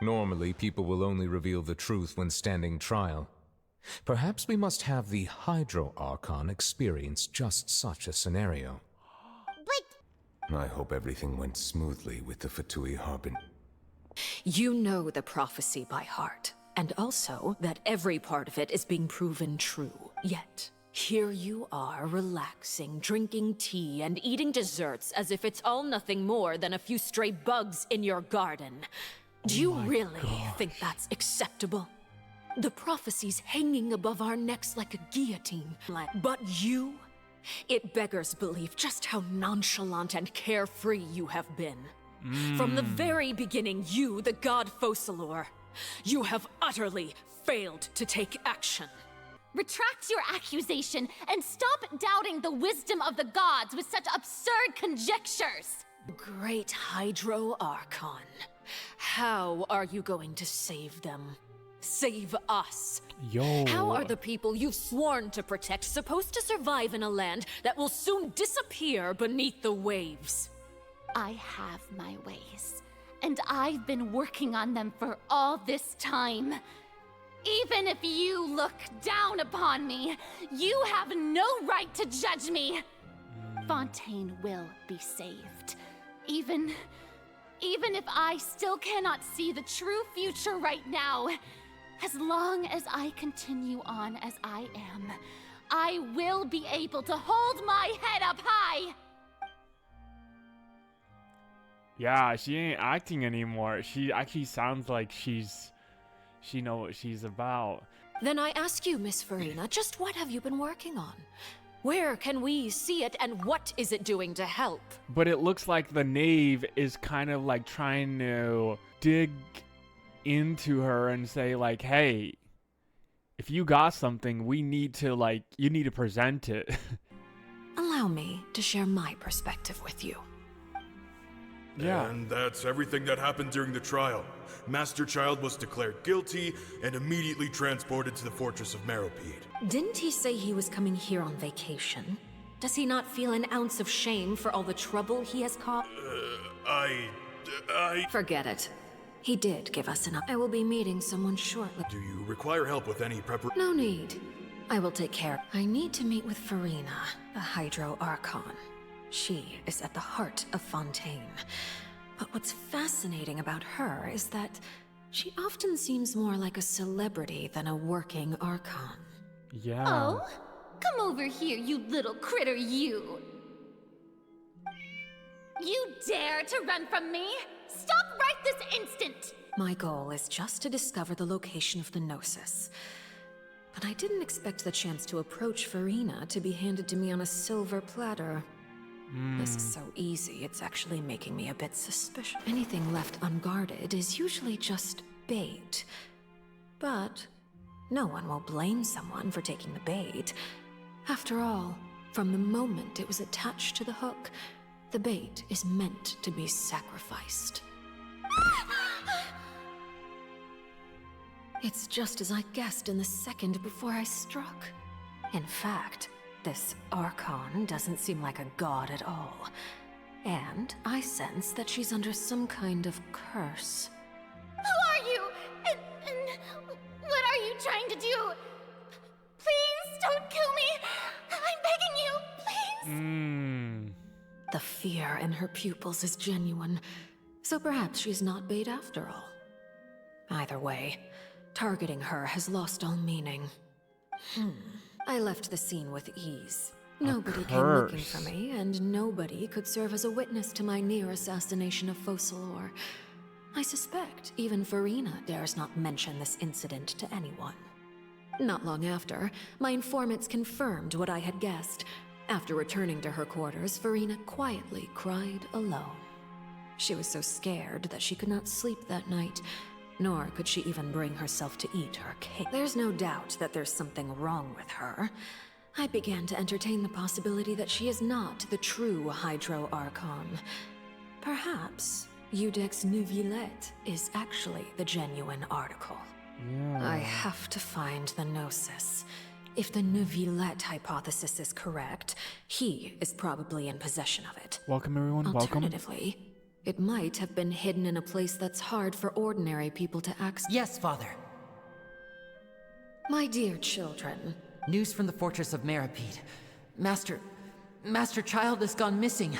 Normally, people will only reveal the truth when standing trial. Perhaps we must have the Hydro Archon experience just such a scenario. But I hope everything went smoothly with the Fatui Harbin. You know the prophecy by heart, and also that every part of it is being proven true. Yet, here you are, relaxing, drinking tea, and eating desserts as if it's all nothing more than a few stray bugs in your garden. Do you really think that's acceptable? The prophecy's hanging above our necks like a guillotine. But you? It beggars belief just how nonchalant and carefree you have been. From the very beginning, you, the god Focalor, you have utterly failed to take action. Retract your accusation and stop doubting the wisdom of the gods with such absurd conjectures! Great Hydro Archon, how are you going to save them? Save us? Yo. How are the people you've sworn to protect supposed to survive in a land that will soon disappear beneath the waves? I have my ways, and I've been working on them for all this time. Even if you look down upon me, you have no right to judge me. Fontaine will be saved. Even if I still cannot see the true future right now, as long as I continue on as I am, I will be able to hold my head up high. Yeah, she ain't acting anymore. She actually sounds like she knows what she's about. Then I ask you, Miss Farina, just what have you been working on? Where can we see it, and what is it doing to help? But it looks like the knave is kind of like trying to dig into her and say like, hey, if you got something, you need to present it. Allow me to share my perspective with you. Yeah. And that's everything that happened during the trial. Master Child was declared guilty and immediately transported to the fortress of Meropide. Didn't he say he was coming here on vacation? Does he not feel an ounce of shame for all the trouble he has caused? Forget it. He did give us enough. I will be meeting someone shortly. Do you require help with any preparation? No need. I will take care. I need to meet with Farina, the Hydro Archon. She is at the heart of Fontaine. But what's fascinating about her is that she often seems more like a celebrity than a working Archon. Yeah. Oh? Come over here, you little critter, you! You dare to run from me? Stop right this instant! My goal is just to discover the location of the Gnosis. But I didn't expect the chance to approach Farina to be handed to me on a silver platter. This is so easy, it's actually making me a bit suspicious. Anything left unguarded is usually just bait. But no one will blame someone for taking the bait. After all, from the moment it was attached to the hook, the bait is meant to be sacrificed. It's just as I guessed in the second before I struck. In fact, this Archon doesn't seem like a god at all. And I sense that she's under some kind of curse. Who are you? And what are you trying to do? Please don't kill me! I'm begging you, please! The fear in her pupils is genuine, so perhaps she's not bait after all. Either way, targeting her has lost all meaning. I left the scene with ease. Nobody came looking for me, and nobody could serve as a witness to my near assassination of Focalor. I suspect even Farina dares not mention this incident to anyone. Not long after, my informants confirmed what I had guessed. After returning to her quarters, Farina quietly cried alone. She was so scared that she could not sleep that night, nor could she even bring herself to eat her cake. There's no doubt that there's something wrong with her. I began to entertain the possibility that she is not the true Hydro Archon. Perhaps Iudex Neuvillette is actually the genuine article. Yeah. I have to find the Gnosis. If the Neuvillette hypothesis is correct, he is probably in possession of it. Welcome everyone, welcome. Alternatively, It might have been hidden in a place that's hard for ordinary people to access. Yes, Father. My dear children, News from the fortress of Meripede. Master Child has gone missing.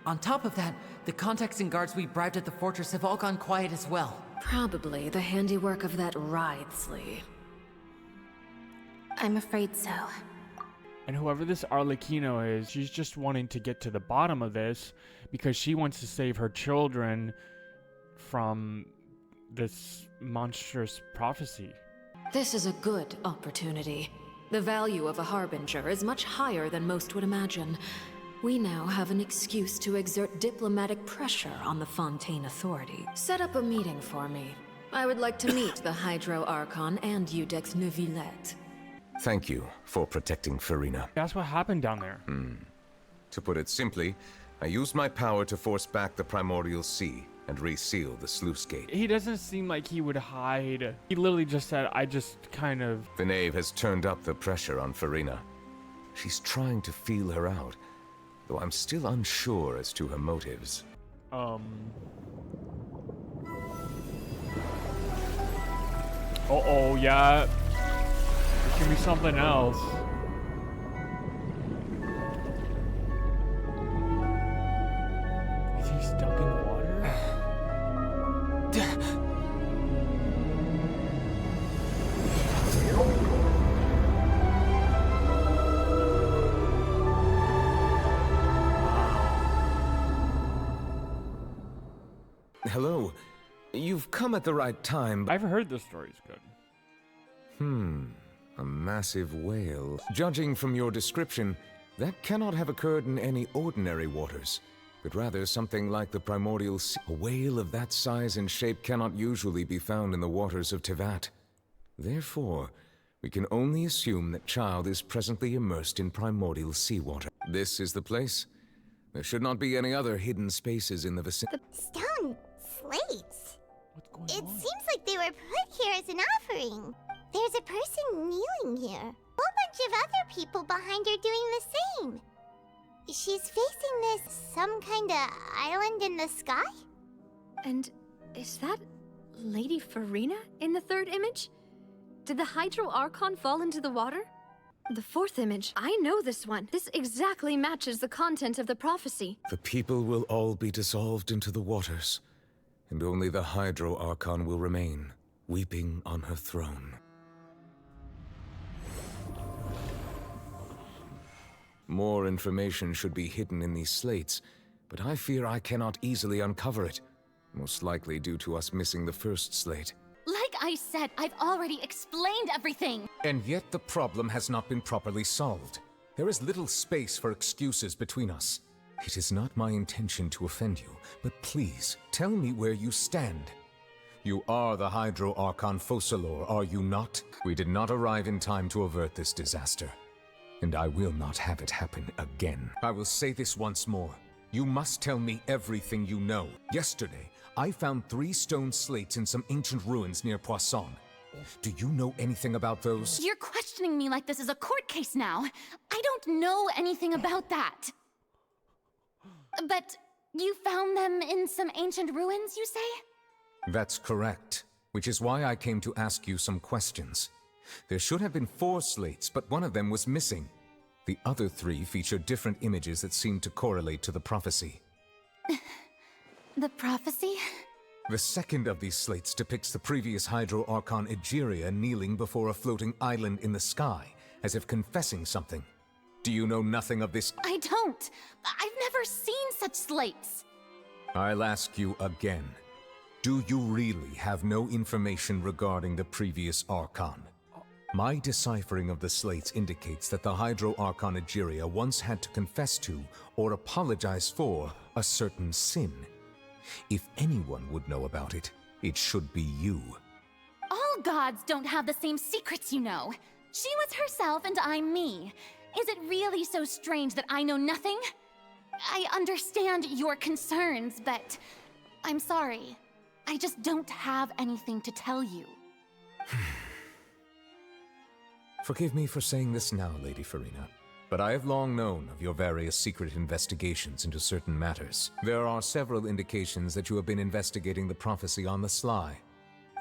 On top of that, the contacts and guards we bribed at the fortress have all gone quiet as well. probably the handiwork of that Writhsley. I'm afraid so. And whoever this Arlecchino is, she's just wanting to get to the bottom of this because she wants to save her children from this monstrous prophecy. This is a good opportunity. The value of a harbinger is much higher than most would imagine. We now have an excuse to exert diplomatic pressure on the Fontaine authority. Set up a meeting for me. I would like to meet the Hydro Archon and Eudex Neuvillette. Thank you for protecting Farina. That's what happened down there. To put it simply, I used my power to force back the Primordial Sea and reseal the sluice gate. He doesn't seem like he would hide. He literally just said, I just kind of... The knave has turned up the pressure on Farina. She's trying to feel her out, though I'm still unsure as to her motives. Uh-oh, yeah. It could be something else. Is he stuck in water? Hello. You've come at the right time. I've heard this story's good. A massive whale. Judging from your description, that cannot have occurred in any ordinary waters, but rather something like the Primordial Sea. A whale of that size and shape cannot usually be found in the waters of Tevat. Therefore, we can only assume that Child is presently immersed in primordial seawater. This is the place. There should not be any other hidden spaces in the vicinity. The stone slates. What's going It on? seems like they were put here as an offering. There's a person kneeling here. A whole bunch of other people behind her doing the same. She's facing this some kind of island in the sky? And is that Lady Farina in the third image? Did the Hydro Archon fall into the water? The fourth image, I know this one. This exactly matches the content of the prophecy. The people will all be dissolved into the waters, and only the Hydro Archon will remain, weeping on her throne. More information should be hidden in these slates, but I fear I cannot easily uncover it, most likely due to us missing the first slate. Like I said, I've already explained everything. And yet the problem has not been properly solved. There is little space for excuses between us. It is not my intention to offend you, but please, tell me where you stand. You are the Hydro Archon Focalor, are you not? We did not arrive in time to avert this disaster, and I will not have it happen again. I will say this once more. You must tell me everything you know. Yesterday, I found 3 stone slates in some ancient ruins near Poisson. Do you know anything about those? You're questioning me like this is a court case now. I don't know anything about that. But you found them in some ancient ruins, you say? That's correct, which is why I came to ask you some questions. There should have been 4 slates, but one of them was missing. The other 3 feature different images that seem to correlate to the prophecy. The prophecy? The second of these slates depicts the previous Hydro Archon Egeria kneeling before a floating island in the sky, as if confessing something. Do you know nothing of this? I don't. I've never seen such slates. I'll ask you again. Do you really have no information regarding the previous Archon? My deciphering of the slates indicates that the Hydro Archon Egeria once had to confess to, or apologize for, a certain sin. If anyone would know about it, it should be you. All gods don't have the same secrets, you know. She was herself and I'm me. Is it really so strange that I know nothing? I understand your concerns, but I'm sorry. I just don't have anything to tell you. Forgive me for saying this now, Lady Farina, but I have long known of your various secret investigations into certain matters. There are several indications that you have been investigating the prophecy on the sly.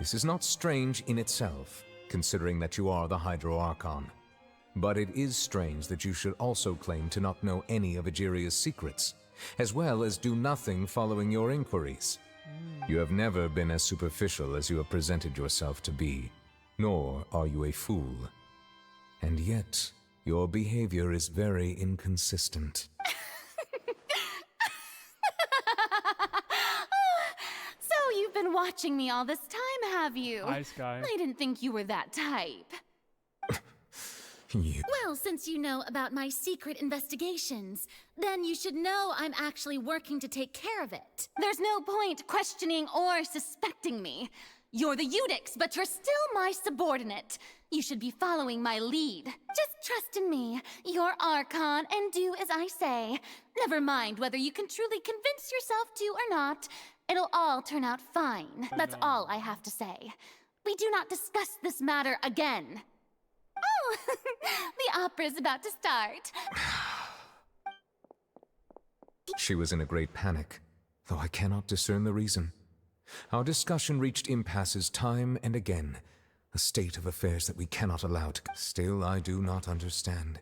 This is not strange in itself, considering that you are the Hydro Archon. But it is strange that you should also claim to not know any of Egeria's secrets, as well as do nothing following your inquiries. You have never been as superficial as you have presented yourself to be, nor are you a fool. And yet, your behavior is very inconsistent. So you've been watching me all this time, have you? Hi, Sky. I didn't think you were that type. Well, since you know about my secret investigations, then you should know I'm actually working to take care of it. There's no point questioning or suspecting me. You're the Eudix, but you're still my subordinate. You should be following my lead. Just trust in me, your Archon, and do as I say. Never mind whether you can truly convince yourself to or not. It'll all turn out fine. That's all I have to say. We do not discuss this matter again. Oh, the opera's about to start. She was in a great panic, though I cannot discern the reason. Our discussion reached impasses time and again, a state of affairs that we cannot allow to... Still, I do not understand.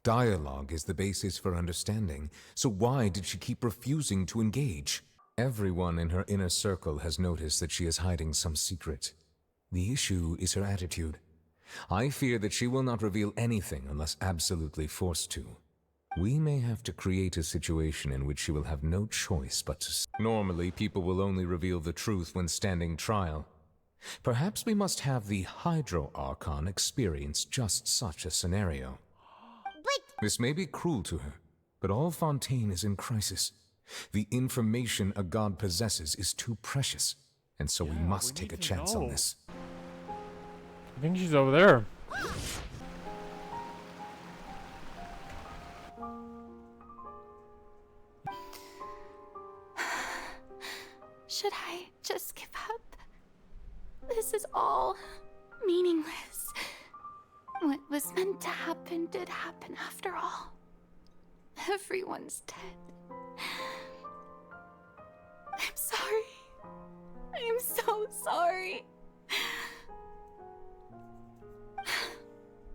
Dialogue is the basis for understanding, so why did she keep refusing to engage? Everyone in her inner circle has noticed that she is hiding some secret. The issue is her attitude. I fear that she will not reveal anything unless absolutely forced to. We may have to create a situation in which she will have no choice but to... Normally, people will only reveal the truth when standing trial. Perhaps we must have the Hydro Archon experience just such a scenario. But... This may be cruel to her, but all Fontaine is in crisis. The information a god possesses is too precious, and so we must take a chance on this. I think she's over there. Should I just give up? This is all meaningless. What was meant to happen did happen after all. Everyone's dead. I'm sorry. I'm so sorry.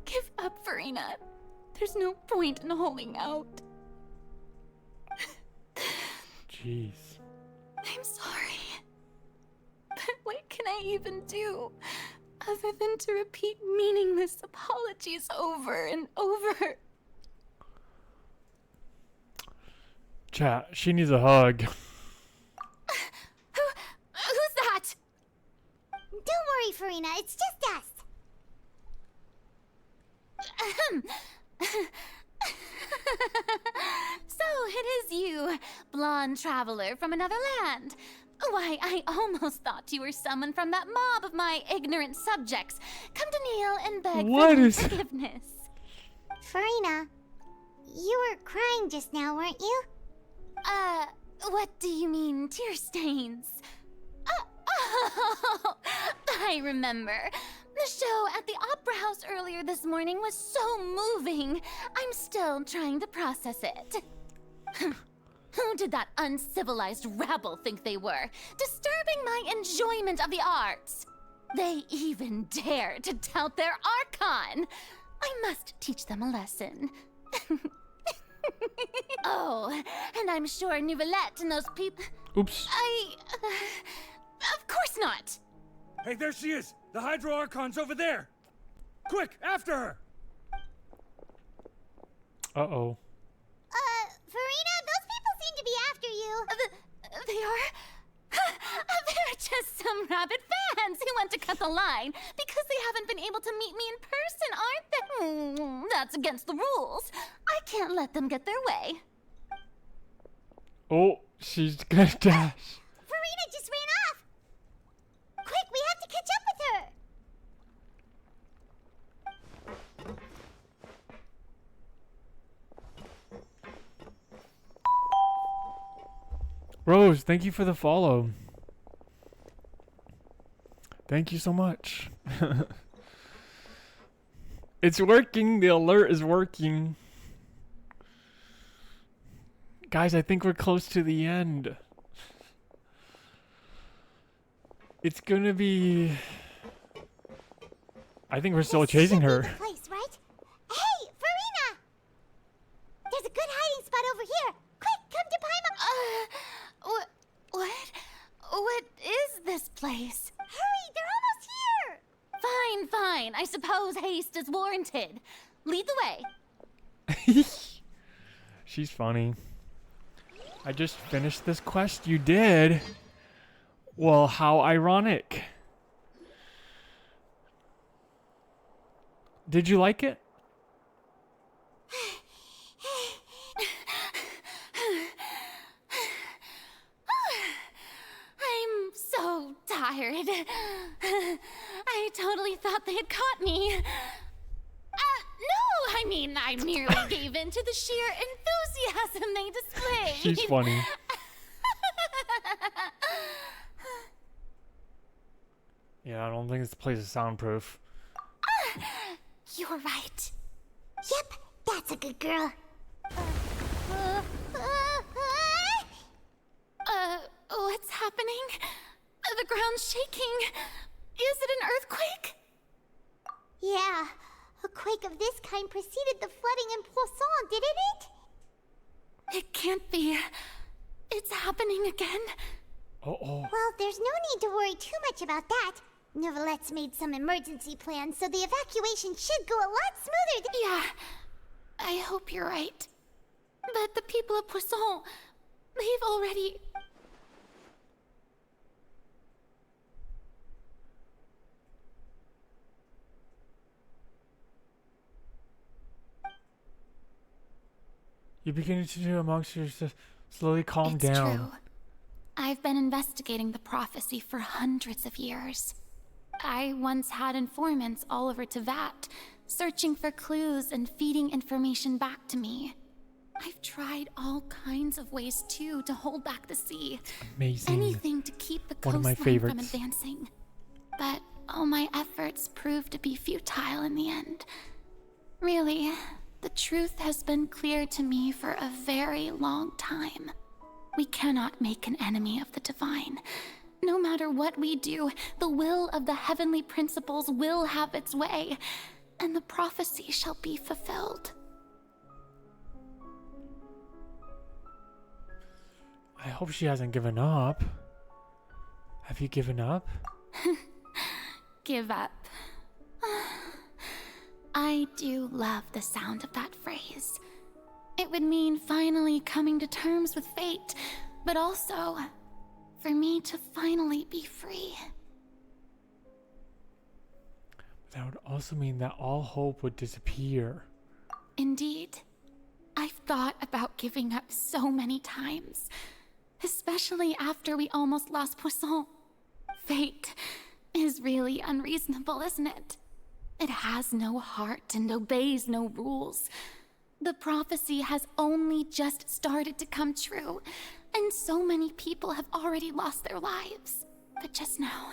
Give up, Farina. There's no point in holding out. Jeez. I'm sorry. But what can I even do other than to repeat meaningless apologies over and over? Chat, she needs a hug. Who's that? Don't worry, Farina, it's just us. So it is you, blonde traveler from another land. Why, I almost thought you were someone from that mob of my ignorant subjects. Come to kneel and beg for forgiveness. Farina, you were crying just now, weren't you? What do you mean, tear stains? Oh, I remember. The show at the Opera House earlier this morning was so moving. I'm still trying to process it. Who did that uncivilized rabble think they were, disturbing my enjoyment of the arts? They even dare to doubt their Archon. I must teach them a lesson. Oh, and I'm sure Nouvellette and those people... Oops. Of course not! Hey, there she is! The Hydro Archon's over there! Quick, after her! Uh-oh. Farina, those people seem to be after you. They are? They're just some rabid fans who want to cut the line because they haven't been able to meet me in person, aren't they? That's against the rules. I can't let them get their way. Oh, she's gonna dash. Farina just ran off. Quick, we have to catch up with her. Rose, thank you for the follow. Thank you so much. It's working. The alert is working. Guys, I think we're close to the end. It's gonna be... I think we're still chasing her. This should be the place, right? Hey, Farina! There's a good hiding spot over here. Quick, come to Paimon. What is this place? Hurry, they're almost here. Fine. I suppose haste is warranted. Lead the way. She's funny. I just finished this quest. You did? Well, how ironic. Did you like it? I'm so tired. I totally thought they had caught me. No, I mean, I merely gave in to the sheer enthusiasm they displayed. She's funny. Yeah, I don't think this place is soundproof. You're right. Yep, that's a good girl. What's happening? The ground's shaking. Is it an earthquake? Yeah, a quake of this kind preceded the flooding in Poisson, didn't it? It can't be. It's happening again. Uh-oh. Well, there's no need to worry too much about that. Neverlette's made some emergency plans, so the evacuation should go a lot smoother than... Yeah, I hope you're right. But the people of Poisson, they've already... You're beginning to do amongst yourself. Slowly calm down. It's true. I've been investigating the prophecy for hundreds of years. I once had informants all over Tevat, searching for clues and feeding information back to me. I've tried all kinds of ways, too, to hold back the sea. Amazing. Anything to keep the One of my coastline from favorites. advancing. But all my efforts proved to be futile in the end. Really, the truth has been clear to me for a very long time. We cannot make an enemy of the divine. No matter what we do, the will of the heavenly principles will have its way, and the prophecy shall be fulfilled. I hope she hasn't given up. Have you given up? Give up. I do love the sound of that phrase. It would mean finally coming to terms with fate, but also for me to finally be free. That would also mean that all hope would disappear. Indeed. I've thought about giving up so many times, especially after we almost lost Poisson. Fate is really unreasonable, isn't it? It has no heart and obeys no rules. The prophecy has only just started to come true, and so many people have already lost their lives. But just now,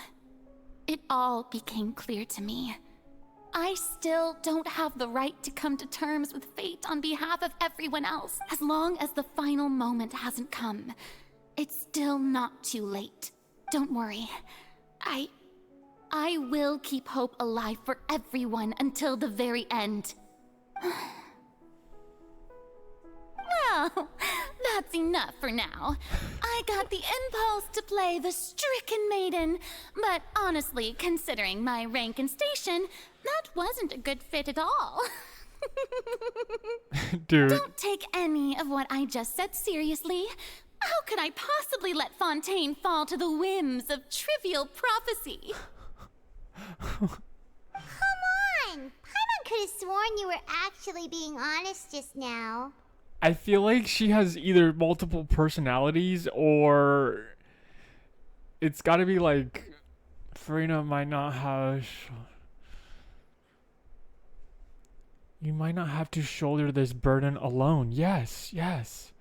it all became clear to me. I still don't have the right to come to terms with fate on behalf of everyone else. As long as the final moment hasn't come, it's still not too late. Don't worry. I will keep hope alive for everyone until the very end. Well, that's enough for now. I got the impulse to play the stricken maiden, but honestly, considering my rank and station, that wasn't a good fit at all. Dude. Don't take any of what I just said seriously. How could I possibly let Fontaine fall to the whims of trivial prophecy? Come on! Paimon could have sworn you were actually being honest just now. I feel like she has either multiple personalities or it's gotta be like Farina might not have... You might not have to shoulder this burden alone. Yes, yes.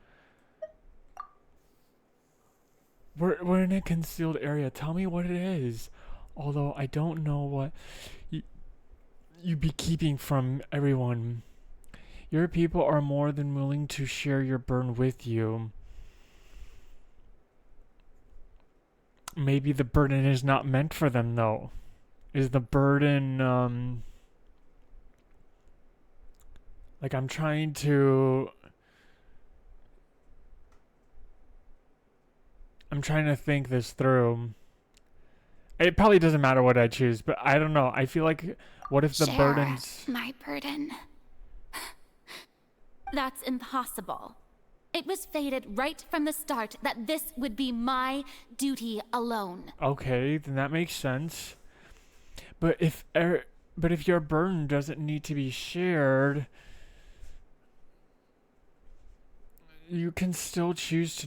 We're in a concealed area. Tell me what it is. Although I don't know what you be keeping from everyone. Your people are more than willing to share your burden with you. Maybe the burden is not meant for them, though. Is the burden, like, I'm trying to think this through. It probably doesn't matter what I choose, but I don't know. I feel like, what if the Share burden's... my burden. That's impossible. It was fated right from the start that this would be my duty alone. Okay, then that makes sense. But if your burden doesn't need to be shared, you can still choose to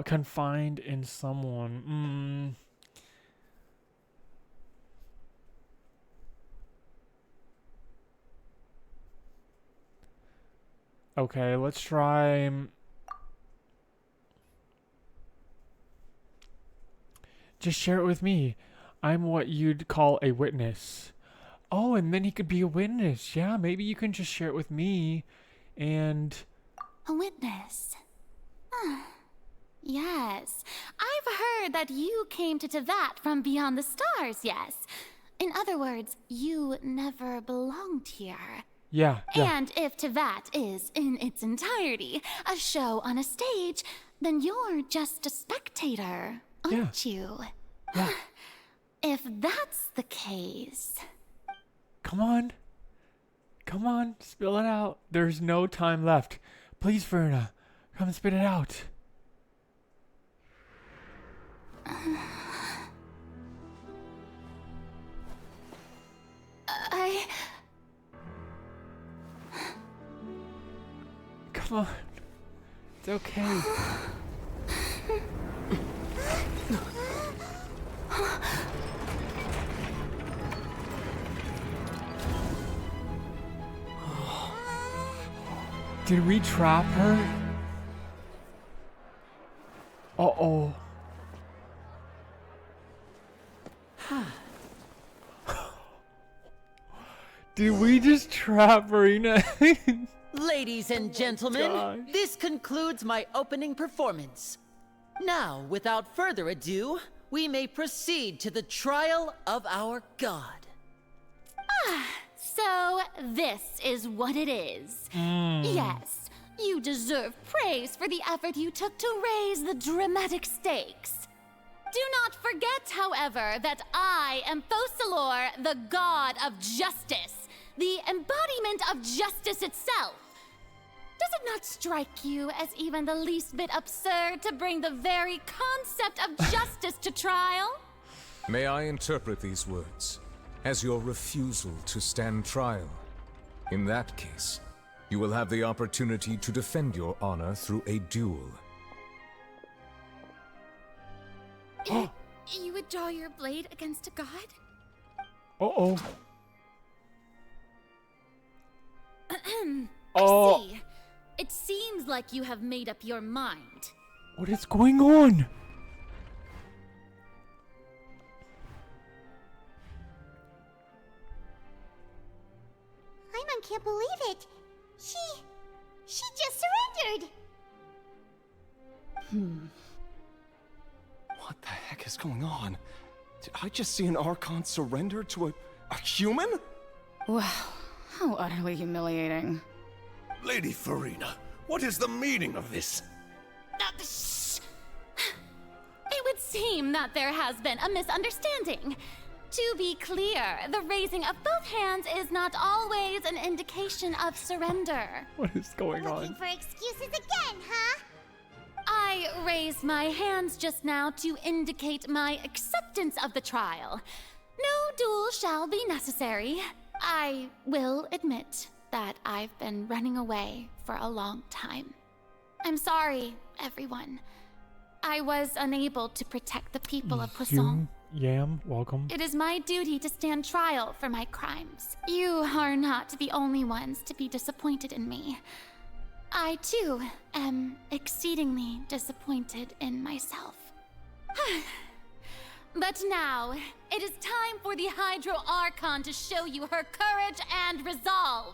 confide in someone. Okay, let's try. Just share it with me. I'm what you'd call a witness. Oh, and then he could be a witness. Yeah, maybe you can just share it with me. And... A witness? Yes. I've heard that you came to Tevat from beyond the stars, yes. In other words, you never belonged here. Yeah. And if Tevat is, in its entirety, a show on a stage, then you're just a spectator, aren't you? Yeah. If that's the case... Come on, spill it out. There's no time left. Please, Verna, come and spit it out. Come on. It's okay. Did we trap her? Uh-oh. Did we just trap Verena? Ladies and gentlemen, Gosh. this concludes my opening performance. Now, without further ado, we may proceed to the trial of our god. So, this is what it is. Yes, you deserve praise for the effort you took to raise the dramatic stakes. Do not forget, however, that I am Focalor, the god of justice, the embodiment of justice itself. Does it not strike you as even the least bit absurd to bring the very concept of justice to trial? May I interpret these words as your refusal to stand trial? In that case, you will have the opportunity to defend your honor through a duel. You would draw your blade against a god? Uh-oh. I see. It seems like you have made up your mind. What is going on? Paimon can't believe it. She just surrendered. What the heck is going on? Did I just see an Archon surrender to a human? Wow, how utterly humiliating. Lady Farina, what is the meaning of this? Shh. It would seem that there has been a misunderstanding. To be clear, the raising of both hands is not always an indication of surrender. What is going Looking on? for excuses again, huh? I raised my hands just now to indicate my acceptance of the trial. No duel shall be necessary. I will admit that I've been running away for a long time. I'm sorry, everyone. I was unable to protect the people of Poisson. Yam, welcome. It is my duty to stand trial for my crimes. You are not the only ones to be disappointed in me. I, too, am exceedingly disappointed in myself. But now, it is time for the Hydro Archon to show you her courage and resolve.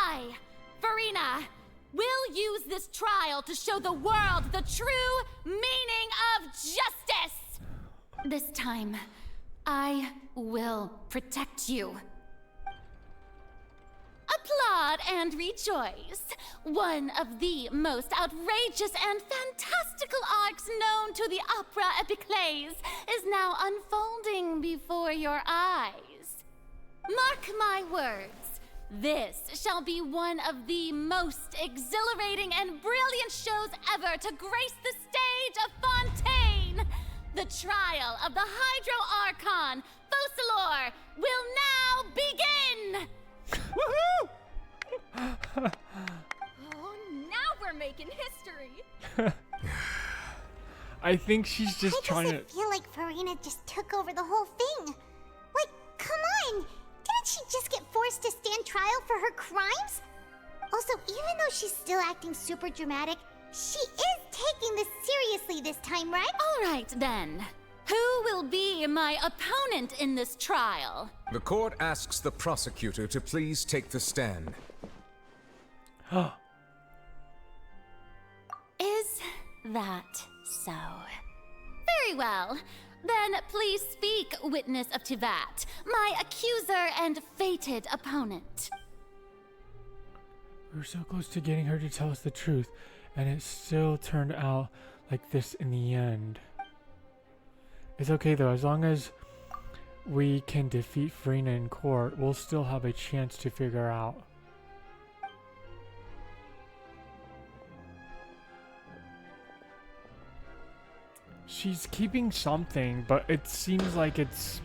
I, Farina, will use this trial to show the world the true meaning of justice! This time, I will protect you. Applaud and rejoice. One of the most outrageous and fantastical arcs known to the opera epiclese is now unfolding before your eyes. Mark my words, this shall be one of the most exhilarating and brilliant shows ever to grace the stage of Fontaine. The trial of the Hydro Archon, Focalor, will now begin! Woohoo! Oh, now we're making history. I think she's just trying to. I feel like Farina just took over the whole thing. Like, come on! Didn't she just get forced to stand trial for her crimes? Also, even though she's still acting super dramatic, she is taking this seriously this time, right? All right, then. Who will be my opponent in this trial? The court asks the prosecutor to please take the stand. Is that so? Very well. Then please speak, witness of Tivat, my accuser and fated opponent. We were so close to getting her to tell us the truth, and it still turned out like this in the end. It's okay though, as long as we can defeat Farina in court, we'll still have a chance to figure out. She's keeping something, but it seems like it's...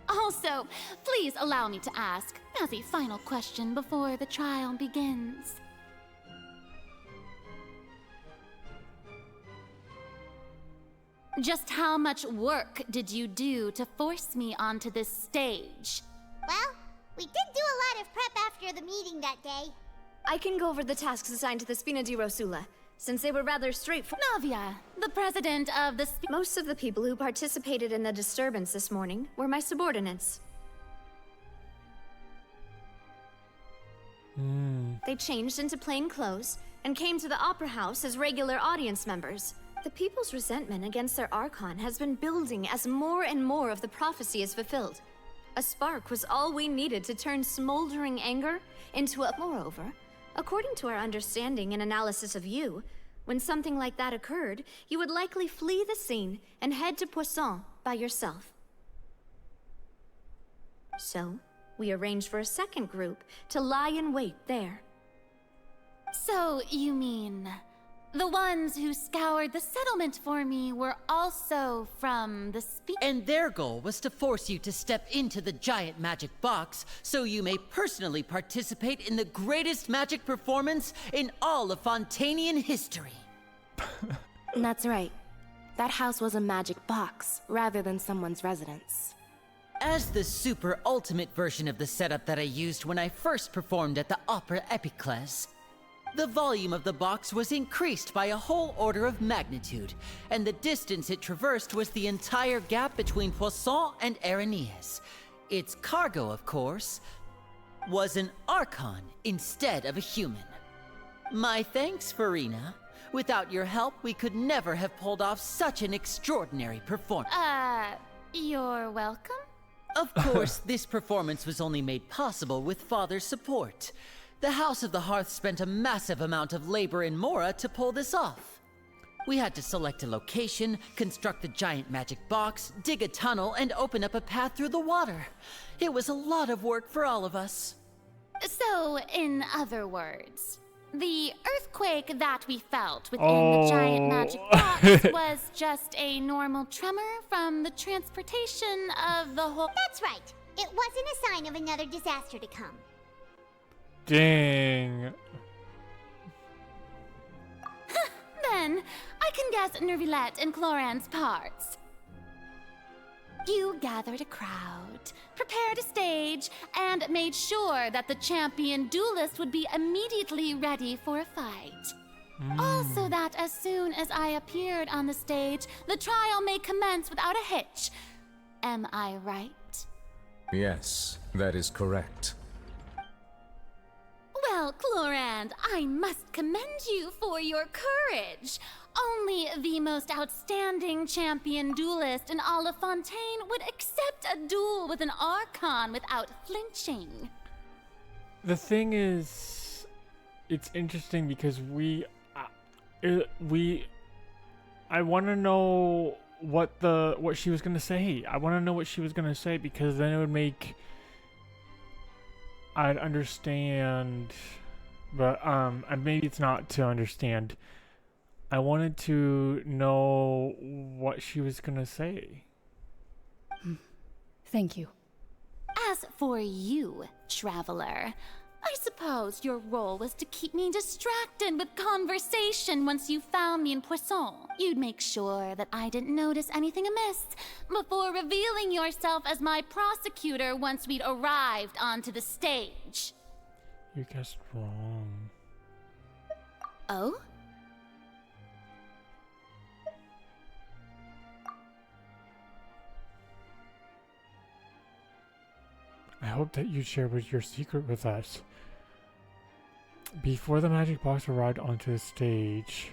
Also, please allow me to ask, as a final question before the trial begins. Just how much work did you do to force me onto this stage? Well, we did do a lot of prep after the meeting that day. I can go over the tasks assigned to the Spina di Rosula, since they were rather straightforward. Navia, the president of the Most of the people who participated in the disturbance this morning were my subordinates. They changed into plain clothes and came to the Opera House as regular audience members. The people's resentment against their Archon has been building as more and more of the prophecy is fulfilled. A spark was all we needed to turn smoldering anger into a... Moreover, according to our understanding and analysis of you, when something like that occurred, you would likely flee the scene and head to Poisson by yourself. So, we arranged for a second group to lie in wait there. So, you mean... the ones who scoured the settlement for me were also from the And their goal was to force you to step into the giant magic box so you may personally participate in the greatest magic performance in all of Fontainian history. That's right. That house was a magic box, rather than someone's residence. As the super ultimate version of the setup that I used when I first performed at the Opera Epiclese, the volume of the box was increased by a whole order of magnitude, and the distance it traversed was the entire gap between Poisson and Aranias. Its cargo, of course, was an Archon instead of a human. My thanks, Farina. Without your help, we could never have pulled off such an extraordinary performance. You're welcome? Of course, this performance was only made possible with Father's support. The House of the Hearth spent a massive amount of labor in Mora to pull this off. We had to select a location, construct the giant magic box, dig a tunnel, and open up a path through the water. It was a lot of work for all of us. So, in other words, the earthquake that we felt within the giant magic box was just a normal tremor from the transportation of the whole... That's right. It wasn't a sign of another disaster to come. Dang. Then, I can guess Nervilette and Cloran's parts. You gathered a crowd, prepared a stage, and made sure that the champion duelist would be immediately ready for a fight. Also that as soon as I appeared on the stage, the trial may commence without a hitch. Am I right? Yes, that is correct. Clorand, I must commend you for your courage. Only the most outstanding champion duelist in all of Fontaine would accept a duel with an Archon without flinching. The thing is, it's interesting because I want to know what she was gonna say. I want to know what she was gonna say because then it would make I'd understand, but maybe it's not to understand. I wanted to know what she was gonna say. Thank you. As for you, traveler, I suppose your role was to keep me distracted with conversation once you found me in Poisson. You'd make sure that I didn't notice anything amiss before revealing yourself as my prosecutor once we'd arrived onto the stage. You guessed wrong. Oh? I hope that you share your secret with us. Before the magic box arrived onto the stage.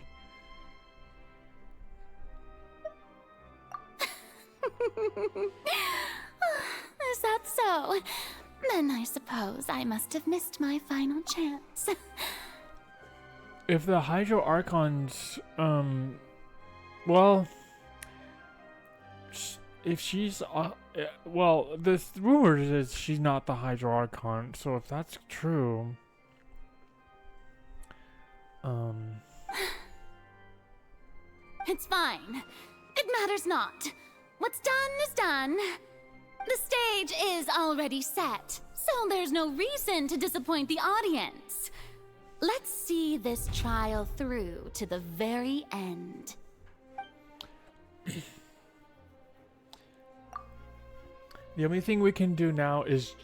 Is that so? Then I suppose I must have missed my final chance. If the Hydro Archons, well, if she's, well, the rumor is she's not the Hydro Archon, so if that's true, It's fine. It matters not. What's done is done. The stage is already set, so there's no reason to disappoint the audience. Let's see this trial through to the very end. The only thing we can do now is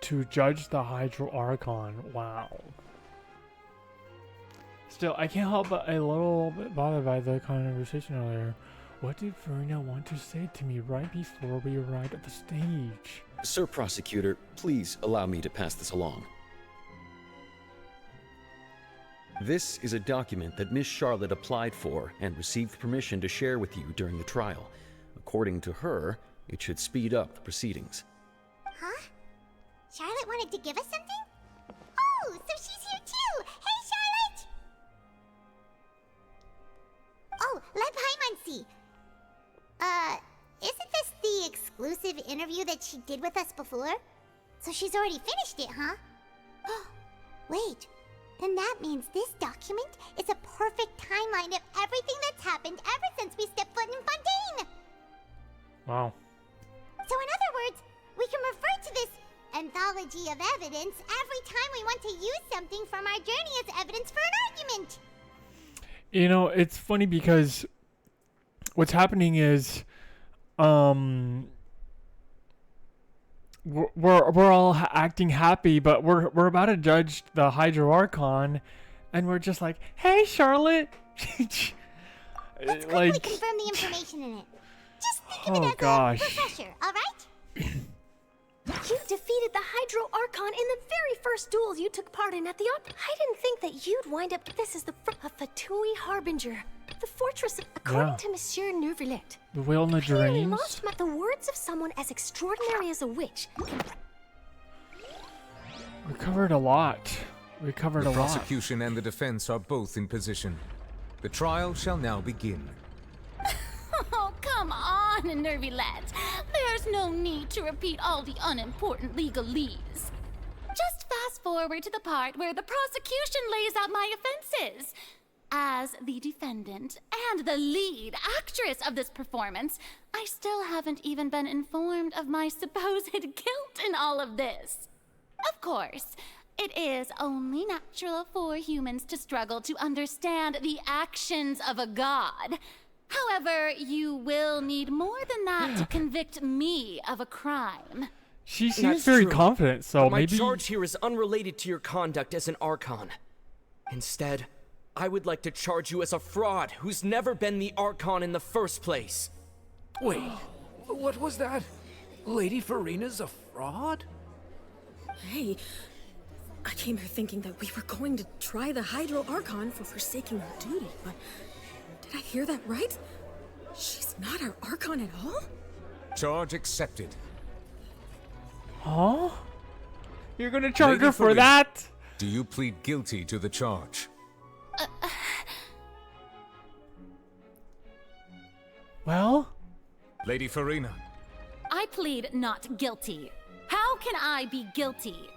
to judge the Hydro Archon. Wow. Still, I can't help but a little bit bothered by the conversation earlier. What did Verena want to say to me right before we arrived at the stage? Sir Prosecutor, please allow me to pass this along. This is a document that Miss Charlotte applied for and received permission to share with you during the trial. According to her, it should speed up the proceedings. Huh? Charlotte wanted to give us something? Oh, so she's here too! Hey, Charlotte! Oh, let Paimon see. Isn't this the exclusive interview that she did with us before? So she's already finished it, huh? Wait, then that means this document is a perfect timeline of everything that's happened ever since we stepped foot in Fontaine! Wow. So in other words, we can refer to this anthology of evidence every time we want to use something from our journey as evidence for an argument! You know, it's funny because what's happening is, we're all acting happy, but we're about to judge the Hydro Archon, and we're just like, "Hey, Charlotte." Let's quickly confirm the information in it. Just think of it as a refresher, alright? You defeated the Hydro Archon in the very first duel you took part in at the opera. I didn't think that you'd wind up. This is the Fatui Harbinger. The fortress, according to Monsieur Neuvillette. The Whale in the Clearly Dreams. lost the words of someone as extraordinary as a witch. We covered a lot. We covered a The lot. prosecution and the defense are both in position. The trial shall now begin. Oh, come on, Neuvillette. There's no need to repeat all the unimportant legalese. Just fast forward to the part where the prosecution lays out my offenses. As the defendant and the lead actress of this performance, I still haven't even been informed of my supposed guilt in all of this. Of course, it is only natural for humans to struggle to understand the actions of a god. However, you will need more than that to convict me of a crime. She seems very confident, so my maybe... charge here is unrelated to your conduct as an Archon. Instead, I would like to charge you as a fraud who's never been the Archon in the first place. Wait, what was that? Lady Farina's a fraud? Hey, I came here thinking that we were going to try the Hydro Archon for forsaking her duty, but did I hear that right? She's not our Archon at all? Charge accepted. Huh? You're gonna charge Lady her for Farina, that? Do you plead guilty to the charge? Well? Lady Farina. I plead not guilty. How can I be guilty?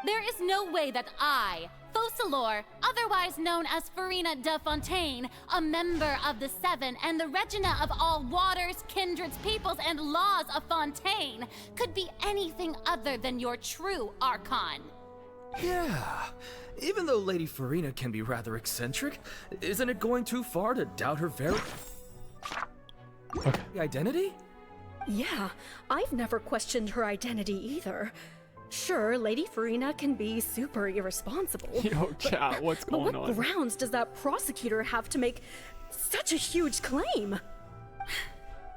There is no way that I, Focalor, otherwise known as Farina de Fontaine, a member of the Seven and the Regina of all waters, kindreds, peoples, and laws of Fontaine, could be anything other than your true Archon. Yeah. Even though Lady Farina can be rather eccentric, isn't it going too far to doubt her very identity? Yeah, I've never questioned her identity either. Sure, Lady Farina can be super irresponsible. Yo, chat, what's going but what on? grounds does that prosecutor have to make such a huge claim?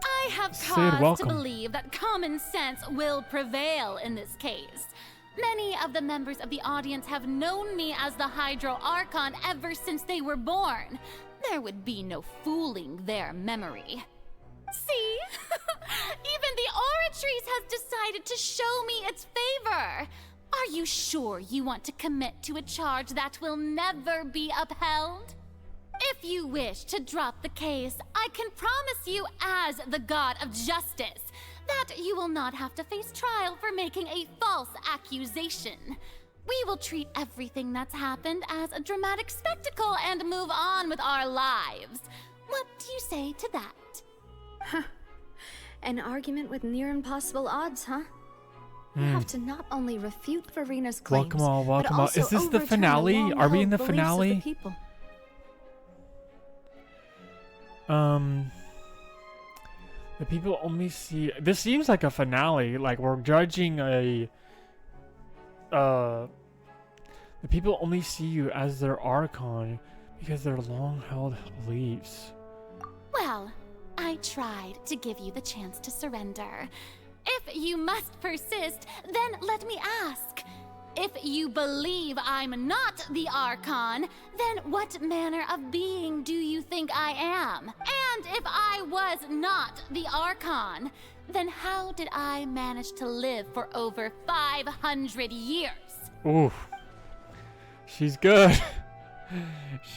I have Sid, cause to welcome. believe that common sense will prevail in this case. Many of the members of the audience have known me as the Hydro Archon ever since they were born. There would be no fooling their memory. See? Even the Oratrice has decided to show me its favor. Are you sure you want to commit to a charge that will never be upheld? If you wish to drop the case, I can promise you as the God of Justice that you will not have to face trial for making a false accusation. We will treat everything that's happened as a dramatic spectacle and move on with our lives. What do you say to that? An argument with near impossible odds, huh? You have to not only refute Farina's claims, Welcome all, welcome but all. also Is this the overturn finale? long Are we in the held beliefs of finale? the people. The people only see. This seems like a finale. Like we're judging a. The people only see you as their Archon because they're long-held beliefs. Well, I tried to give you the chance to surrender. If you must persist, then let me ask. If you believe I'm not the Archon, then what manner of being do you think I am? And if I was not the Archon, then how did I manage to live for over 500 years? Ooh. She's good.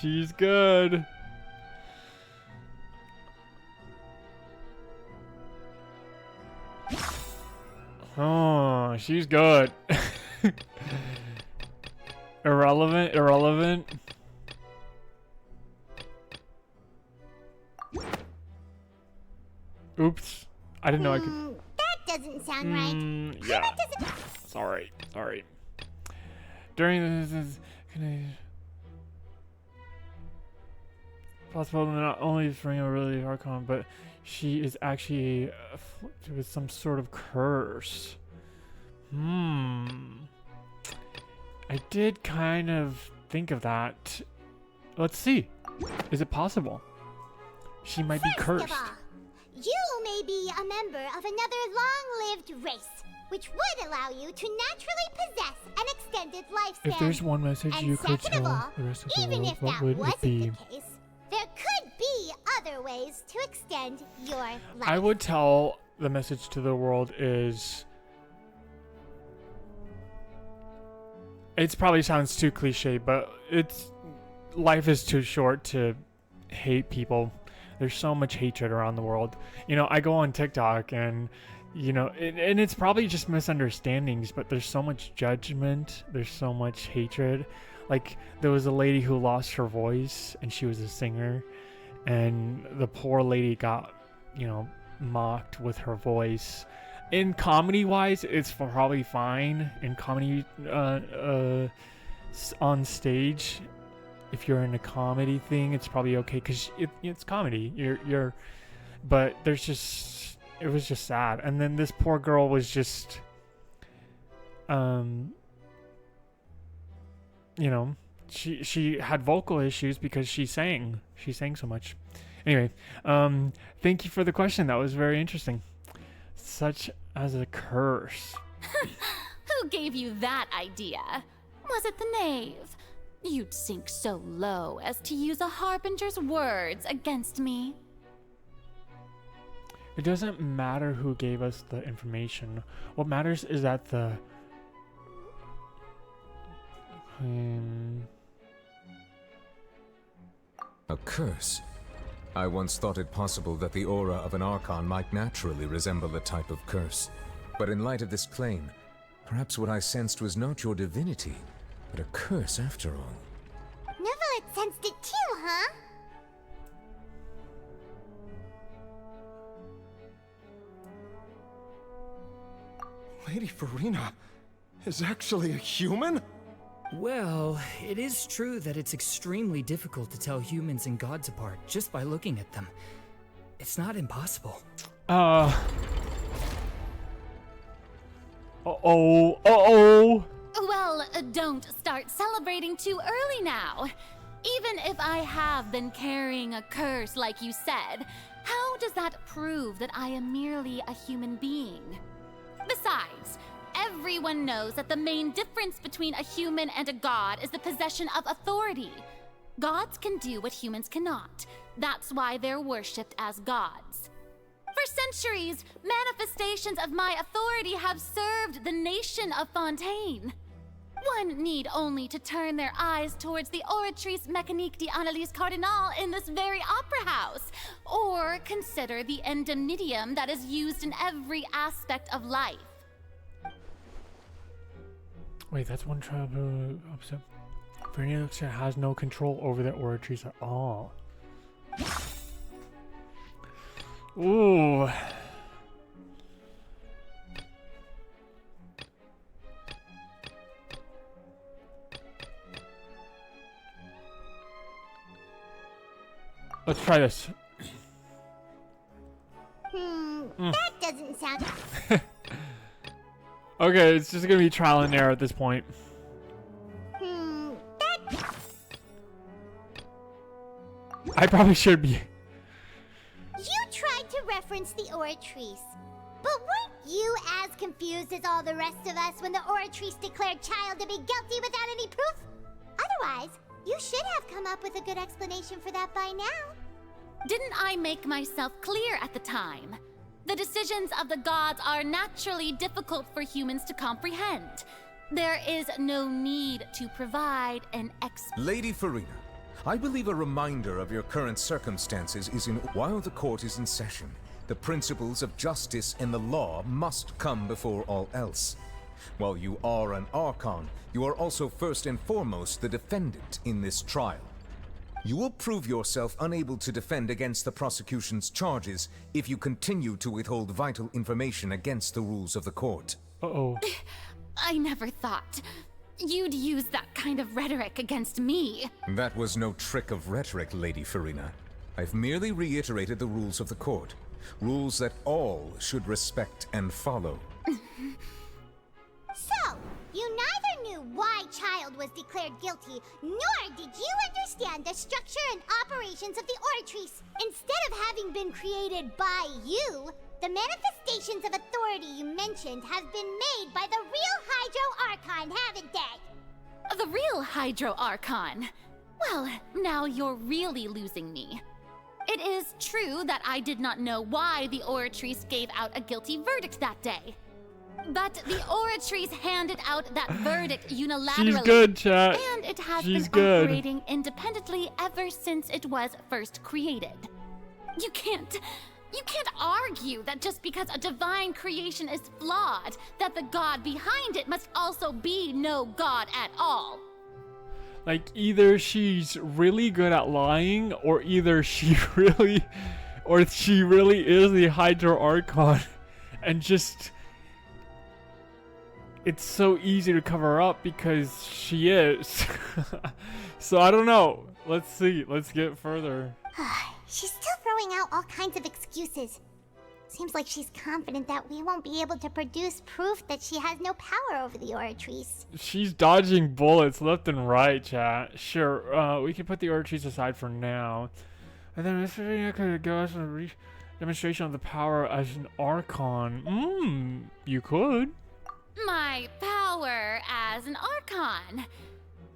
She's good. Oh, she's good. Irrelevant. Oops. I didn't know I could. That doesn't sound right. Yeah. How does it... Sorry. During this possible not only is Farina really Archon, but she is actually afflicted with some sort of curse. I did kind of think of that. Let's see. Is it possible? She might be cursed. First of all, you may be a member of another long-lived race, which would allow you to naturally possess an extended lifespan. If there's one message and you could second of tell all, the rest of the even world, if what that would wasn't it be? the case, there could be other ways to extend your life. I would tell the message to the world is... It probably sounds too cliche, but life is too short to hate people. There's so much hatred around the world. You know, I go on TikTok and, you know, and it's probably just misunderstandings, but there's so much judgment. There's so much hatred. Like, there was a lady who lost her voice and she was a singer, and the poor lady got, you know, mocked with her voice. In comedy-wise, it's probably fine. In comedy, on stage, if you're in a comedy thing, it's probably okay because it's comedy. But there's just, it was just sad. And then this poor girl was just, you know, she had vocal issues because she sang so much. Anyway, thank you for the question. That was very interesting. Such as a curse. Who gave you that idea? Was it the knave? You'd sink so low as to use a harbinger's words against me. It doesn't matter who gave us the information. What matters is that the... A curse? I once thought it possible that the aura of an Archon might naturally resemble a type of curse. But in light of this claim, perhaps what I sensed was not your divinity, but a curse after all. Neuvillette sensed it too, huh? Lady Farina is actually a human? Well, it is true that it's extremely difficult to tell humans and gods apart just by looking at them. It's not impossible. Well, don't start celebrating too early now. Even if I have been carrying a curse like you said, how does that prove that I am merely a human being? Besides, everyone knows that the main difference between a human and a god is the possession of authority. Gods can do what humans cannot. That's why they're worshipped as gods. For centuries, manifestations of my authority have served the nation of Fontaine. One need only to turn their eyes towards the Oratrice Mécanique d'Analyse Cardinale in this very opera house, or consider the indemnitium that is used in every aspect of life. Wait, that's one trouble. Farina has no control over the Oratrice at all. Ooh. Let's try this. That doesn't sound... Okay, it's just gonna be trial and error at this point. I probably should be. You tried to reference the Oratrice, but weren't you as confused as all the rest of us when the Oratrice declared Child to be guilty without any proof? Otherwise, you should have come up with a good explanation for that by now. Didn't I make myself clear at the time? The decisions of the gods are naturally difficult for humans to comprehend. There is no need to provide an Lady Farina, I believe a reminder of your current circumstances is in while the court is in session. The principles of justice and the law must come before all else. While you are an Archon, you are also first and foremost the defendant in this trial. You will prove yourself unable to defend against the prosecution's charges if you continue to withhold vital information against the rules of the court. Uh-oh. I never thought you'd use that kind of rhetoric against me. That was no trick of rhetoric, Lady Farina. I've merely reiterated the rules of the court. Rules that all should respect and follow. So, you neither knew why Child was declared guilty, nor did you understand the structure and operations of the Oratrice. Instead of having been created by you, the manifestations of authority you mentioned have been made by the real Hydro Archon, haven't they? The real Hydro Archon? Well, now you're really losing me. It is true that I did not know why the Oratrice gave out a guilty verdict that day. But the Oratrice handed out that verdict unilaterally. She's good, chat. And it has She's been good. operating independently ever since it was first created. You can't argue that just because a divine creation is flawed, that the god behind it must also be no god at all. Like, either she's really good at lying, or either she really is the Hydro Archon, and just... It's so easy to cover up because she is. So I don't know. Let's see. Let's get further. She's still throwing out all kinds of excuses. Seems like she's confident that we won't be able to produce proof that she has no power over the Oratrice. She's dodging bullets left and right, chat. Sure, we can put the Oratrice aside for now. And then Miss Farina could give us a demonstration of the power as an Archon. You could. My power power as an Archon.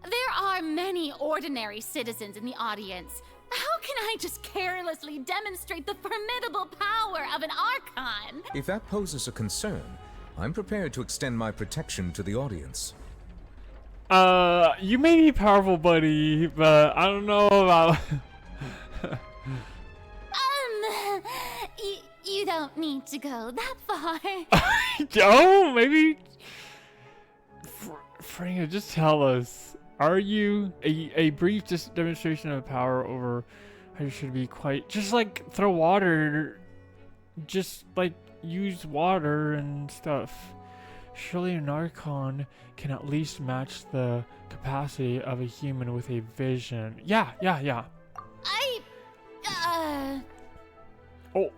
There are many ordinary citizens in the audience. How can I just carelessly demonstrate the formidable power of an Archon? If that poses a concern, I'm prepared to extend my protection to the audience. You may be powerful, buddy, but I don't know about... You don't need to go that far. Oh, maybe... Franga, just tell us. Are you a brief demonstration of power over how you should be quite... Just, like, throw water. Just, like, use water and stuff. Surely an Archon can at least match the capacity of a human with a vision. Yeah. Oh.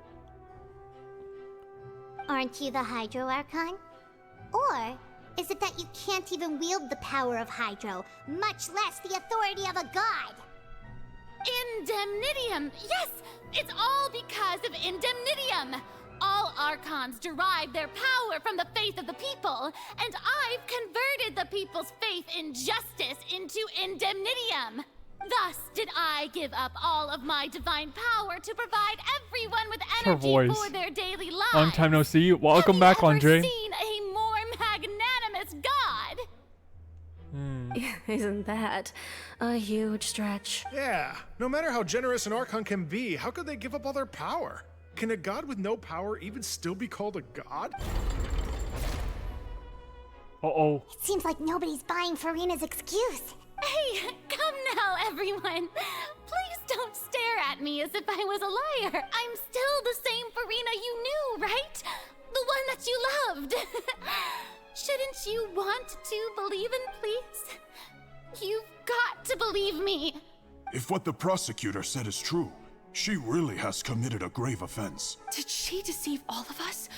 Aren't you the Hydro Archon? Or is it that you can't even wield the power of Hydro, much less the authority of a god? Indemnitium! Yes! It's all because of Indemnitium! All Archons derive their power from the faith of the people, and I've converted the people's faith in justice into Indemnitium! Thus did I give up all of my divine power to provide everyone with energy for their daily lives. Long time no see. Welcome back, Andre. Have you ever seen a more magnanimous god? Isn't that a huge stretch? Yeah, no matter how generous an Archon can be, how could they give up all their power? Can a god with no power even still be called a god? Uh-oh. It seems like nobody's buying Farina's excuse. Hey, come now, everyone. Please don't stare at me as if I was a liar. I'm still the same Farina you knew, right? The one that you loved. Shouldn't you want to believe in, please? You've got to believe me. If what the prosecutor said is true, she really has committed a grave offense. Did she deceive all of us?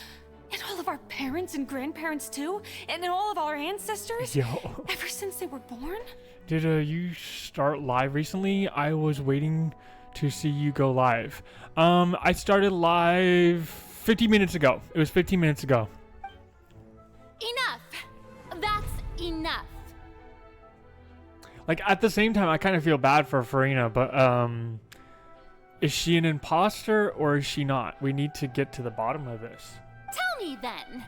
And all of our parents and grandparents too? And all of our ancestors? Yo. Ever since they were born? Did you start live recently? I was waiting to see you go live. I started live 50 minutes ago. It was 15 minutes ago. Enough. That's enough. Like, at the same time, I kind of feel bad for Farina, but, is she an imposter or is she not? We need to get to the bottom of this. Tell me then,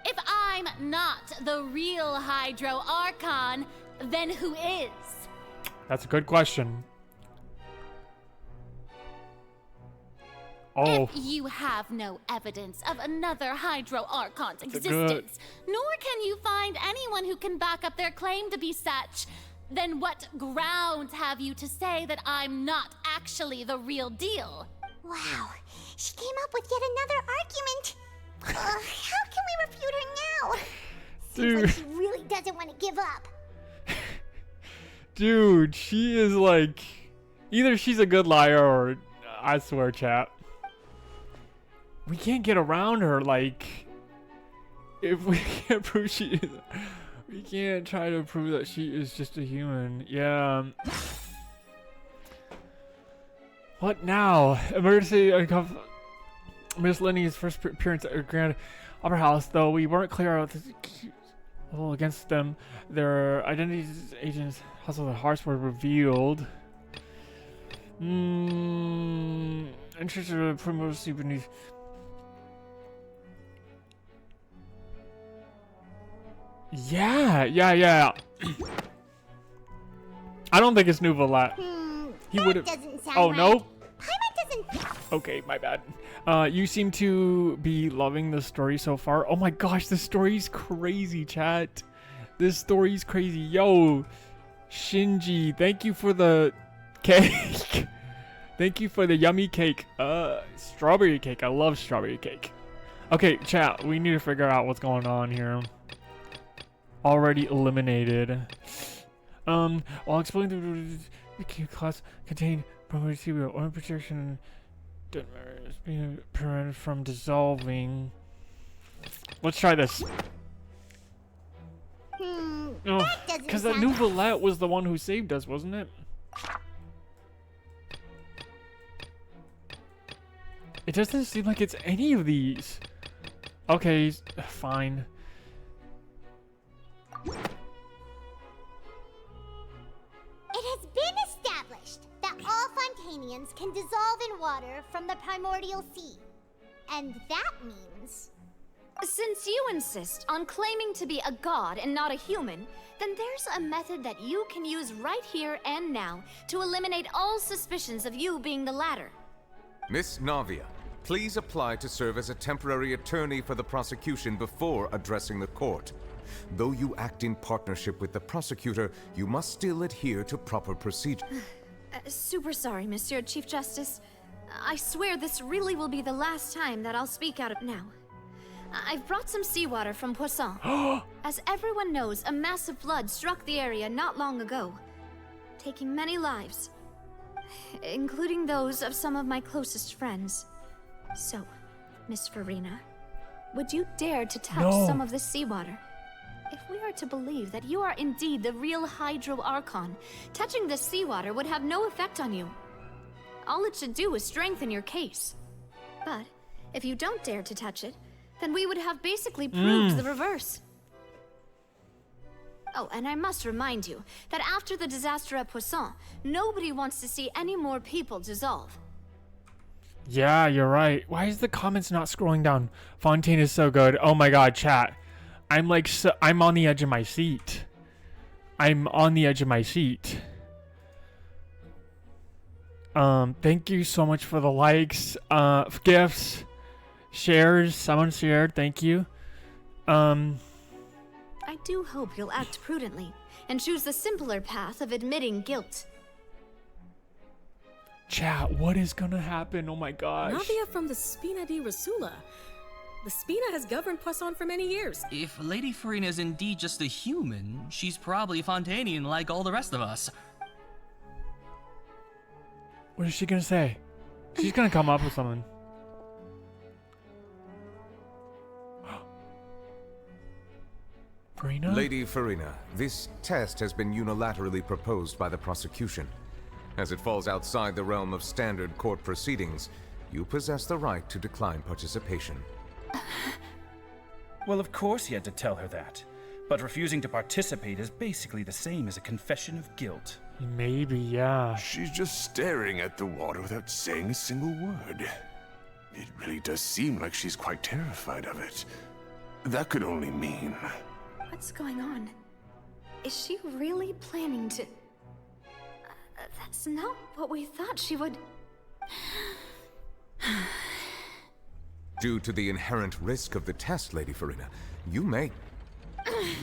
if I'm not the real Hydro Archon, then who is? That's a good question. Oh. If you have no evidence of another Hydro Archon's existence, nor can you find anyone who can back up their claim to be such, then what grounds have you to say that I'm not actually the real deal? Wow, she came up with yet another argument. How can we refute her now? Seems like she really doesn't want to give up. Dude, she is like... Either she's a good liar or... I swear, chat. We can't get around her, like... If we can't prove she is... We can't try to prove that she is just a human. Yeah. What now? Emergency... Miss Lenny's first appearance at her Grand Opera House, though we weren't clear about against them. Their identities, agents, hustle, and hearts were revealed. Interested in primacy beneath. Yeah. I don't think it's Nouvelette. He would have. Oh right. no. Paimon doesn't. Okay, my bad. You seem to be loving the story so far. Oh my gosh, this story's crazy, chat. This story's crazy. Yo, Shinji, thank you for the cake. Thank you for the yummy cake. Strawberry cake. I love strawberry cake. Okay, chat, we need to figure out what's going on here. Already eliminated. While explaining the class contained material or protection being prevented from dissolving. Let's try this. Because that Nouvelette was the one who saved us, wasn't it? It doesn't seem like it's any of these. Okay, fine. Fontanians can dissolve in water from the primordial sea. And that means... Since you insist on claiming to be a god and not a human, then there's a method that you can use right here and now to eliminate all suspicions of you being the latter. Miss Navia, please apply to serve as a temporary attorney for the prosecution before addressing the court. Though you act in partnership with the prosecutor, you must still adhere to proper procedure. Super sorry, Monsieur Chief Justice. I swear this really will be the last time that I'll speak out now. I've brought some seawater from Poisson. As everyone knows, a massive flood struck the area not long ago, taking many lives, including those of some of my closest friends. So, Miss Farina, would you dare to touch some of this seawater? If we are to believe that you are indeed the real Hydro Archon, touching this seawater would have no effect on you. All it should do is strengthen your case. But if you don't dare to touch it, then we would have basically proved the reverse. Oh, and I must remind you that after the disaster at Poisson, nobody wants to see any more people dissolve. Yeah, you're right. Why is the comments not scrolling down? Fontaine is so good. Oh my god, chat. I'm like, I'm on the edge of my seat. I'm on the edge of my seat. Thank you so much for the likes, gifts, shares. Someone shared. Thank you. I do hope you'll act prudently and choose the simpler path of admitting guilt. Chat, what is gonna happen? Oh my gosh. Navia from the Spina di Rasula. The Spina has governed Poisson for many years. If Lady Farina is indeed just a human, she's probably Fontanian like all the rest of us. What is she gonna say? She's gonna come up with something. Farina? Lady Farina, this test has been unilaterally proposed by the prosecution. As it falls outside the realm of standard court proceedings, you possess the right to decline participation. Well, of course he had to tell her that. But refusing to participate is basically the same as a confession of guilt. Maybe, yeah. She's just staring at the water without saying a single word. It really does seem like she's quite terrified of it. That could only mean... What's going on? Is she really planning to... that's not what we thought she would... Due to the inherent risk of the test, Lady Farina, you may... Hey!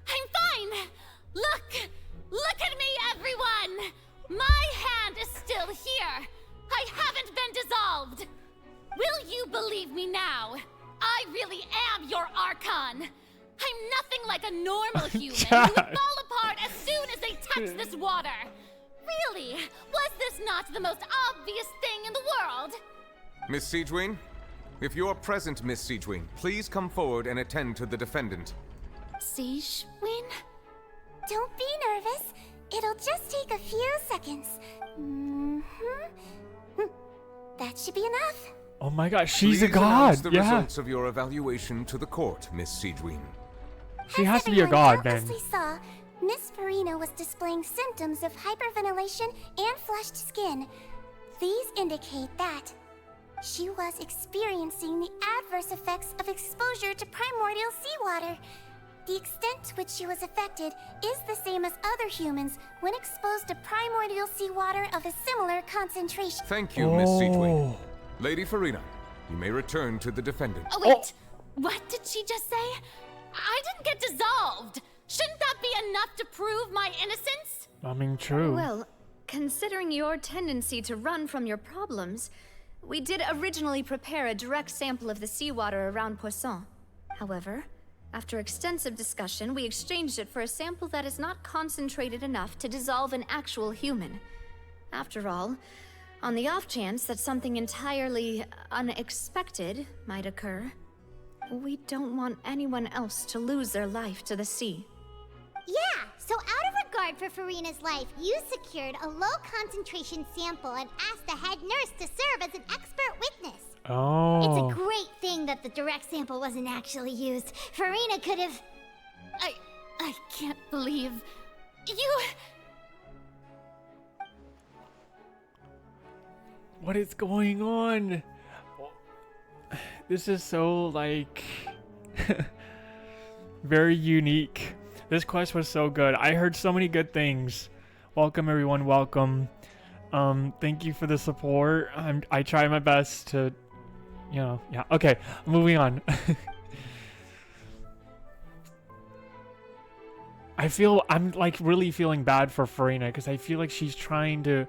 I'm fine! Look at me, everyone! My hand is still here! I haven't been dissolved! Will you believe me now? I really am your Archon! I'm nothing like a normal human who would fall apart as soon as they touch this water! Really? Was this not the most obvious thing in the world? Miss Siegewin? If you're present, Miss Siegewin, please come forward and attend to the defendant. Siegewin? Don't be nervous. It'll just take a few seconds. That should be enough. Oh my gosh, she's Please a god. announce the Yeah. results of your evaluation to the court, Miss Siegewin. She has to be a god then. As we saw, Miss Farina was displaying symptoms of hyperventilation and flushed skin. These indicate that she was experiencing the adverse effects of exposure to primordial seawater. The extent to which she was affected is the same as other humans when exposed to primordial seawater of a similar concentration. Thank you, Miss Siegewin. Lady Farina, you may return to the defendant. Oh, wait! What did she just say? I didn't get dissolved! Shouldn't that be enough to prove my innocence? I mean, true. Well, considering your tendency to run from your problems, we did originally prepare a direct sample of the seawater around Poisson. However, after extensive discussion, we exchanged it for a sample that is not concentrated enough to dissolve an actual human. After all, on the off chance that something entirely unexpected might occur, we don't want anyone else to lose their life to the sea. Yeah, so out of regard for Farina's life, you secured a low-concentration sample and asked the head nurse to serve as an expert witness. Oh. It's a great thing that the direct sample wasn't actually used. Farina could have... I can't believe... You... What is going on? This is so, like... very unique. This quest was so good. I heard so many good things. Welcome, everyone. Welcome. Thank you for the support. I try my best to... yeah. Okay, moving on. I'm like really feeling bad for Farina because I feel like she's trying to.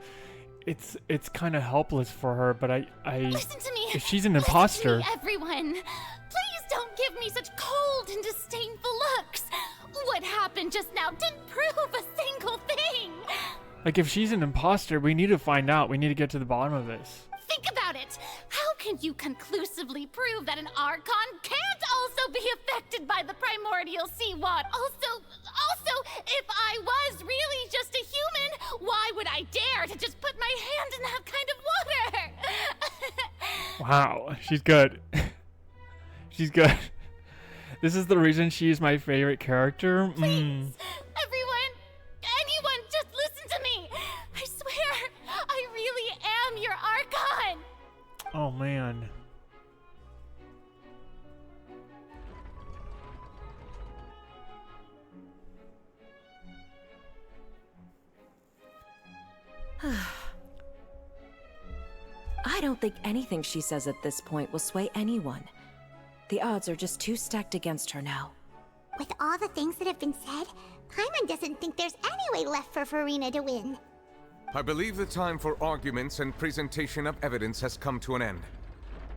It's kind of helpless for her, but I Listen to me. If she's an imposter. Listen to me, everyone. Please don't give me such cold and disdainful looks. What happened just now didn't prove a single thing. Like if she's an imposter, we need to find out. We need to get to the bottom of this. Think about it. How can you conclusively prove that an Archon can't also be affected by the primordial sea water? Also, if I was really just a human, why would I dare to just put my hand in that kind of water? Wow, she's good. She's good. This is the reason she's my favorite character. Please, everyone, anyone, just listen to me. I swear, I really am your Archon. Oh man. I don't think anything she says at this point will sway anyone. The odds are just too stacked against her now. With all the things that have been said, Paimon doesn't think there's any way left for Farina to win. I believe the time for arguments and presentation of evidence has come to an end.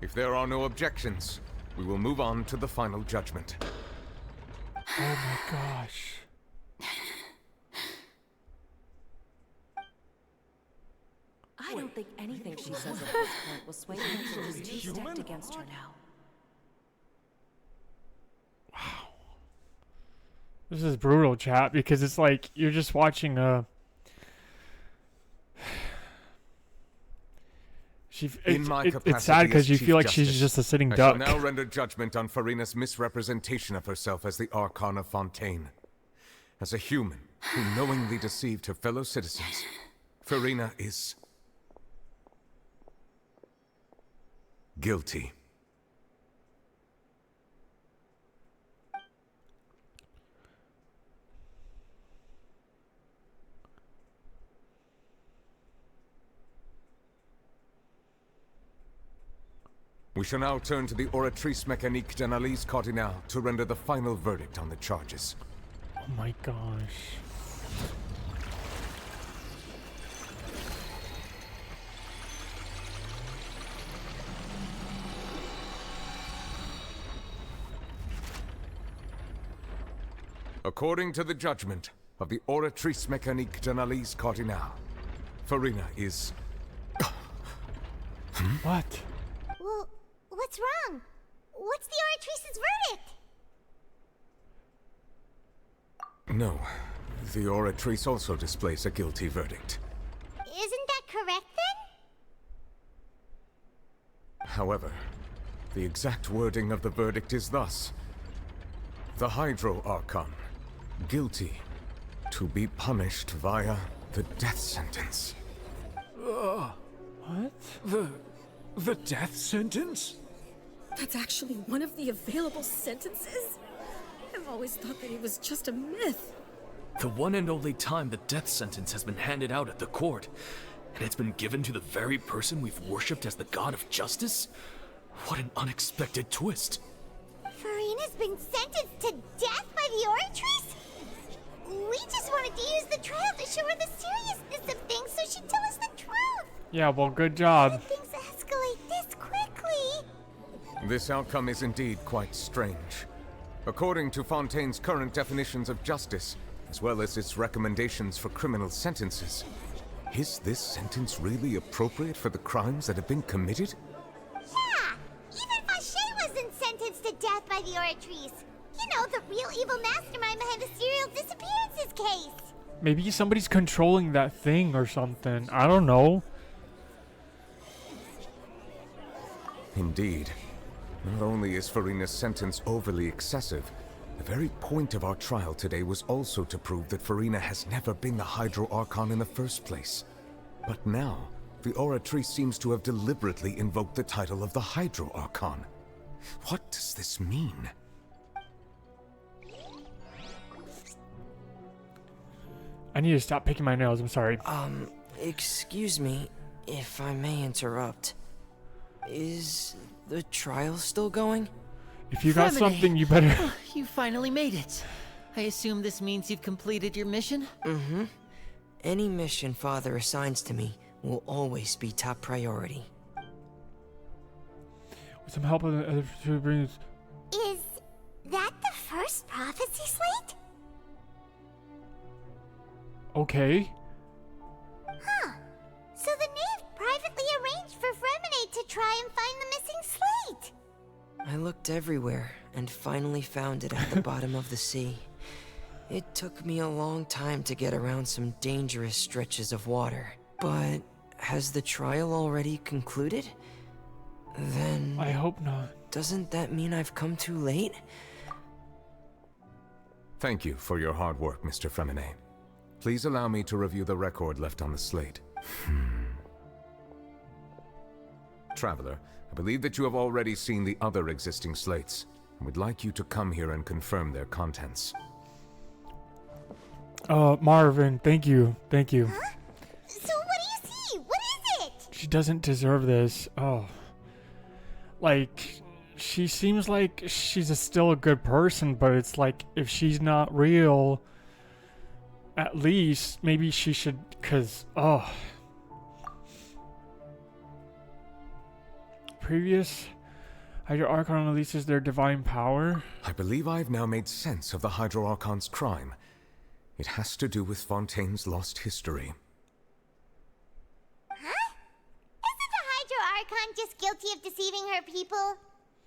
If there are no objections, we will move on to the final judgment. Oh my gosh. I don't think anything she says at this point will sway anyone. She's too stacked against her now. This is brutal, chat, because it's like you're just watching a... It's sad because you feel like she's just a sitting duck. I shall now render judgment on Farina's misrepresentation of herself as the Archon of Fontaine. As a human who knowingly deceived her fellow citizens, Farina is... guilty. We shall now turn to the Oratrice Mécanique d'Analyse Cardinale to render the final verdict on the charges. Oh my gosh. According to the judgment of the Oratrice Mécanique d'Analyse Cardinale, Farina is... What? Well, what's wrong? What's the Oratrice's verdict? No. The Oratrice also displays a guilty verdict. Isn't that correct then? However, the exact wording of the verdict is thus. The Hydro Archon, guilty, to be punished via the death sentence. What? The death sentence? That's actually one of the available sentences? I've always thought that it was just a myth. The one and only time the death sentence has been handed out at the court, and it's been given to the very person we've worshipped as the god of justice? What an unexpected twist. Farina's been sentenced to death by the Oratrice? We just wanted to use the trial to show her the seriousness of things so she'd tell us the truth. Yeah, well, good job. Things escalate this quickly. This outcome is indeed quite strange. According to Fontaine's current definitions of justice, as well as its recommendations for criminal sentences, is this sentence really appropriate for the crimes that have been committed? Yeah! Even Fauché wasn't sentenced to death by the Oratrice. You know, the real evil mastermind behind the serial disappearances case. Maybe somebody's controlling that thing or something. I don't know. Indeed. Not only is Farina's sentence overly excessive, the very point of our trial today was also to prove that Farina has never been the Hydro Archon in the first place. But now, the Oratrice seems to have deliberately invoked the title of the Hydro Archon. What does this mean? I need to stop picking my nails, I'm sorry. Excuse me, if I may interrupt. Is the trial still going? If you got something, you better... You finally made it. I assume this means you've completed your mission? Mm-hmm. Any mission Father assigns to me will always be top priority. With some help of the other two brings... Is that the first prophecy slate? Okay. Huh. So the knave privately arranged for Fremine to try and find the missing slate. I looked everywhere and finally found it at the bottom of the sea. It took me a long time to get around some dangerous stretches of water. But has the trial already concluded? Then... I hope not. Doesn't that mean I've come too late? Thank you for your hard work, Mr. Fremine. Please allow me to review the record left on the slate. Traveler, I believe that you have already seen the other existing slates. I would like you to come here and confirm their contents. Marvin, thank you. Thank you. Huh? So what do you see? What is it? She doesn't deserve this. Oh. Like, she seems like she's still a good person, but it's like, if she's not real, at least maybe she should, cause, oh. Previous Hydro Archon releases their divine power. I believe I've now made sense of the Hydro Archon's crime. It has to do with Fontaine's lost history. Huh? Isn't the Hydro Archon just guilty of deceiving her people?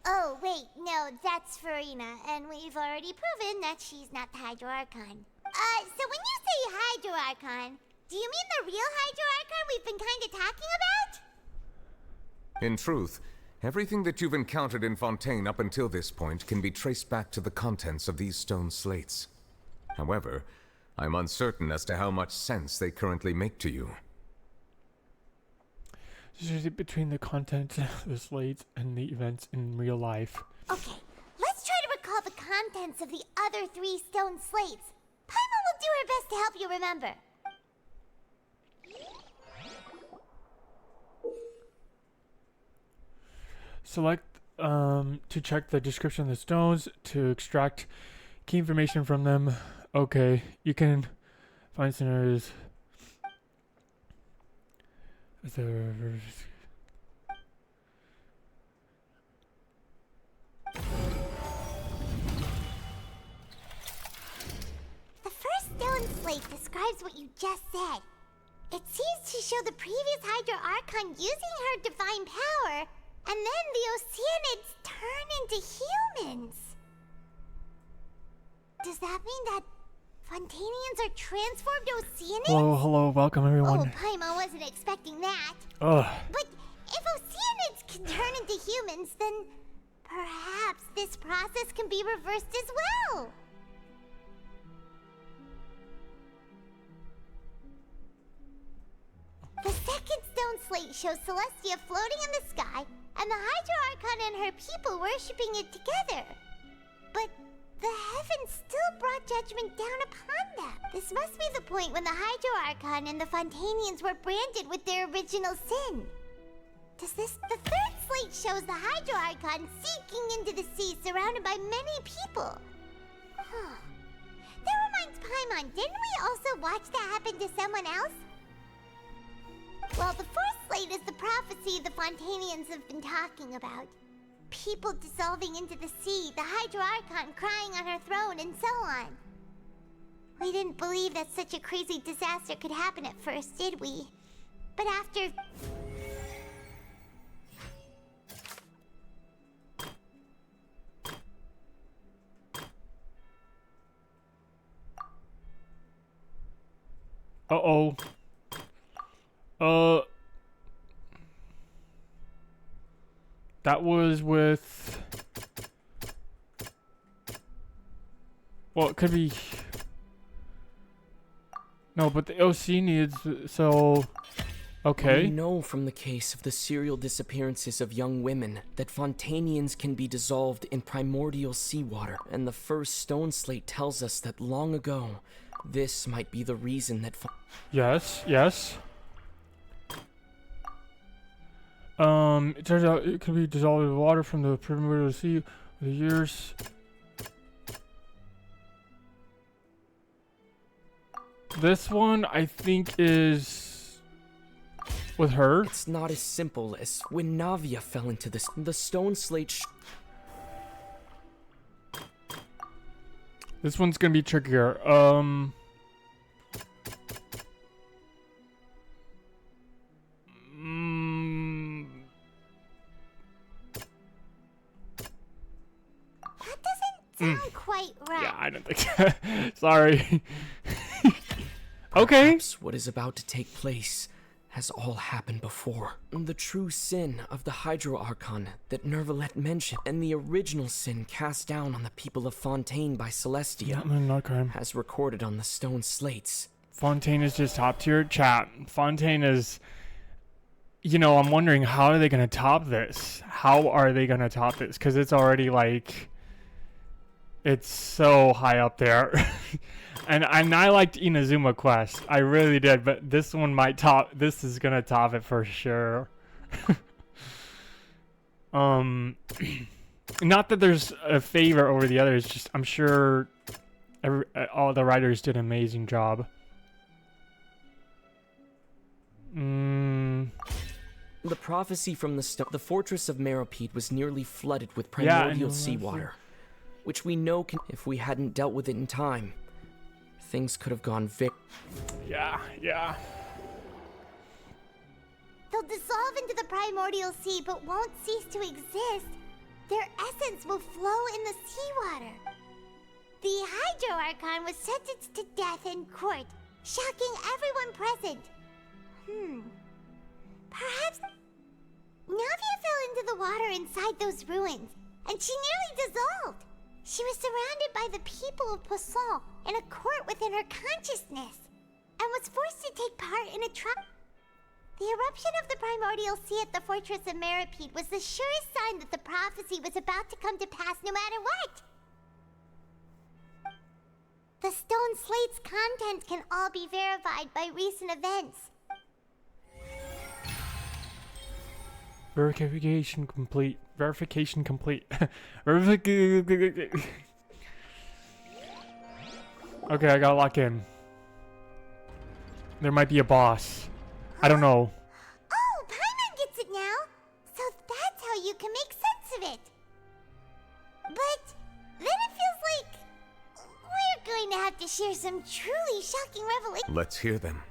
Oh, wait, no, that's Farina, and we've already proven that she's not the Hydro Archon. So when you say Hydro Archon, do you mean the real Hydro Archon we've been kind of talking about? In truth, everything that you've encountered in Fontaine up until this point can be traced back to the contents of these stone slates. However, I'm uncertain as to how much sense they currently make to you. Between the contents of the slates and the events in real life. Okay, let's try to recall the contents of the other 3 stone slates. Paimon will do her best to help you remember. Select to check the description of the stones to extract key information from them. Okay, you can find scenarios. The first stone slate describes what you just said. It seems to show the previous Hydro Archon using her divine power, and then the Oceanids turn into humans. Does that mean that Fontanians are transformed Oceanids? Hello, welcome everyone. Oh, Paimon wasn't expecting that. Ugh. But if Oceanids can turn into humans, then perhaps this process can be reversed as well. The second stone slate shows Celestia floating in the sky, and the Hydro Archon and her people worshipping it together. But the heavens still brought judgment down upon them. This must be the point when the Hydro Archon and the Fontanians were branded with their original sin. The third slate shows the Hydro Archon sinking into the sea surrounded by many people. That reminds Paimon, didn't we also watch that happen to someone else? Well, the fourth slate is the prophecy the Fontanians have been talking about. People dissolving into the sea, the Hydro Archon crying on her throne, and so on. We didn't believe that such a crazy disaster could happen at first, did we? But after... Uh-oh. That was with... Well, it could be... No, but the OC needs... So... Okay. We know from the case of the serial disappearances of young women that Fontainians can be dissolved in primordial seawater, and the first stone slate tells us that long ago, this might be the reason that Yes, yes. It turns out it could be dissolved in water from the primordial sea with the years. This one, I think, is with her. It's not as simple as when Navia fell into the stone slate. This one's gonna be trickier. Sound quite right. Yeah, I don't think. Sorry. Okay. Perhaps what is about to take place has all happened before. The true sin of the Hydro Archon that Nervalette mentioned, and the original sin cast down on the people of Fontaine by Celestia, has recorded on the stone slates. Fontaine is just top tier chat. Fontaine is... You know, I'm wondering, how are they going to top this? How are they going to top this? Because it's already, like... It's so high up there. and I liked Inazuma Quest. I really did, but this one might top... This is going to top it for sure. Not that there's a favor over the others, just I'm sure all the writers did an amazing job. The prophecy from the fortress of Meropide was nearly flooded with primordial seawater, which we know if we hadn't dealt with it in time, things could have gone Yeah. They'll dissolve into the primordial sea but won't cease to exist. Their essence will flow in the seawater. The Hydro Archon was sentenced to death in court, shocking everyone present. Perhaps Navia fell into the water inside those ruins, and she nearly dissolved. She was surrounded by the people of Poisson in a court within her consciousness, and was forced to take part in a trial. The eruption of the primordial sea at the fortress of Meropide was the surest sign that the prophecy was about to come to pass no matter what. The stone slate's contents can all be verified by recent events. Verification complete. Verification complete. Okay, I gotta lock in. There might be a boss. I don't know. Oh, Paimon gets it now! So that's how you can make sense of it. But then it feels like we're going to have to share some truly shocking revelations. Let's hear them.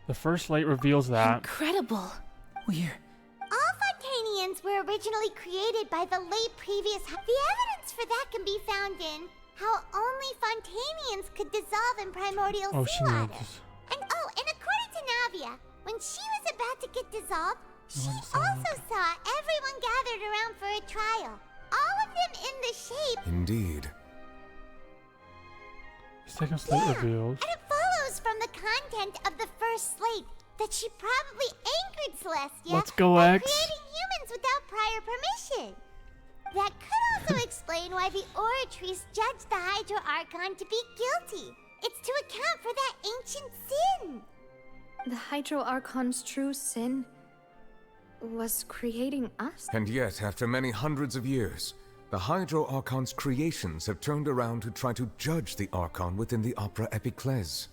The first light reveals that. Incredible. All Fontainians were originally created by the late previous... The evidence for that can be found in how only Fontainians could dissolve in primordial seawater. And according to Navia, when she was about to get dissolved, she also saw everyone gathered around for a trial. All of them in the shape... Indeed. Second slate reveals. And it follows from the content of the first slate that she probably angered Celestia Let's go, by X. creating humans without prior permission. That could also explain why the Oratrice judged the Hydro Archon to be guilty. It's to account for that ancient sin. The Hydro Archon's true sin was creating us? And yet, after many hundreds of years, the Hydro Archon's creations have turned around to try to judge the Archon within the Opera Epiclese.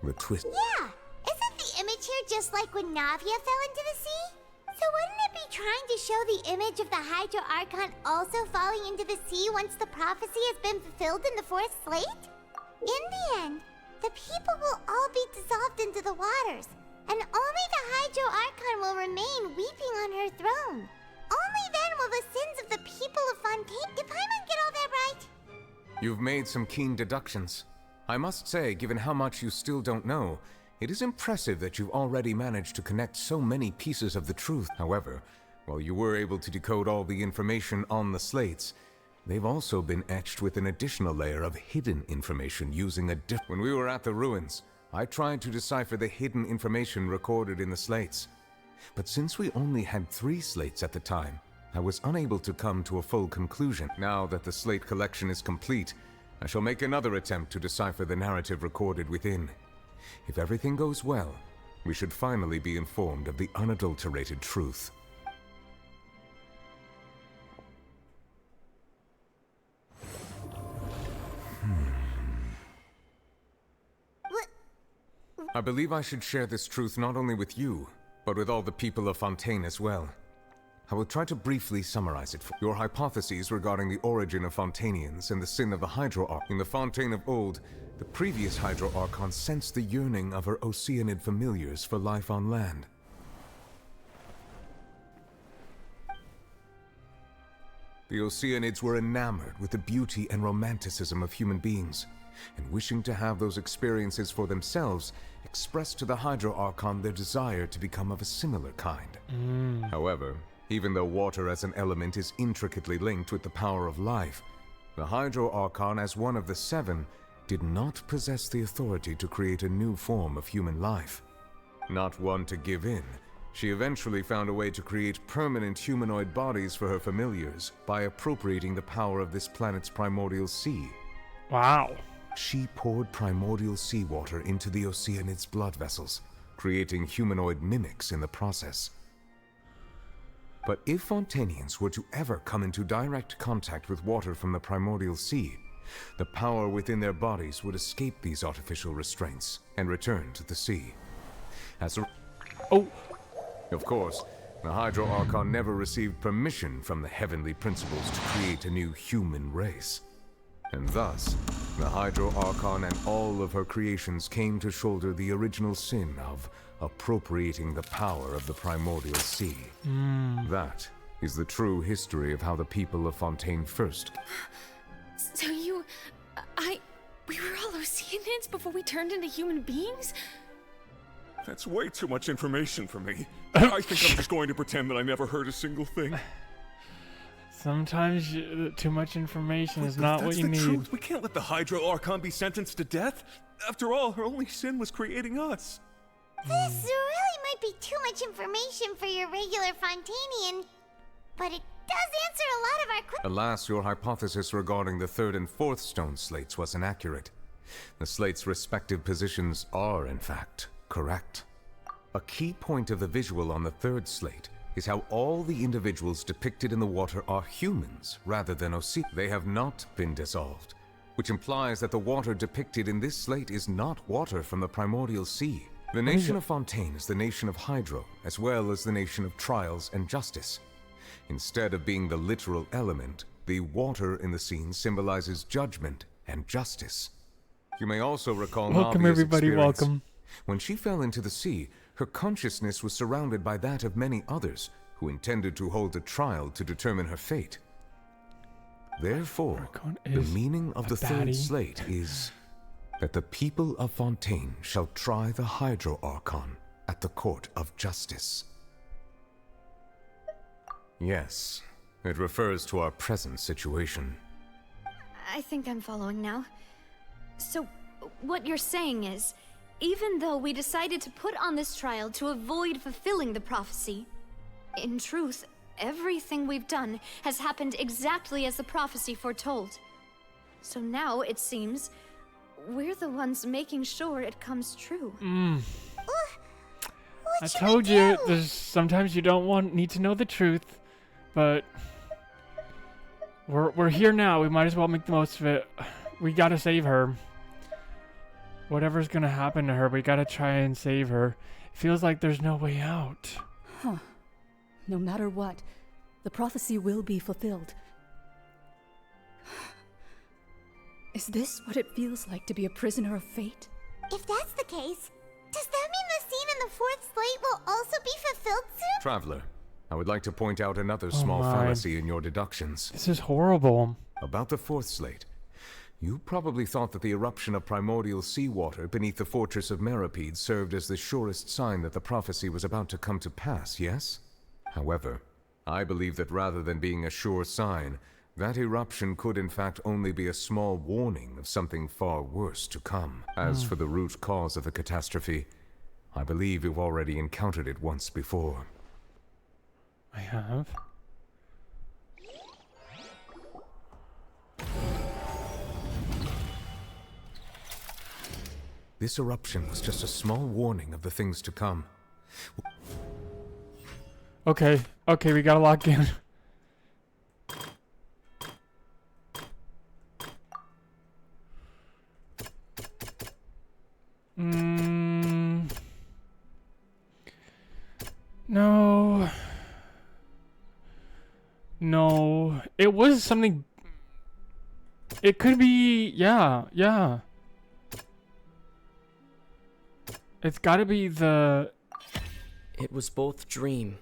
The twist. Yeah, isn't the image here just like when Navia fell into the sea? So wouldn't it be trying to show the image of the Hydro Archon also falling into the sea once the prophecy has been fulfilled in the fourth slate? In the end, the people will all be dissolved into the waters, and only the Hydro Archon will remain weeping on her throne. Only then will the sins of the people of Fontaine... Did Paimon get all that right? You've made some keen deductions. I must say, given how much you still don't know, it is impressive that you've already managed to connect so many pieces of the truth. However, while you were able to decode all the information on the slates, they've also been etched with an additional layer of hidden information using a When we were at the ruins, I tried to decipher the hidden information recorded in the slates. But since we only had 3 slates at the time, I was unable to come to a full conclusion. Now that the slate collection is complete, I shall make another attempt to decipher the narrative recorded within. If everything goes well, we should finally be informed of the unadulterated truth. I believe I should share this truth not only with you, but with all the people of Fontaine as well. I will try to briefly summarize it for your hypotheses regarding the origin of Fontainians and the sin of the Hydro Archon. In the Fontaine of old, the previous Hydro Archon sensed the yearning of her Oceanid familiars for life on land. The Oceanids were enamored with the beauty and romanticism of human beings, and wishing to have those experiences for themselves, expressed to the Hydro Archon their desire to become of a similar kind. However, even though water as an element is intricately linked with the power of life, the Hydro Archon, as one of the 7, did not possess the authority to create a new form of human life. Not one to give in, she eventually found a way to create permanent humanoid bodies for her familiars by appropriating the power of this planet's primordial sea. Wow. She poured primordial seawater into the Oceanid's blood vessels, creating humanoid mimics in the process. But if Fontainians were to ever come into direct contact with water from the primordial sea, the power within their bodies would escape these artificial restraints and return to the sea. Of course, the Hydro Archon never received permission from the heavenly principles to create a new human race. And thus, the Hydro Archon and all of her creations came to shoulder the original sin of appropriating the power of the primordial sea. That is the true history of how the people of Fontaine first... So we were all Oceanids before we turned into human beings? That's way too much information for me. I think I'm just going to pretend that I never heard a single thing. Sometimes too much information is not what you need. Truth. We can't let the Hydro Archon be sentenced to death. After all, her only sin was creating us. This really might be too much information for your regular Fontainian, but it does answer a lot of our questions. Alas, your hypothesis regarding the 3rd and 4th stone slates was inaccurate. The slates' respective positions are, in fact, correct. A key point of the visual on the 3rd slate is how all the individuals depicted in the water are humans rather than Oceanids. They have not been dissolved, which implies that the water depicted in this slate is not water from the primordial sea. The nation of Fontaine is the nation of Hydro, as well as the nation of Trials and Justice. Instead of being the literal element, the water in the scene symbolizes judgment and justice. You may also recall Welcome everybody, experience. welcome. When she fell into the sea, her consciousness was surrounded by that of many others who intended to hold a trial to determine her fate. Therefore, the meaning of the 3rd slate is that the people of Fontaine shall try the Hydro Archon at the court of justice. Yes, it refers to our present situation. I think I'm following now. So, what you're saying is, even though we decided to put on this trial to avoid fulfilling the prophecy, in truth, everything we've done has happened exactly as the prophecy foretold. So now, it seems, we're the ones making sure it comes true. I told you, there's sometimes you don't need to know the truth, but we're here now. We might as well make the most of it. We gotta save her. Whatever's gonna happen to her, we gotta try and save her. It feels like there's no way out. Huh. No matter what, the prophecy will be fulfilled. Is this what it feels like to be a prisoner of fate? If that's the case, does that mean the scene in the 4th slate will also be fulfilled soon? Traveler, I would like to point out another small fallacy in your deductions. This is horrible. About the 4th slate. You probably thought that the eruption of primordial seawater beneath the fortress of Meripede served as the surest sign that the prophecy was about to come to pass, yes? However, I believe that rather than being a sure sign, that eruption could in fact only be a small warning of something far worse to come. As for the root cause of the catastrophe, I believe you've already encountered it once before. I have. This eruption was just a small warning of the things to come. Okay, we gotta lock in. No. No. It was something... It could be... Yeah. It's gotta be the... It was both dream.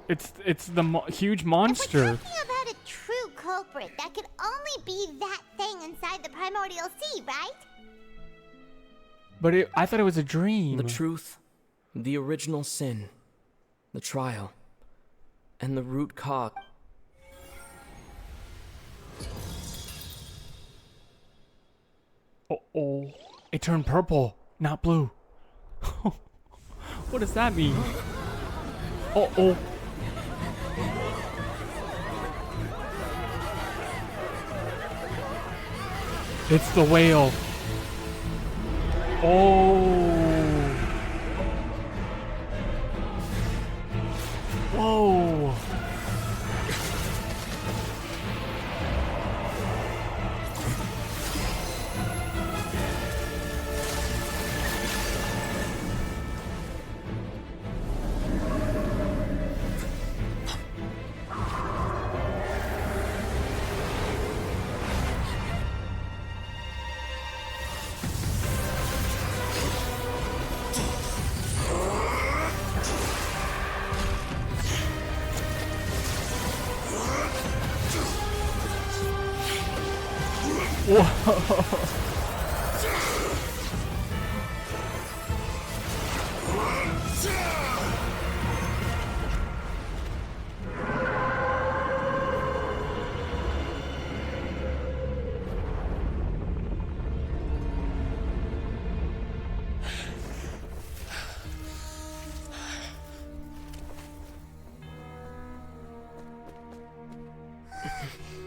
It's the huge monster. If we're talking about a true culprit, that could only be that thing inside the primordial sea, right? But I thought it was a dream. The truth, the original sin, the trial, and the root cause. Oh, it turned purple, not blue. What does that mean? Oh. It's the whale. Oh. Whoa. Whoa.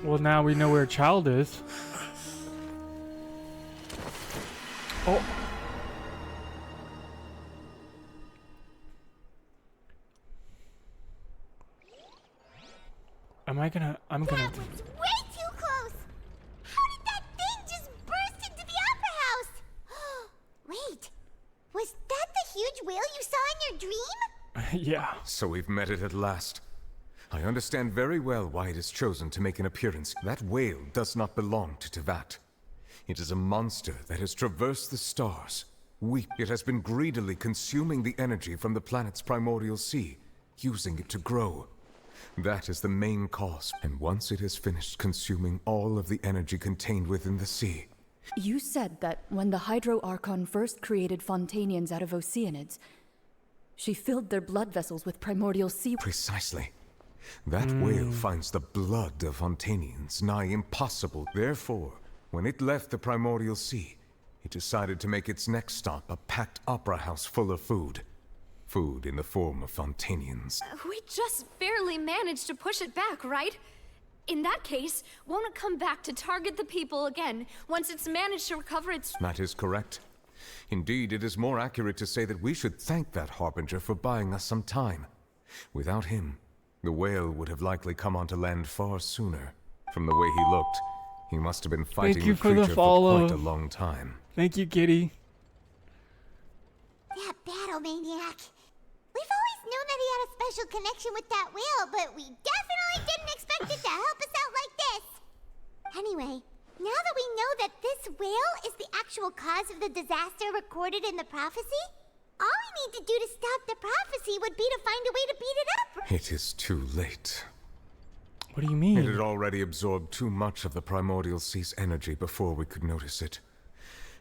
Well, now we know where Child is. Oh. I'm gonna... That was way too close! How did that thing just burst into the opera house? Wait, was that the huge whale you saw in your dream? Yeah. So we've met it at last. I understand very well why it has chosen to make an appearance. That whale does not belong to Tevat. It is a monster that has traversed the stars. It has been greedily consuming the energy from the planet's primordial sea, using it to grow. That is the main cause, and once it has finished consuming all of the energy contained within the sea... You said that when the Hydro Archon first created Fontainians out of Oceanids, she filled their blood vessels with primordial sea... Precisely. That whale finds the blood of Fontainians nigh impossible. Therefore, when it left the primordial sea, it decided to make its next stop a packed opera house full of food. Food in the form of Fontainians. We just barely managed to push it back, right? In that case, won't it come back to target the people again, once it's managed to recover its... That is correct. Indeed, it is more accurate to say that we should thank that Harbinger for buying us some time. Without him, the whale would have likely come onto land far sooner. From the way he looked, he must have been fighting the creature for quite a long time. Thank you, Kitty. That battle maniac. We've always known that he had a special connection with that whale, but we definitely didn't expect it to help us out like this. Anyway, now that we know that this whale is the actual cause of the disaster recorded in the prophecy, all we need to do to stop the prophecy would be to find a way to beat it up. It is too late. What do you mean? It had already absorbed too much of the primordial sea's energy before we could notice it.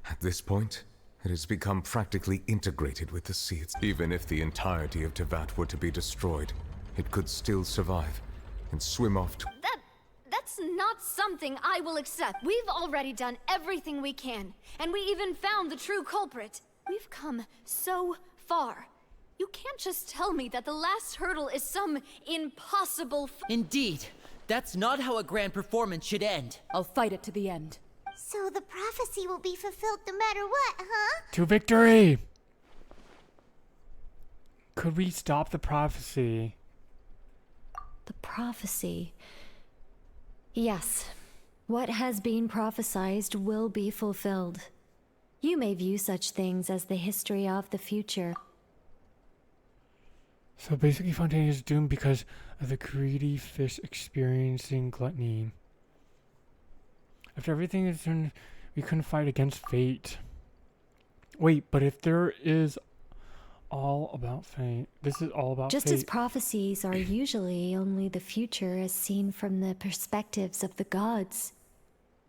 At this point, it has become practically integrated with the sea. Even if the entirety of Tevat were to be destroyed, it could still survive and swim off to... That's not something I will accept. We've already done everything we can, and we even found the true culprit. We've come so far. You can't just tell me that the last hurdle is some impossible Indeed. That's not how a grand performance should end. I'll fight it to the end. So the prophecy will be fulfilled no matter what, huh? To victory! Could we stop the prophecy? The prophecy. Yes. What has been prophesied will be fulfilled. You may view such things as the history of the future. So basically Fontaine is doomed because of the greedy fish experiencing gluttony. After everything is done, we couldn't fight against fate. Wait, but if there is all about fate, this is all about Just fate. as prophecies are usually only the future as seen from the perspectives of the gods,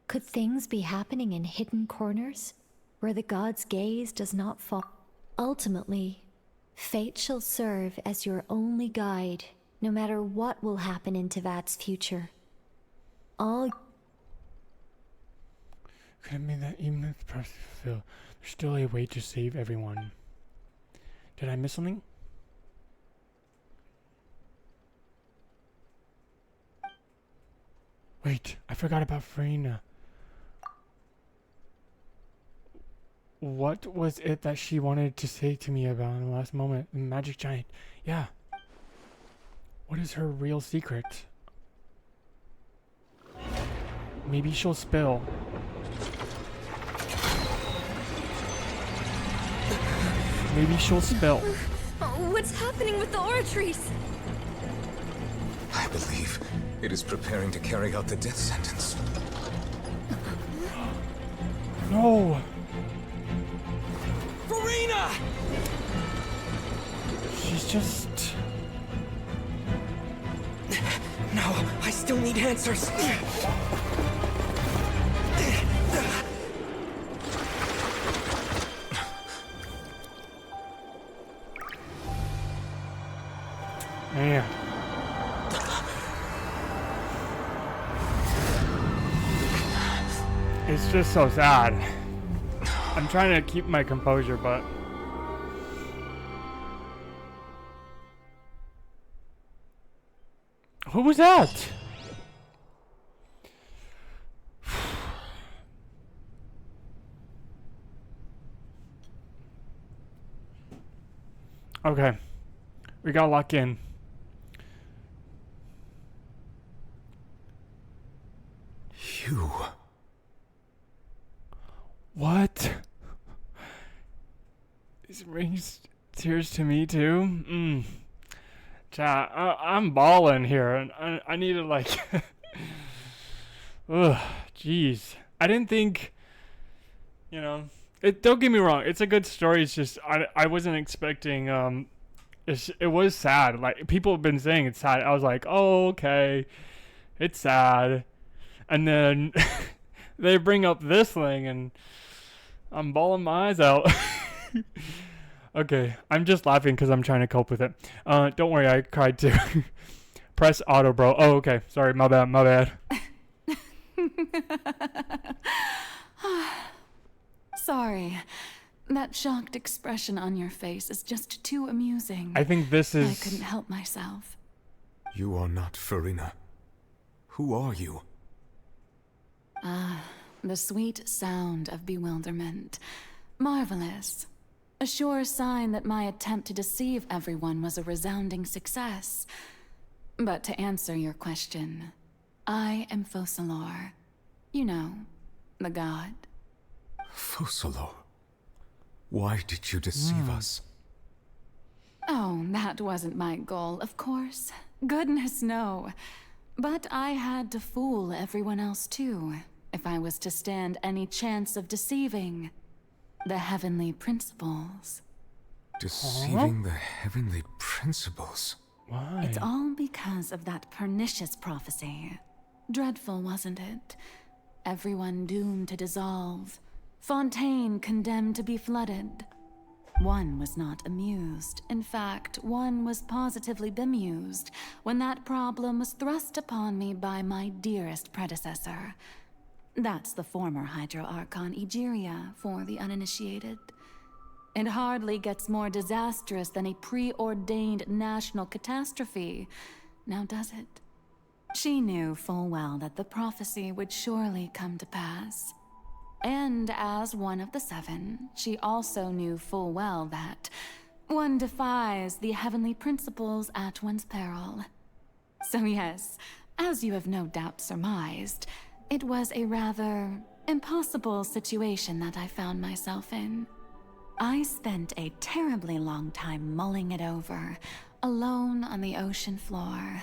could things be happening in hidden corners where the gods' gaze does not fall? Ultimately, fate shall serve as your only guide, no matter what will happen in Tevat's future. All... Could it mean that even if the prophecy is fulfilled, there's still a way to save everyone? Did I miss something? Wait, I forgot about Farina. What was it that she wanted to say to me about in the last moment? The magic giant. Yeah. What is her real secret? Maybe she'll spill. Maybe she'll spill. What's happening with the oratories? I believe it is preparing to carry out the death sentence. No! Farina! She's just... No, I still need answers. Man. It's just so sad. I'm trying to keep my composure, but... Who was that? Okay. We gotta lock in. You. What? This brings tears to me too. Chat, I'm balling here, and I need to like. Ugh, jeez. I didn't think. You know, don't get me wrong. It's a good story. It's just I wasn't expecting. It was sad. Like people have been saying it's sad. I was like, oh okay, it's sad, and then they bring up this thing, and I'm bawling my eyes out. Okay, I'm just laughing because I'm trying to cope with it. Don't worry, I cried too. Press auto, bro. Oh, okay. Sorry, my bad. Sorry. That shocked expression on your face is just too amusing. I think this is... I couldn't help myself. You are not Farina. Who are you? The sweet sound of bewilderment. Marvelous. A sure sign that my attempt to deceive everyone was a resounding success. But to answer your question, I am Focalor. You know, the god. Focalor? Why did you deceive us? Oh, that wasn't my goal, of course. Goodness, no. But I had to fool everyone else too, if I was to stand any chance of deceiving the heavenly principles. Deceiving the heavenly principles? Why? It's all because of that pernicious prophecy. Dreadful, wasn't it? Everyone doomed to dissolve. Fontaine condemned to be flooded. One was not amused. In fact, one was positively bemused when that problem was thrust upon me by my dearest predecessor. That's the former Hydro Archon Egeria for the uninitiated. It hardly gets more disastrous than a preordained national catastrophe, now does it? She knew full well that the prophecy would surely come to pass. And as one of the seven, she also knew full well that one defies the heavenly principles at one's peril. So yes, as you have no doubt surmised, it was a rather impossible situation that I found myself in. I spent a terribly long time mulling it over, alone on the ocean floor.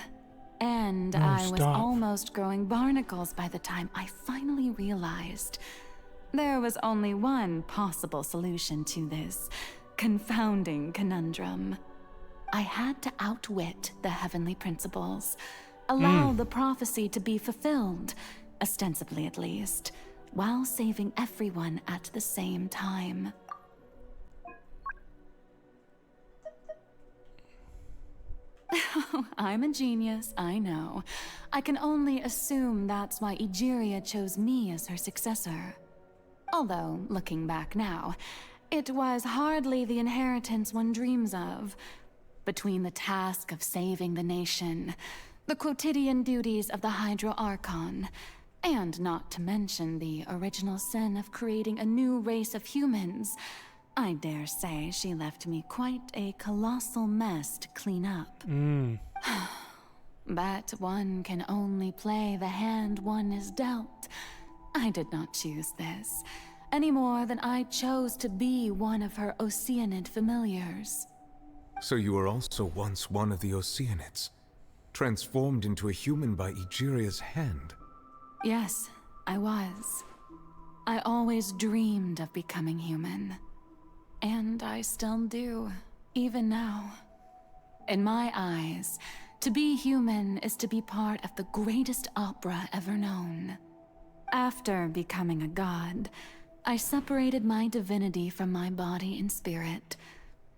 And I was almost growing barnacles by the time I finally realized there was only one possible solution to this confounding conundrum. I had to outwit the heavenly principles, allow the prophecy to be fulfilled, ostensibly at least, while saving everyone at the same time. I'm a genius, I know. I can only assume that's why Egeria chose me as her successor. Although, looking back now, it was hardly the inheritance one dreams of. Between the task of saving the nation, the quotidian duties of the Hydro Archon, and not to mention the original sin of creating a new race of humans, I dare say she left me quite a colossal mess to clean up. But one can only play the hand one is dealt. I did not choose this, any more than I chose to be one of her Oceanid familiars. So you were also once one of the Oceanids, transformed into a human by Egeria's hand? Yes, I was. I always dreamed of becoming human. And I still do, even now. In my eyes, to be human is to be part of the greatest opera ever known. After becoming a god, I separated my divinity from my body and spirit,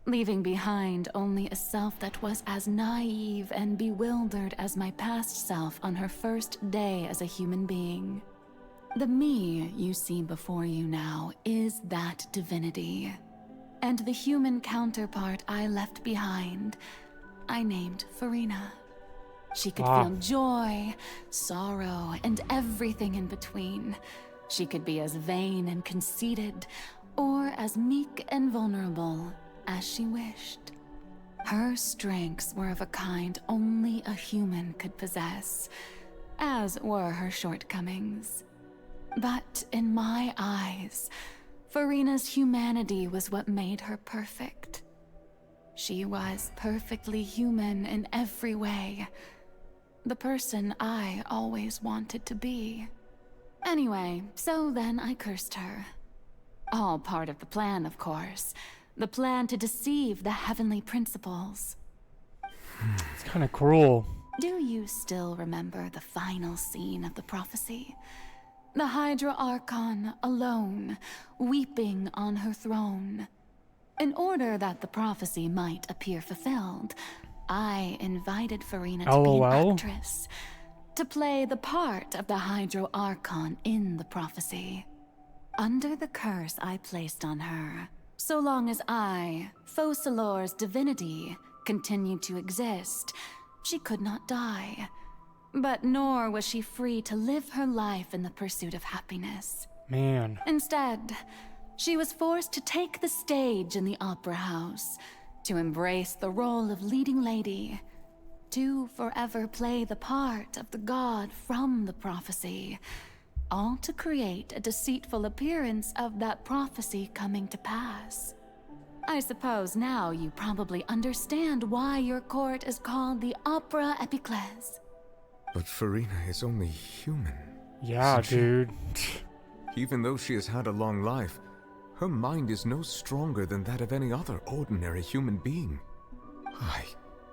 leaving behind only a self that was as naive and bewildered as my past self on her first day as a human being. The me you see before you now is that divinity. And the human counterpart I left behind, I named Farina. She could feel joy, sorrow, and everything in between. She could be as vain and conceited, or as meek and vulnerable as she wished. Her strengths were of a kind only a human could possess, as were her shortcomings. But in my eyes, Farina's humanity was what made her perfect. She was perfectly human in every way. The person I always wanted to be. Anyway, so then I cursed her. All part of the plan, of course. The plan to deceive the heavenly principles. It's kind of cruel. Do you still remember the final scene of the prophecy? The Hydra Archon alone, weeping on her throne. In order that the prophecy might appear fulfilled, I invited Farina to be an actress, to play the part of the Hydro Archon in the prophecy. Under the curse I placed on her, so long as I, Focalor's divinity, continued to exist, she could not die. But nor was she free to live her life in the pursuit of happiness. Man. Instead, she was forced to take the stage in the opera house, to embrace the role of leading lady, to forever play the part of the god from the prophecy, all to create a deceitful appearance of that prophecy coming to pass. I suppose now you probably understand why your court is called the Opera Epiclese. But Farina is only human. Yeah, dude. Even though she has had a long life, her mind is no stronger than that of any other ordinary human being.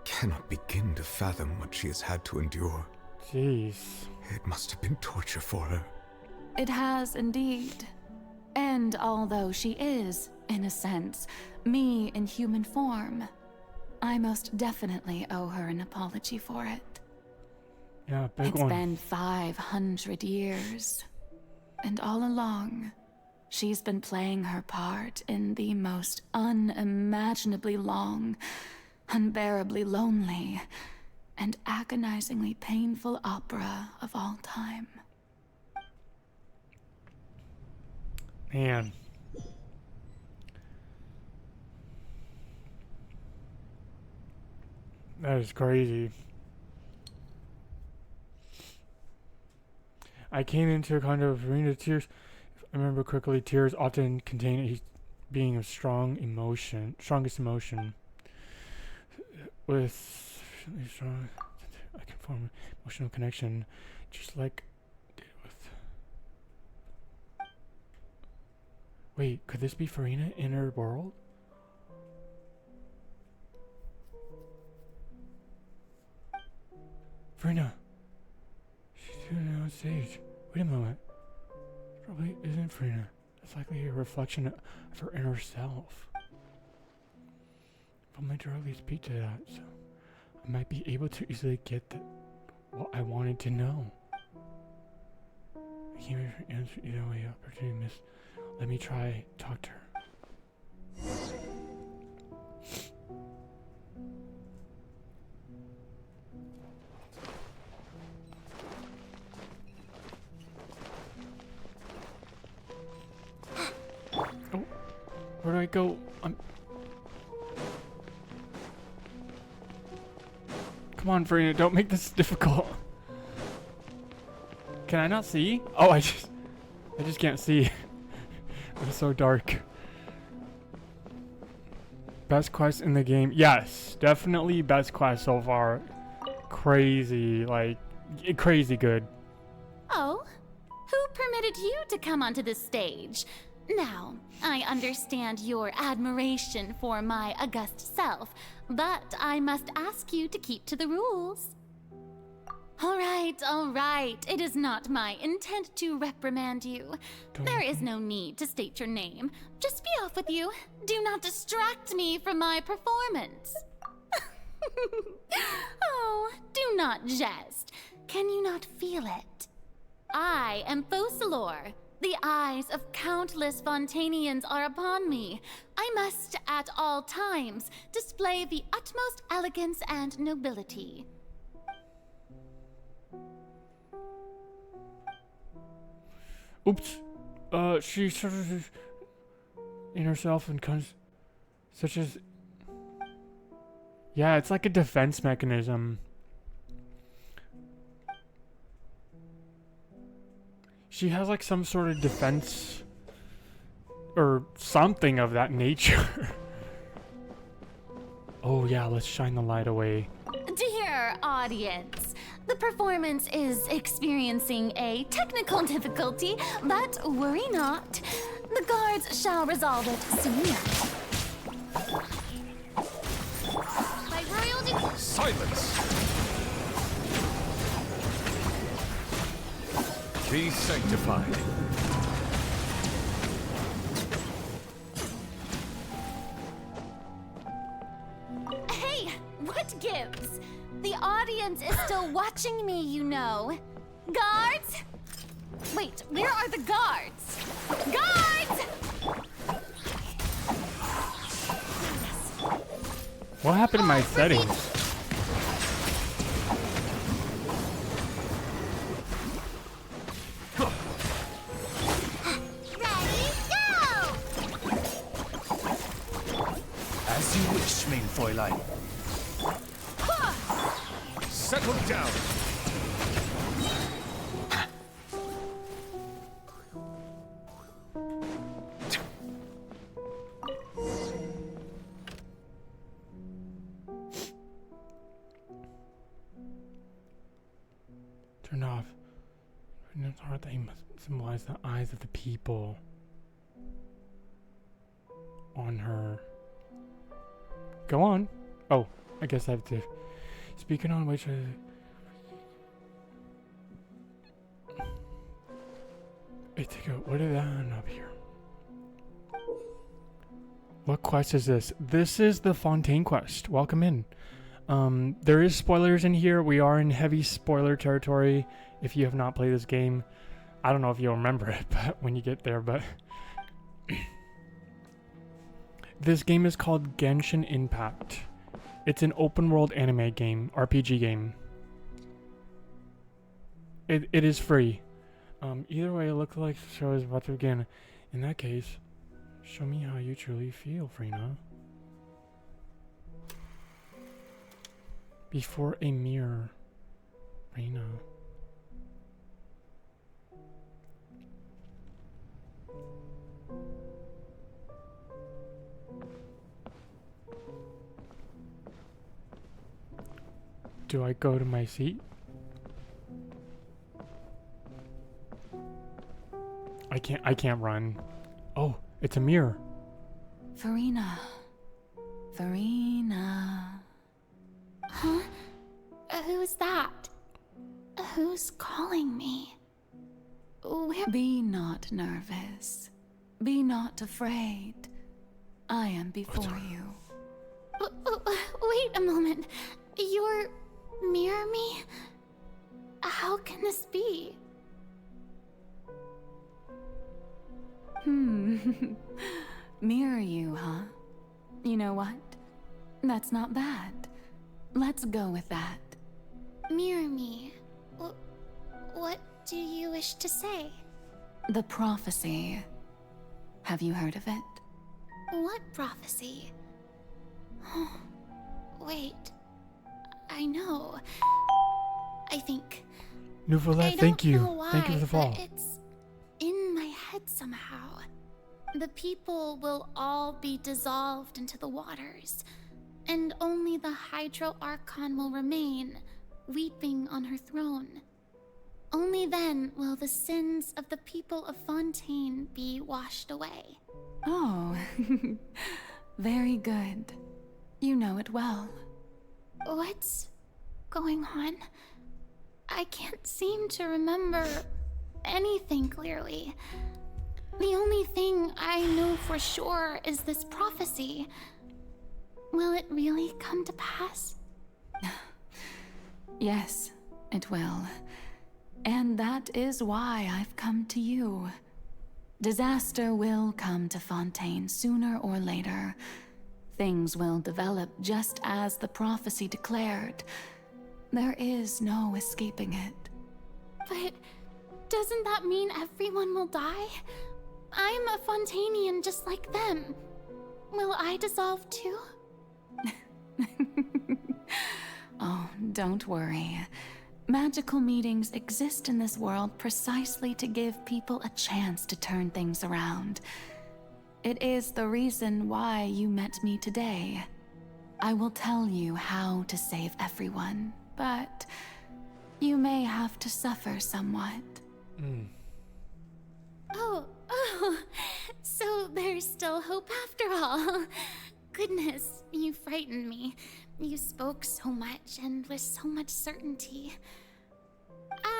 cannot begin to fathom what she has had to endure. Jeez. It must have been torture for her. It has indeed. And although she is, in a sense, me in human form, I most definitely owe her an apology for it. Yeah, big It's one. been 500 years. And all along, she's been playing her part in the most unimaginably long, unbearably lonely, and agonizingly painful opera of all time. Man. That is crazy. I came into a kind of arena of tears. If I remember correctly, tears often contain a being of strongest emotion. With strong, I can form emotional connection, just like did with. Wait, could this be Farina in her world? Farina! She's doing it on stage. Wait a moment. It probably isn't Farina. It's likely a reflection of her inner self. I'll majorly speak to that, so I might be able to easily get what I wanted to know. I can't wait for answer either way. Opportunity missed. Let me try talk to her. Oh, where do I go? Come on, Farina, don't make this difficult. Can I not see? Oh, I just can't see. It's so dark. Best quest in the game. Yes, definitely best quest so far. Crazy, like, crazy good. Oh, who permitted you to come onto the stage? Now, I understand your admiration for my august self, but I must ask you to keep to the rules. All right. It is not my intent to reprimand you. There is no need to state your name. Just be off with you. Do not distract me from my performance. Oh, do not jest. Can you not feel it? I am Focalor. The eyes of countless Fontainians are upon me. I must, at all times, display the utmost elegance and nobility. Oops. She sort of in herself and comes, such as. Yeah, it's like a defense mechanism. She has like some sort of defense or something of that nature. Oh yeah, let's shine the light away. Dear audience, the performance is experiencing a technical difficulty, but worry not. The guards shall resolve it soon enough. By royal Silence! Be sanctified. Hey, what gives? The audience is still watching me, you know. Guards? Wait, where are the guards? Guards! What happened to my settings? As you wish, mein Fräulein. Settle down. Turn off. In its heart, they must symbolize the eyes of the people on her. Go on. Oh, I guess I have to. Speaking on which. What did I end up here? What quest is this? This is the Fontaine quest. Welcome in. There is spoilers in here. We are in heavy spoiler territory if you have not played this game. I don't know if you'll remember it but when you get there, but this game is called Genshin Impact. It's an open world anime game, RPG game. It is free. Either way, it looks like the show is about to begin. In that case, show me how you truly feel, Frina. Before a mirror, Frina. Do I go to my seat? I can't run. Oh, it's a mirror. Farina. Farina. Huh? Who's that? Who's calling me? Where? Be not nervous. Be not afraid. I am before you. Wait a moment. You're mirror me? How can this be? Mirror you, huh? You know what? That's not bad. Let's go with that. Mirror me? What do you wish to say? The prophecy. Have you heard of it? What prophecy? Wait. I know. I think. Nouvelette, thank you. Why, thank you for the fall. It's in my head somehow. The people will all be dissolved into the waters, and only the Hydro Archon will remain, weeping on her throne. Only then will the sins of the people of Fontaine be washed away. Oh, very good. You know it well. What's going on? I can't seem to remember anything clearly. The only thing I know for sure is this prophecy. Will it really come to pass? Yes, it will. And that is why I've come to you. Disaster will come to Fontaine sooner or later. Things will develop just as the prophecy declared. There is no escaping it. But doesn't that mean everyone will die? I'm a Fontainian just like them. Will I dissolve too? Oh, don't worry. Magical meetings exist in this world precisely to give people a chance to turn things around. It is the reason why you met me today. I will tell you how to save everyone, but you may have to suffer somewhat. Oh, so there's still hope after all. Goodness, you frightened me. You spoke so much and with so much certainty.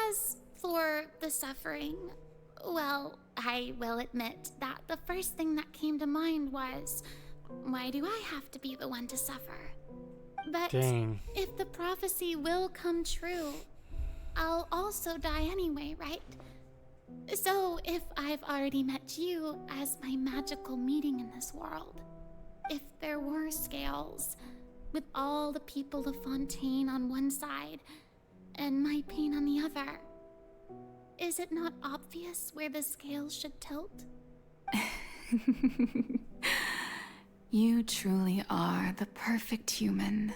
As for the suffering, well, I will admit that the first thing that came to mind was, why do I have to be the one to suffer? But Dang. if the prophecy will come true, I'll also die anyway, right? So if I've already met you as my magical meeting in this world, if there were scales, with all the people of Fontaine on one side and my pain on the other, is it not obvious where the scales should tilt? You truly are the perfect human.